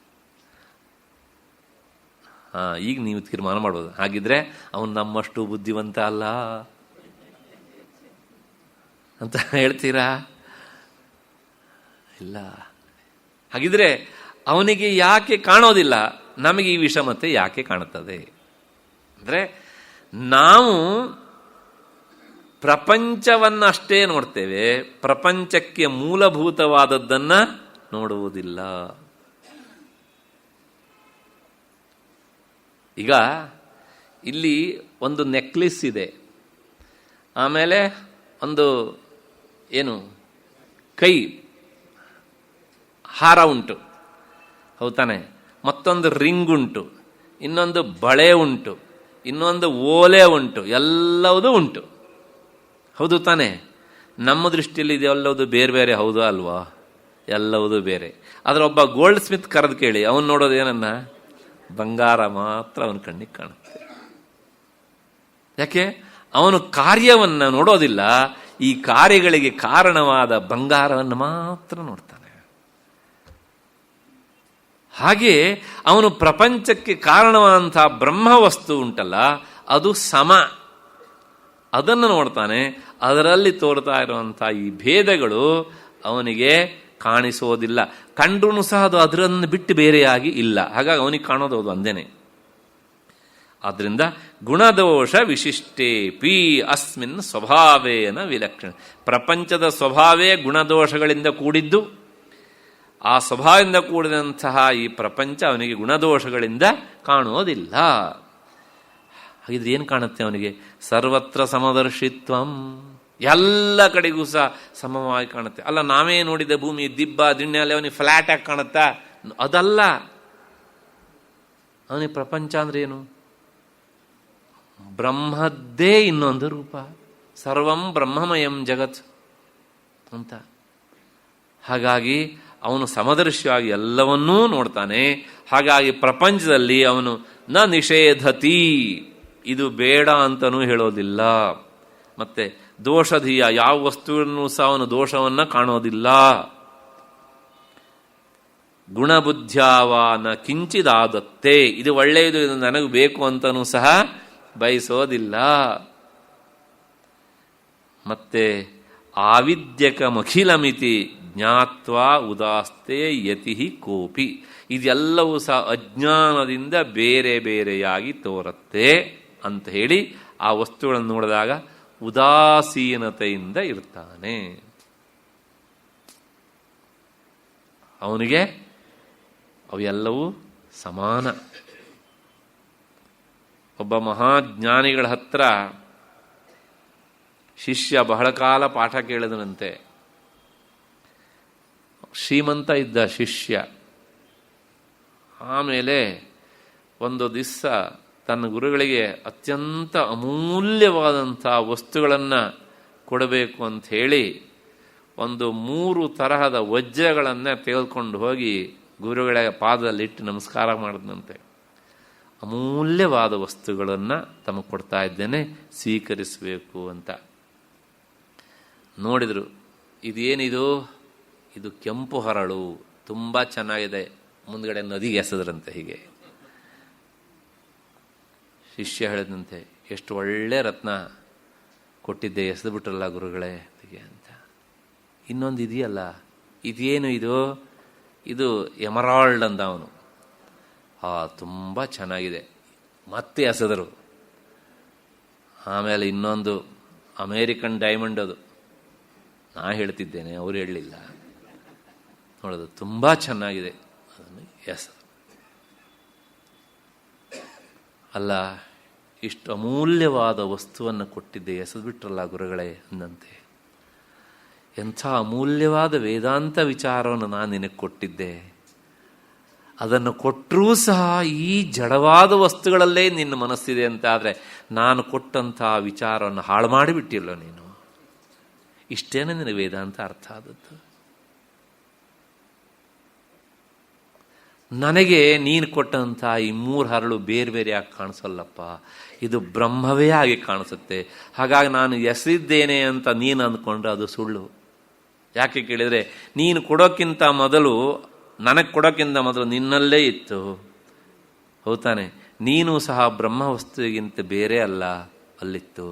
ಈಗ ನೀವು ತೀರ್ಮಾನ ಮಾಡ್ಬೋದು, ಹಾಗಿದ್ರೆ ಅವನು ನಮ್ಮಷ್ಟು ಬುದ್ಧಿವಂತ ಅಲ್ಲ ಅಂತ ಹೇಳ್ತೀರಾ? ಇಲ್ಲ. ಹಾಗಿದ್ರೆ ಅವನಿಗೆ ಯಾಕೆ ಕಾಣೋದಿಲ್ಲ, ನಮಗೆ ಈ ವಿಷಮತೆ ಯಾಕೆ ಕಾಣುತ್ತದೆ? ಅಂದರೆ ನಾವು ಪ್ರಪಂಚವನ್ನಷ್ಟೇ ನೋಡ್ತೇವೆ, ಪ್ರಪಂಚಕ್ಕೆ ಮೂಲಭೂತವಾದದ್ದನ್ನು ನೋಡುವುದಿಲ್ಲ. ಈಗ ಇಲ್ಲಿ ಒಂದು ನೆಕ್ಲೆಸ್ ಇದೆ, ಆಮೇಲೆ ಒಂದು ಏನು ಕೈ ಹಾರ ಉಂಟು, ಹೌದಾನೆ? ಮತ್ತೊಂದು ರಿಂಗ್ ಉಂಟು, ಇನ್ನೊಂದು ಬಳೆ ಉಂಟು, ಇನ್ನೊಂದು ಓಲೆ ಉಂಟು, ಎಲ್ಲವೂ ಉಂಟು, ಹೌದು ತಾನೆ? ನಮ್ಮ ದೃಷ್ಟಿಯಲ್ಲಿ ಇದೆಲ್ಲವುದು ಬೇರೆ ಬೇರೆ, ಹೌದಾ ಅಲ್ವಾ? ಎಲ್ಲವೂ ಬೇರೆ. ಆದರೆ ಒಬ್ಬ ಗೋಲ್ಡ್ ಸ್ಮಿತ್ ಕರೆದು ಕೇಳಿ, ಅವನು ನೋಡೋದು ಏನನ್ನ? ಬಂಗಾರ ಮಾತ್ರ ಅವನ ಕಣ್ಣಿಗೆ ಕಾಣುತ್ತೆ. ಯಾಕೆ? ಅವನು ಕಾರ್ಯವನ್ನು ನೋಡೋದಿಲ್ಲ, ಈ ಕಾರ್ಯಗಳಿಗೆ ಕಾರಣವಾದ ಬಂಗಾರವನ್ನು ಮಾತ್ರ ನೋಡ್ತಾನೆ. ಹಾಗೆ ಅವನು ಪ್ರಪಂಚಕ್ಕೆ ಕಾರಣವಾದಂತಹ ಬ್ರಹ್ಮವಸ್ತು ಉಂಟಲ್ಲ, ಅದು ಸಮ, ಅದನ್ನು ನೋಡ್ತಾನೆ. ಅದರಲ್ಲಿ ತೋರ್ತಾ ಇರುವಂಥ ಈ ಭೇದಗಳು ಅವನಿಗೆ ಕಾಣಿಸೋದಿಲ್ಲ. ಕಂಡ್ರೂ ಸಹ ಅದು ಅದರನ್ನು ಬಿಟ್ಟು ಬೇರೆಯಾಗಿ ಇಲ್ಲ. ಹಾಗಾಗಿ ಅವನಿಗೆ ಕಾಣೋದು ಅದು ಒಂದೇನೆ. ಆದ್ದರಿಂದ ಗುಣದೋಷ ವಿಶಿಷ್ಟೇಪಿ ಅಸ್ಮಿನ್ ಸ್ವಭಾವೇನ ವಿಲಕ್ಷಣ. ಪ್ರಪಂಚದ ಸ್ವಭಾವೇ ಗುಣದೋಷಗಳಿಂದ ಕೂಡಿದ್ದು. ಆ ಸ್ವಭಾವದಿಂದ ಕೂಡಿದಂತಹ ಈ ಪ್ರಪಂಚ ಅವನಿಗೆ ಗುಣದೋಷಗಳಿಂದ ಕಾಣೋದಿಲ್ಲ. ಹಾಗಿದ್ರೆ ಏನು ಕಾಣುತ್ತೆ ಅವನಿಗೆ? ಸರ್ವತ್ರ ಸಮದರ್ಶಿತ್ವಂ, ಎಲ್ಲ ಕಡೆಗೂ ಸಹ ಸಮವಾಗಿ ಕಾಣುತ್ತೆ. ಅಲ್ಲ, ನಾವೇ ನೋಡಿದ ಭೂಮಿ ದಿಬ್ಬ ದಿಣ್ಣೆಯಲ್ಲಿ ಅವನಿಗೆ ಫ್ಲಾಟ್ ಆಗಿ ಕಾಣುತ್ತಾ? ಅದಲ್ಲ. ಅವನಿಗೆ ಪ್ರಪಂಚ ಅಂದ್ರೆ ಏನು? ಬ್ರಹ್ಮದ್ದೇ ಇನ್ನೊಂದು ರೂಪ. ಸರ್ವಂ ಬ್ರಹ್ಮಮಯಂ ಜಗತ್ ಅಂತ. ಹಾಗಾಗಿ ಅವನು ಸಮದರ್ಶಿಯಾಗಿ ಎಲ್ಲವನ್ನೂ ನೋಡ್ತಾನೆ. ಹಾಗಾಗಿ ಪ್ರಪಂಚದಲ್ಲಿ ಅವನು ನ ನಿಷೇಧತಿ, ಇದು ಬೇಡ ಅಂತನೂ ಹೇಳೋದಿಲ್ಲ. ಮತ್ತೆ ದೋಷಧೀಯ, ಯಾವ ವಸ್ತುವನ್ನು ಸಹ ಅವನು ದೋಷವನ್ನು ಕಾಣೋದಿಲ್ಲ. ಗುಣಬುದ್ಧ್ಯಾವಾನ ಕಿಂಚಿದಾದತ್ತೆ, ಇದು ಒಳ್ಳೆಯದು, ಇದು ನನಗೆ ಬೇಕು ಅಂತನೂ ಸಹ ಬಯಸೋದಿಲ್ಲ. ಮತ್ತೆ ಆವಿದ್ಯಕಮಖಿಲಮಿತಿ ಜ್ಞಾತ್ವಾ ಉದಾಸ್ತೆ ಯತಿ ಕೋಪಿ, ಇದೆಲ್ಲವೂ ಸಹ ಅಜ್ಞಾನದಿಂದ ಬೇರೆ ಬೇರೆಯಾಗಿ ತೋರುತ್ತೆ ಅಂತ ಹೇಳಿ ಆ ವಸ್ತುಗಳನ್ನು ನೋಡಿದಾಗ ಉದಾಸೀನತೆಯಿಂದ ಇರ್ತಾನೆ. ಅವನಿಗೆ ಅವೆಲ್ಲವೂ ಸಮಾನ. ಒಬ್ಬ ಮಹಾಜ್ಞಾನಿಗಳ ಹತ್ರ ಶಿಷ್ಯ ಬಹಳ ಕಾಲ ಪಾಠ ಕೇಳಿದನಂತೆ. ಶ್ರೀಮಂತ ಇದ್ದ ಶಿಷ್ಯ. ಆಮೇಲೆ ಒಂದು ದಿವಸ ತನ್ನ ಗುರುಗಳಿಗೆ ಅತ್ಯಂತ ಅಮೂಲ್ಯವಾದಂಥ ವಸ್ತುಗಳನ್ನು ಕೊಡಬೇಕು ಅಂತ ಹೇಳಿ ಒಂದು 3 ತರಹದ ವಜ್ರಗಳನ್ನು ತೆಗೆದುಕೊಂಡು ಹೋಗಿ ಗುರುಗಳ ಪಾದದಲ್ಲಿಟ್ಟು ನಮಸ್ಕಾರ ಮಾಡಿದಂತೆ. ಅಮೂಲ್ಯವಾದ ವಸ್ತುಗಳನ್ನು ತಮಗೆ ಕೊಡ್ತಾ ಇದ್ದೇನೆ, ಸ್ವೀಕರಿಸಬೇಕು ಅಂತ. ನೋಡಿದರು, ಇದೇನಿದು? ಇದು ಕೆಂಪು ಹರಳು, ತುಂಬ ಚೆನ್ನಾಗಿದೆ. ಮುಂದ್ಗಡೆ ನದಿಗೆ ಎಸೆದ್ರಂತೆ. ಹೀಗೆ ಶಿಷ್ಯ ಹೇಳಿದಂತೆ, ಎಷ್ಟು ಒಳ್ಳೆ ರತ್ನ ಕೊಟ್ಟಿದ್ದೆ, ಎಸೆದು ಬಿಟ್ರಲ್ಲ ಗುರುಗಳೇ ಅಂತ. ಇನ್ನೊಂದು ಇದೆಯಲ್ಲ, ಇದೇನು ಇದು? ಇದು ಎಮರಾಲ್ಡ್ ಅಂದ ಅವನು. ತುಂಬ ಚೆನ್ನಾಗಿದೆ. ಮತ್ತೆ ಎಸೆದರು. ಆಮೇಲೆ ಇನ್ನೊಂದು ಅಮೇರಿಕನ್ ಡೈಮಂಡ್, ಅದು ನಾ ಹೇಳ್ತಿದ್ದೇನೆ, ಅವರು ಹೇಳಲಿಲ್ಲ. ನೋಡೋದು ತುಂಬ ಚೆನ್ನಾಗಿದೆ, ಅದನ್ನು ಎಸೆದರು. ಅಲ್ಲ, ಇಷ್ಟು ಅಮೂಲ್ಯವಾದ ವಸ್ತುವನ್ನು ಕೊಟ್ಟಿದ್ದೆ, ಎಸೆದು ಬಿಟ್ರಲ್ಲ ಗುರುಗಳೇ ಅಂದಂತೆ. ಎಂಥ ಅಮೂಲ್ಯವಾದ ವೇದಾಂತ ವಿಚಾರವನ್ನು ನಾನು ನಿನಗೆ ಕೊಟ್ಟಿದ್ದೆ, ಅದನ್ನು ಕೊಟ್ಟರೂ ಸಹ ಈ ಜಡವಾದ ವಸ್ತುಗಳಲ್ಲೇ ನಿನ್ನ ಮನಸ್ಸಿದೆ ಅಂತ ಆದರೆ ನಾನು ಕೊಟ್ಟಂತಹ ವಿಚಾರವನ್ನು ಹಾಳು ಮಾಡಿಬಿಟ್ಟಿಲ್ಲ ನೀನು. ಇಷ್ಟೇನೆ ನಿನಗೆ ವೇದಾಂತ ಅರ್ಥ ಆದದ್ದು. ನನಗೆ ನೀನು ಕೊಟ್ಟಂಥ ಈ 3 ಹರಳು ಬೇರೆ ಬೇರೆಯಾಗಿ ಕಾಣಿಸಲ್ಲಪ್ಪ, ಇದು ಬ್ರಹ್ಮವೇ ಆಗಿ ಕಾಣಿಸುತ್ತೆ. ಹಾಗಾಗಿ ನಾನು ಎಸೆದಿದ್ದೇನೆ ಅಂತ ನೀನು ಅಂದ್ಕೊಂಡ್ರೆ ಅದು ಸುಳ್ಳು. ಯಾಕೆ ಕೇಳಿದರೆ, ನೀನು ಕೊಡೋಕ್ಕಿಂತ ಮೊದಲು, ನನಗೆ ಕೊಡೋಕ್ಕಿಂತ ಮೊದಲು ನಿನ್ನಲ್ಲೇ ಇತ್ತು. ಹೌದಾನೆ? ನೀನು ಸಹ ಬ್ರಹ್ಮ ವಸ್ತುವಿಗಿಂತ ಬೇರೆ ಅಲ್ಲ, ಅಲ್ಲಿತ್ತು.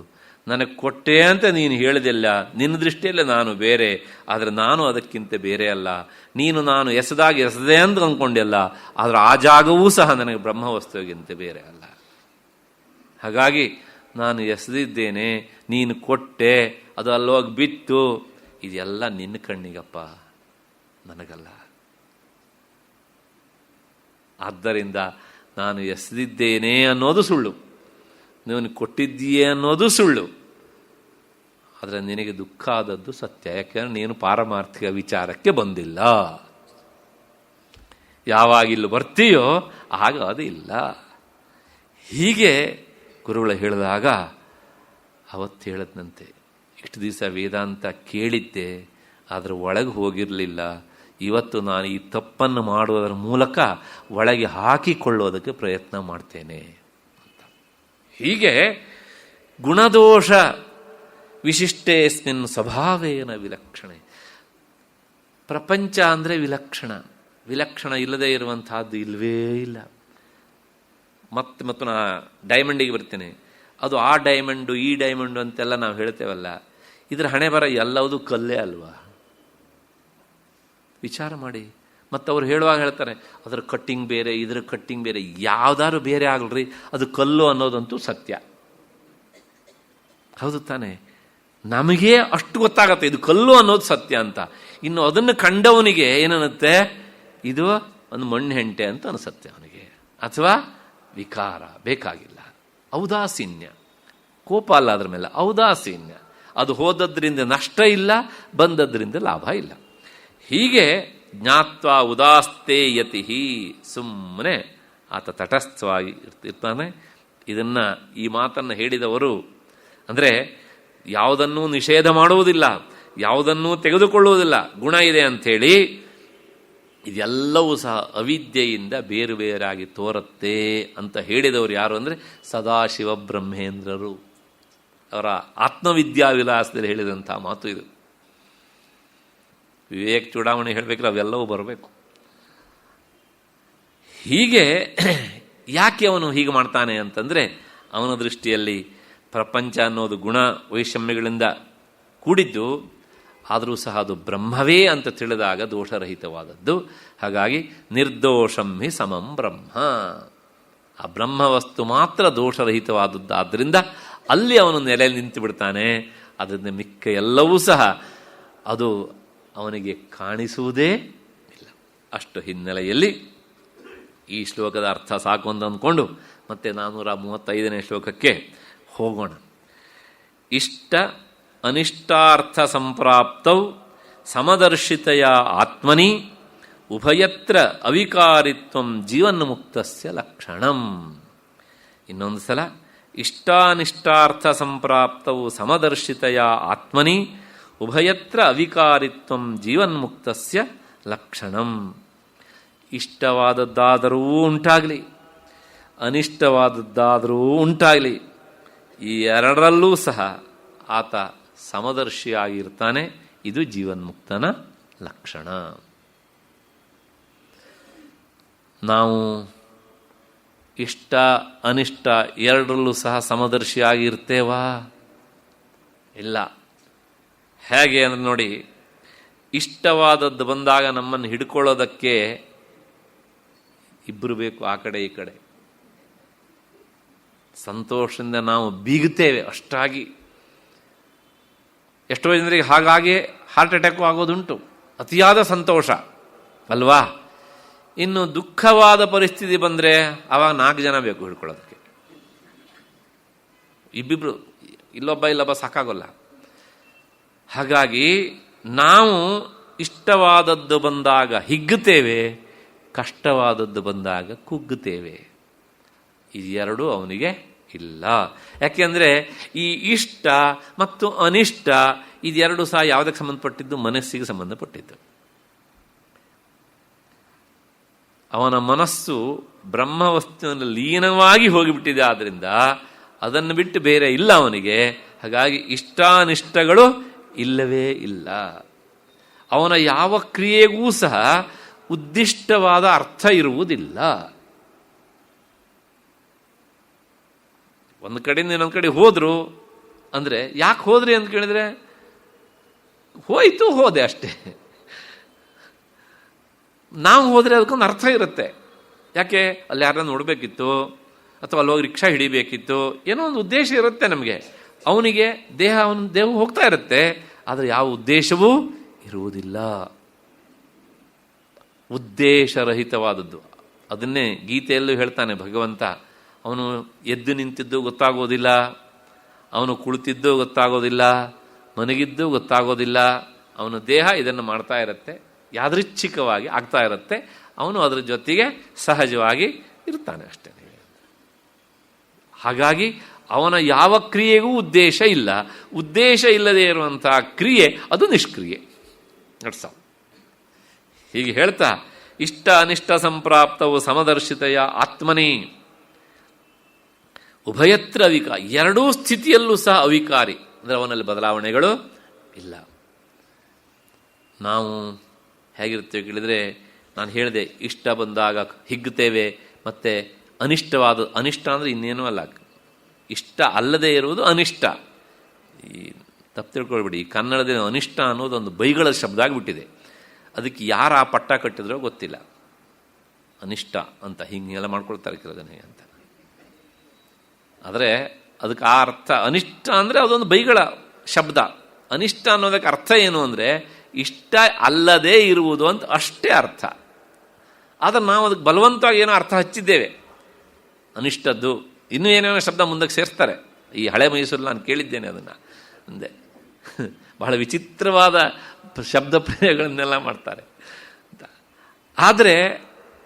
ನನಗೆ ಕೊಟ್ಟೆ ಅಂತ ನೀನು ಹೇಳಿದಿಲ್ಲ, ನಿನ್ನ ದೃಷ್ಟಿಯಲ್ಲೇ ನಾನು ಬೇರೆ, ಆದರೆ ನಾನು ಅದಕ್ಕಿಂತ ಬೇರೆ ಅಲ್ಲ. ನೀನು ನಾನು ಎಸೆದಾಗಿ ಎಸೆದೆ ಅಂತ ಅಂದ್ಕೊಂಡಿಲ್ಲ, ಆದರೆ ಆ ಜಾಗವೂ ಸಹ ನನಗೆ ಬ್ರಹ್ಮ ವಸ್ತುವಿಗಿಂತ ಬೇರೆ ಅಲ್ಲ. ಹಾಗಾಗಿ ನಾನು ಎಸೆದಿದ್ದೇನೆ, ನೀನು ಕೊಟ್ಟೆ, ಅದು ಅಲ್ಲೋಗಿ ಬಿತ್ತು, ಇದೆಲ್ಲ ನಿನ್ನ ಕಣ್ಣಿಗಪ್ಪ, ನನಗಲ್ಲ. ಆದ್ದರಿಂದ ನಾನು ಎಸೆದಿದ್ದೇನೆ ಅನ್ನೋದು ಸುಳ್ಳು, ನೀನು ಕೊಟ್ಟಿದ್ದೀಯೇ ಅನ್ನೋದು ಸುಳ್ಳು, ಆದರೆ ನಿನಗೆ ದುಃಖ ಆದದ್ದು ಸತ್ಯ. ಯಾಕೆಂದರೆ ನೀನು ಪಾರಮಾರ್ಥಿಕ ವಿಚಾರಕ್ಕೆ ಬಂದಿಲ್ಲ. ಯಾವಾಗ ಇಲ್ಲಿ ಬರ್ತೀಯೋ ಆಗ ಅದು ಇಲ್ಲ. ಹೀಗೆ ಗುರುಗಳು ಹೇಳಿದಾಗ ಅವತ್ತು ಹೇಳದ್ನಂತೆ, ಇಷ್ಟು ದಿವಸ ವೇದಾಂತ ಕೇಳಿದ್ದೆ, ಆದರೆ ಒಳಗೆ ಹೋಗಿರಲಿಲ್ಲ. ಇವತ್ತು ನಾನು ಈ ತಪ್ಪನ್ನು ಮಾಡುವುದರ ಮೂಲಕ ಒಳಗೆ ಹಾಕಿಕೊಳ್ಳೋದಕ್ಕೆ ಪ್ರಯತ್ನ ಮಾಡ್ತೇನೆ ಅಂತ. ಹೀಗೆ ಗುಣದೋಷ ವಿಶಿಷ್ಟೇಸ್ಮಿನ್ ಸ್ವಭಾವೇನ ವಿಲಕ್ಷಣೆ. ಪ್ರಪಂಚ ಅಂದರೆ ವಿಲಕ್ಷಣ, ವಿಲಕ್ಷಣ ಇಲ್ಲದೆ ಇರುವಂತಹದ್ದು ಇಲ್ಲವೇ ಇಲ್ಲ. ಮತ್ತು ನಾ ಡೈಮಂಡಿಗೆ ಬರ್ತೇನೆ, ಅದು ಆ ಡೈಮಂಡು ಈ ಡೈಮಂಡು ಅಂತೆಲ್ಲ ನಾವು ಹೇಳ್ತೇವಲ್ಲ, ಇದರ ಹಣೆ ಬರ ಎಲ್ಲವುದು ಕಲ್ಲೇ ಅಲ್ವಾ? ವಿಚಾರ ಮಾಡಿ. ಮತ್ತು ಅವ್ರು ಹೇಳುವಾಗ ಹೇಳ್ತಾರೆ, ಅದರ ಕಟ್ಟಿಂಗ್ ಬೇರೆ, ಇದರ ಕಟ್ಟಿಂಗ್ ಬೇರೆ. ಯಾವ್ದಾದ್ರು ಬೇರೆ ಆಗಲ್ರಿ, ಅದು ಕಲ್ಲು ಅನ್ನೋದಂತೂ ಸತ್ಯ. ಹೌದು ತಾನೆ? ನಮಗೆ ಅಷ್ಟು ಗೊತ್ತಾಗತ್ತೆ ಇದು ಕಲ್ಲು ಅನ್ನೋದು ಸತ್ಯ ಅಂತ. ಇನ್ನು ಅದನ್ನು ಕಂಡವನಿಗೆ ಏನನ್ನುತ್ತೆ, ಇದು ಒಂದು ಮಣ್ಣು ಹೆಂಟೆ ಅಂತ ಅನಿಸುತ್ತೆ ಅವನಿಗೆ. ಅಥವಾ ವಿಕಾರ ಬೇಕಾಗಿಲ್ಲ, ಔದಾಸೀನ್ಯ, ಕೋಪ ಅಲ್ಲ ಅದ್ರ ಮೇಲೆ, ಔದಾಸೀನ್ಯ. ಅದು ಹೋದದ್ರಿಂದ ನಷ್ಟ ಇಲ್ಲ, ಬಂದದ್ರಿಂದ ಲಾಭ ಇಲ್ಲ. ಹೀಗೆ ಜ್ಞಾತ್ವ ಉದಾಸ್ತೆ ಯತಿ, ಸುಮ್ಮನೆ ಆತ ತಟಸ್ಥವಾಗಿ ಇರ್ತಾನೆ. ಇದನ್ನು, ಈ ಮಾತನ್ನು ಹೇಳಿದವರು ಅಂದರೆ ಯಾವುದನ್ನೂ ನಿಷೇಧ ಮಾಡುವುದಿಲ್ಲ, ಯಾವುದನ್ನೂ ತೆಗೆದುಕೊಳ್ಳುವುದಿಲ್ಲ. ಗುಣ ಇದೆ ಅಂಥೇಳಿ ಇದೆಲ್ಲವೂ ಸಹ ಅವಿದ್ಯೆಯಿಂದ ಬೇರು ಬೇರಾಗಿ ತೋರುತ್ತೆ ಅಂತ ಹೇಳಿದವರು ಯಾರು ಅಂದರೆ ಸದಾಶಿವ ಬ್ರಹ್ಮೇಂದ್ರರು. ಅವರ ಆತ್ಮವಿದ್ಯಾ ವಿಲಾಸದಲ್ಲಿ ಹೇಳಿದಂಥ ಮಾತು ಇದು. ವಿವೇಕ ಚೂಡಾಮಣಿ ಹೇಳಬೇಕ್ರೆ ಅವೆಲ್ಲವೂ ಬರಬೇಕು. ಹೀಗೆ ಯಾಕೆ ಅವನು ಹೀಗೆ ಮಾಡ್ತಾನೆ ಅಂತಂದರೆ, ಅವನ ದೃಷ್ಟಿಯಲ್ಲಿ ಪ್ರಪಂಚ ಅನ್ನೋದು ಗುಣ ವೈಷಮ್ಯಗಳಿಂದ ಕೂಡಿದ್ದು, ಆದರೂ ಸಹ ಅದು ಬ್ರಹ್ಮವೇ ಅಂತ ತಿಳಿದಾಗ ದೋಷರಹಿತವಾದದ್ದು. ಹಾಗಾಗಿ ನಿರ್ದೋಷಂ ಹಿ ಸಮಂ ಬ್ರಹ್ಮ, ಆ ಬ್ರಹ್ಮವಸ್ತು ಮಾತ್ರ ದೋಷರಹಿತವಾದದ್ದು. ಆದ್ದರಿಂದ ಅಲ್ಲಿ ಅವನು ನೆಲೆ ನಿಂತು ಬಿಡ್ತಾನೆ. ಅದರಿಂದ ಮಿಕ್ಕ ಎಲ್ಲವೂ ಸಹ ಅದು ಅವನಿಗೆ ಕಾಣಿಸುವುದೇ ಇಲ್ಲ. ಅಷ್ಟು ಹಿನ್ನೆಲೆಯಲ್ಲಿ ಈ ಶ್ಲೋಕದ ಅರ್ಥ ಸಾಕು ಅಂತ ಅಂದ್ಕೊಂಡು ಮತ್ತೆ 435ನೇ ಶ್ಲೋಕಕ್ಕೆ ಹೋಗೋಣ. ಇಷ್ಟ ಅನಿಷ್ಟಾರ್ಥ ಸಂಪ್ರಾಪ್ತೌ ಸಮದರ್ಶಿತೆಯ ಆತ್ಮನಿ ಉಭಯತ್ರ ಅವಿಕಾರಿತ್ವಂ ಜೀವನ್ಮುಕ್ತಸ್ಯ ಲಕ್ಷಣಂ. ಇನ್ನೊಂದು ಸಲ, ಇಷ್ಟಾನಿಷ್ಟಾರ್ಥ ಸಂಪ್ರಾಪ್ತವು ಸಮದರ್ಶಿತೆಯ ಆತ್ಮನಿ ಉಭಯತ್ರ ಅವಿಕಾರಿತ್ವಂ ಜೀವನ್ಮುಕ್ತಸ್ಯ ಲಕ್ಷಣಂ. ಇಷ್ಟವಾದದ್ದಾದರೂ ಉಂಟಾಗಲಿ, ಅನಿಷ್ಟವಾದದ್ದಾದರೂ ಉಂಟಾಗಲಿ, ಈ ಎರಡರಲ್ಲೂ ಸಹ ಆತ ಸಮದರ್ಶಿಯಾಗಿರ್ತಾನೆ. ಇದು ಜೀವನ್ಮುಕ್ತನ ಲಕ್ಷಣ. ನಾವು ಇಷ್ಟ ಅನಿಷ್ಟ ಎರಡರಲ್ಲೂ ಸಹ ಸಮದರ್ಶಿಯಾಗಿರ್ತೇವಾ? ಇಲ್ಲ. ಹೇಗೆ ಅಂದರೆ ನೋಡಿ, ಇಷ್ಟವಾದದ್ದು ಬಂದಾಗ ನಮ್ಮನ್ನು ಹಿಡ್ಕೊಳ್ಳೋದಕ್ಕೆ ಇಬ್ಬರು ಬೇಕು, ಆ ಕಡೆ ಈ ಕಡೆ. ಸಂತೋಷದಿಂದ ನಾವು ಬೀಗುತ್ತೇವೆ ಅಷ್ಟಾಗಿ. ಎಷ್ಟೋ ಜನರಿಗೆ ಹಾಗಾಗಿ ಹಾರ್ಟ್ ಅಟ್ಯಾಕು ಆಗೋದುಂಟು, ಅತಿಯಾದ ಸಂತೋಷ ಅಲ್ವಾ. ಇನ್ನು ದುಃಖವಾದ ಪರಿಸ್ಥಿತಿ ಬಂದರೆ ಆವಾಗ 4 ಜನ ಬೇಕು ಹಿಡ್ಕೊಳ್ಳೋದಕ್ಕೆ. ಇಬ್ಬಿಬ್ರು, ಇಲ್ಲೊಬ್ಬ ಸಾಕಾಗೋಲ್ಲ. ಹಾಗಾಗಿ ನಾವು ಇಷ್ಟವಾದದ್ದು ಬಂದಾಗ ಹಿಗ್ಗುತ್ತೇವೆ, ಕಷ್ಟವಾದದ್ದು ಬಂದಾಗ ಕುಗ್ಗುತ್ತೇವೆ. ಇದೆರಡೂ ಅವನಿಗೆ ಇಲ್ಲ. ಯಾಕೆಂದರೆ ಈ ಇಷ್ಟ ಮತ್ತು ಅನಿಷ್ಟ ಇದೆರಡು ಸಹ ಯಾವುದಕ್ಕೆ ಸಂಬಂಧಪಟ್ಟಿದ್ದು? ಮನಸ್ಸಿಗೆ ಸಂಬಂಧಪಟ್ಟಿದ್ದು. ಅವನ ಮನಸ್ಸು ಬ್ರಹ್ಮವಸ್ತುವಿನಲ್ಲಿ ಲೀನವಾಗಿ ಹೋಗಿಬಿಟ್ಟಿದೆ. ಆದ್ದರಿಂದ ಅದನ್ನು ಬಿಟ್ಟು ಬೇರೆ ಇಲ್ಲ ಅವನಿಗೆ. ಹಾಗಾಗಿ ಇಷ್ಟಾನಿಷ್ಟಗಳು ಇಲ್ಲವೇ ಇಲ್ಲ. ಅವನ ಯಾವ ಕ್ರಿಯೆಗೂ ಸಹ ಉದ್ದಿಷ್ಟವಾದ ಅರ್ಥ ಇರುವುದಿಲ್ಲ. ಒಂದು ಕಡೆಯಿಂದ ಇನ್ನೊಂದು ಕಡೆ ಹೋದ್ರು ಅಂದರೆ ಯಾಕೆ ಹೋದ್ರಿ ಅಂತ ಕೇಳಿದ್ರೆ ಹೋದೆ ಅಷ್ಟೇ. ನಾವು ಹೋದರೆ ಅದಕ್ಕೊಂದು ಅರ್ಥ ಇರುತ್ತೆ. ಯಾಕೆ? ಅಲ್ಲಿ ಯಾರನ್ನ ನೋಡಬೇಕಿತ್ತು, ಅಥವಾ ಅಲ್ಲಿ ಹೋಗಿ ರಿಕ್ಷಾ ಹಿಡಿಬೇಕಿತ್ತು, ಏನೋ ಒಂದು ಉದ್ದೇಶ ಇರುತ್ತೆ ನಮಗೆ. ಅವನಿಗೆ ಅವನ ದೇಹ ಹೋಗ್ತಾ ಇರುತ್ತೆ, ಆದರೆ ಯಾವ ಉದ್ದೇಶವೂ ಇರುವುದಿಲ್ಲ. ಉದ್ದೇಶರಹಿತವಾದದ್ದು. ಅದನ್ನೇ ಗೀತೆಯಲ್ಲೂ ಹೇಳ್ತಾನೆ ಭಗವಂತ. ಅವನು ಎದ್ದು ನಿಂತಿದ್ದು ಗೊತ್ತಾಗೋದಿಲ್ಲ, ಅವನು ಕುಳಿತಿದ್ದು ಗೊತ್ತಾಗೋದಿಲ್ಲ, ಮನಗಿದ್ದು ಗೊತ್ತಾಗೋದಿಲ್ಲ. ಅವನ ದೇಹ ಇದನ್ನು ಮಾಡ್ತಾ ಇರುತ್ತೆ, ಯಾದೃಚ್ಛಿಕವಾಗಿ ಆಗ್ತಾ ಇರುತ್ತೆ. ಅವನು ಅದರ ಜೊತೆಗೆ ಸಹಜವಾಗಿ ಇರ್ತಾನೆ ಅಷ್ಟೇ. ಹಾಗಾಗಿ ಅವನ ಯಾವ ಕ್ರಿಯೆಗೂ ಉದ್ದೇಶ ಇಲ್ಲ. ಉದ್ದೇಶ ಇಲ್ಲದೆ ಇರುವಂತಹ ಕ್ರಿಯೆ ಅದು ನಿಷ್ಕ್ರಿಯೆ. ನಡ್ಸ ಹೀಗೆ ಹೇಳ್ತಾ, ಇಷ್ಟ ಅನಿಷ್ಟ ಸಂಪ್ರಾಪ್ತವು ಸಮದರ್ಶಿತೆಯ ಆತ್ಮನಿ ಉಭಯತ್ರ ಅವಿಕಾರಿ. ಎರಡೂ ಸ್ಥಿತಿಯಲ್ಲೂ ಸಹ ಅವಿಕಾರಿ, ಅಂದರೆ ಅವನಲ್ಲಿ ಬದಲಾವಣೆಗಳು ಇಲ್ಲ. ನಾವು ಹೇಗಿರ್ತೇವೆ ಕೇಳಿದರೆ, ನಾನು ಹೇಳಿದೆ ಇಷ್ಟ ಬಂದಾಗ ಹಿಗ್ಗುತ್ತೇವೆ, ಮತ್ತು ಅನಿಷ್ಟ ಅಂದರೆ ಇನ್ನೇನೂ ಅಲ್ಲ, ಇಷ್ಟ ಅಲ್ಲದೆ ಇರುವುದು ಅನಿಷ್ಟ. ಈ ತಪ್ಪು ತಿಳ್ಕೊಳ್ಬೇಡಿ, ಈ ಕನ್ನಡದ ಅನಿಷ್ಟ ಅನ್ನೋದು ಒಂದು ಬೈಗಳ ಶಬ್ದ ಆಗಿಬಿಟ್ಟಿದೆ. ಅದಕ್ಕೆ ಯಾರು ಆ ಪಟ್ಟ ಕಟ್ಟಿದ್ರೋ ಗೊತ್ತಿಲ್ಲ. ಅನಿಷ್ಟ ಅಂತ ಹಿಂಗೆಲ್ಲ ಮಾಡ್ಕೊಳ್ತಾರೆ ಕೆಲವು ಜನ ಅಂತ. ಆದರೆ ಅದಕ್ಕೆ ಆ ಅರ್ಥ, ಅನಿಷ್ಟ ಅಂದರೆ ಅದೊಂದು ಬೈಗಳ ಶಬ್ದ. ಅನಿಷ್ಟ ಅನ್ನೋದಕ್ಕೆ ಅರ್ಥ ಏನು ಅಂದರೆ ಇಷ್ಟ ಅಲ್ಲದೇ ಇರುವುದು ಅಂತ ಅಷ್ಟೇ ಅರ್ಥ. ಆದರೆ ನಾವು ಅದಕ್ಕೆ ಬಲವಂತವಾಗಿ ಏನೋ ಅರ್ಥ ಹಚ್ಚಿದ್ದೇವೆ ಅನಿಷ್ಟದ್ದು. ಇನ್ನೂ ಏನೇನೋ ಶಬ್ದ ಮುಂದಕ್ಕೆ ಸೇರಿಸ್ತಾರೆ. ಈ ಹಳೆ ಮೈಸೂರಲ್ಲಿ ನಾನು ಕೇಳಿದ್ದೇನೆ ಅದನ್ನು ಅಂದೆ. ಬಹಳ ವಿಚಿತ್ರವಾದ ಶಬ್ದ ಪ್ರಯೋಗಗಳನ್ನೆಲ್ಲ ಮಾಡ್ತಾರೆ. ಆದರೆ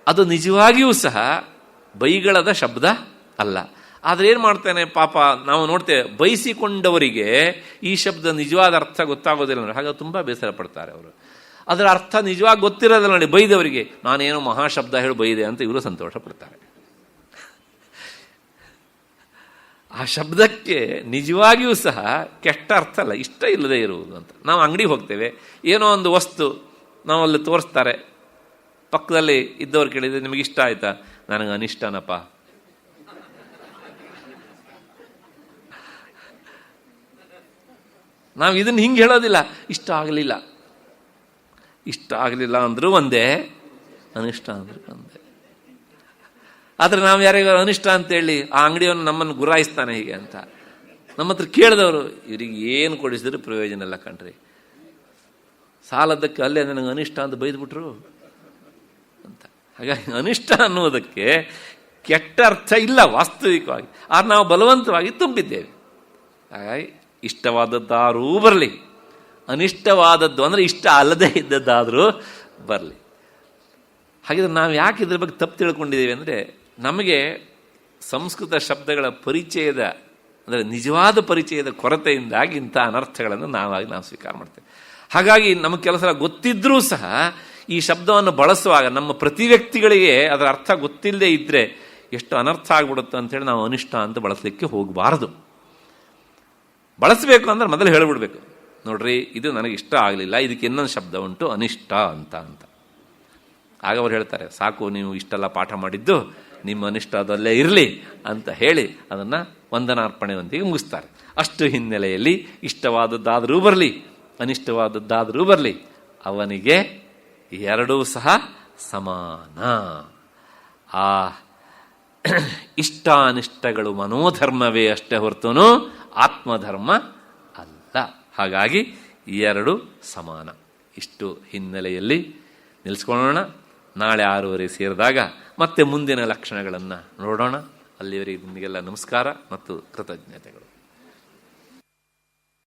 ಅದು ನಿಜವಾಗಿಯೂ ಸಹ ಬೈಗಳದ ಶಬ್ದ ಅಲ್ಲ. ಆದರೆ ಏನು ಮಾಡ್ತಾನೆ ಪಾಪ, ನಾವು ನೋಡ್ತೇವೆ ಬೈಸಿಕೊಂಡವರಿಗೆ ಈ ಶಬ್ದ ನಿಜವಾದ ಅರ್ಥ ಗೊತ್ತಾಗೋದಿಲ್ಲ ನೋಡಿ. ಹಾಗಾಗಿ ತುಂಬ ಬೇಸರ ಪಡ್ತಾರೆ ಅವರು. ಅದರ ಅರ್ಥ ನಿಜವಾಗಿ ಗೊತ್ತಿರೋದಿಲ್ಲ ನೋಡಿ. ಬೈದವರಿಗೆ ನಾನೇನೋ ಮಹಾಶಬ್ದ ಹೇಳಿ ಬೈದೆ ಅಂತ ಇವರು ಸಂತೋಷ ಪಡ್ತಾರೆ. ಆ ಶಬ್ದಕ್ಕೆ ನಿಜವಾಗಿಯೂ ಸಹ ಕೆಟ್ಟ ಅರ್ಥ ಅಲ್ಲ, ಇಷ್ಟ ಇಲ್ಲದೆ ಇರುವುದು ಅಂತ. ನಾವು ಅಂಗಡಿಗೆ ಹೋಗ್ತೇವೆ, ಏನೋ ಒಂದು ವಸ್ತು ನಾವು ಅಲ್ಲಿ ತೋರಿಸ್ತಾರೆ, ಪಕ್ಕದಲ್ಲಿ ಇದ್ದವ್ರು ಕೇಳಿದರೆ ನಿಮಗೆ ಇಷ್ಟ ಆಯ್ತಾ? ನನಗೆ ಅನಿಷ್ಟನಪ್ಪ. ನಾವು ಇದನ್ನು ಹಿಂಗೆ ಹೇಳೋದಿಲ್ಲ. ಇಷ್ಟ ಆಗಲಿಲ್ಲ ಅಂದರೂ ಒಂದೇ, ಅನಿಷ್ಟ ಅಂದರೂ ಒಂದೇ. ಆದರೆ ನಾವು ಯಾರಿಗಾರು ಅನಿಷ್ಟ ಅಂತೇಳಿ ಆ ಅಂಗಡಿಯವನು ನಮ್ಮನ್ನು ಗುರಾಯಿಸ್ತಾನೆ ಹೀಗೆ ಅಂತ ನಮ್ಮ ಹತ್ರ ಕೇಳಿದವರು, ಇವರಿಗೆ ಏನು ಕೊಡಿಸಿದ್ರು ಪ್ರಯೋಜನ ಇಲ್ಲ ಕಣ್ರಿ, ಸಾಲದಕ್ಕೆ ಅಲ್ಲೇ ನನಗೆ ಅನಿಷ್ಟ ಅಂತ ಬೈದ್ಬಿಟ್ರು ಅಂತ. ಹಾಗಾಗಿ ಅನಿಷ್ಟ ಅನ್ನೋದಕ್ಕೆ ಕೆಟ್ಟ ಅರ್ಥ ಇಲ್ಲ ವಾಸ್ತವಿಕವಾಗಿ. ಆದ್ರೆ ನಾವು ಬಲವಂತವಾಗಿ ತುಂಬಿದ್ದೇವೆ. ಹಾಗಾಗಿ ಇಷ್ಟವಾದದ್ದಾರೂ ಬರಲಿ, ಅನಿಷ್ಟವಾದದ್ದು ಅಂದರೆ ಇಷ್ಟ ಅಲ್ಲದೆ ಇದ್ದದ್ದಾದರೂ ಬರಲಿ. ಹಾಗಿದ್ರೆ ನಾವು ಯಾಕೆ ಇದ್ರ ಬಗ್ಗೆ ತಪ್ಪು ತಿಳ್ಕೊಂಡಿದ್ದೀವಿ ಅಂದರೆ, ನಮಗೆ ಸಂಸ್ಕೃತ ಶಬ್ದಗಳ ಪರಿಚಯದ ಅಂದರೆ ನಿಜವಾದ ಪರಿಚಯದ ಕೊರತೆಯಿಂದಾಗಿ ಇಂಥ ಅನರ್ಥಗಳನ್ನು ನಾವು ಸ್ವೀಕಾರ ಮಾಡ್ತೇವೆ. ಹಾಗಾಗಿ ನಮಗೆ ಕೆಲಸ ಗೊತ್ತಿದ್ರೂ ಸಹ ಈ ಶಬ್ದವನ್ನು ಬಳಸುವಾಗ ನಮ್ಮ ಪ್ರತಿ ವ್ಯಕ್ತಿಗಳಿಗೆ ಅದರ ಅರ್ಥ ಗೊತ್ತಿಲ್ಲದೆ ಇದ್ದರೆ ಎಷ್ಟು ಅನರ್ಥ ಆಗ್ಬಿಡುತ್ತೆ ಅಂಥೇಳಿ ನಾವು ಅನಿಷ್ಟ ಅಂತ ಬಳಸಲಿಕ್ಕೆ ಹೋಗಬಾರದು. ಬಳಸಬೇಕು ಅಂದ್ರೆ ಮೊದಲು ಹೇಳಿಬಿಡ್ಬೇಕು, ನೋಡ್ರಿ ಇದು ನನಗೆ ಇಷ್ಟ ಆಗಲಿಲ್ಲ, ಇದಕ್ಕೆ ಇನ್ನೊಂದು ಶಬ್ದ ಉಂಟು ಅನಿಷ್ಟ ಅಂತ. ಆಗ ಅವ್ರು ಹೇಳ್ತಾರೆ, ಸಾಕು ನೀವು ಇಷ್ಟೆಲ್ಲ ಪಾಠ ಮಾಡಿದ್ದು, ನಿಮ್ಮ ಅನಿಷ್ಟ ಅದಲ್ಲೇ ಇರಲಿ ಅಂತ ಹೇಳಿ ಅದನ್ನು ವಂದನಾರ್ಪಣೆಯೊಂದಿಗೆ ಮುಗಿಸ್ತಾರೆ. ಅಷ್ಟು ಹಿನ್ನೆಲೆಯಲ್ಲಿ ಇಷ್ಟವಾದದ್ದಾದರೂ ಬರಲಿ ಅನಿಷ್ಟವಾದದ್ದಾದರೂ ಬರಲಿ, ಅವನಿಗೆ ಎರಡೂ ಸಹ ಸಮಾನ. ಆ ಇಷ್ಟಾನಿಷ್ಟಗಳು ಮನೋಧರ್ಮವೇ ಅಷ್ಟೇ ಹೊರತುನು ಆತ್ಮಧರ್ಮ ಅಲ್ಲ. ಹಾಗಾಗಿ ಎರಡು ಸಮಾನ. ಇಷ್ಟು ಹಿನ್ನೆಲೆಯಲ್ಲಿ ನಿಲ್ಲಿಸ್ಕೊಳ್ಳೋಣ. ನಾಳೆ 6:30 ಸೇರಿದಾಗ ಮತ್ತೆ ಮುಂದಿನ ಲಕ್ಷಣಗಳನ್ನು ನೋಡೋಣ. ಅಲ್ಲಿವರೆಗೆ ನಿಮಗೆಲ್ಲ ನಮಸ್ಕಾರ ಮತ್ತು ಕೃತಜ್ಞತೆಗಳು.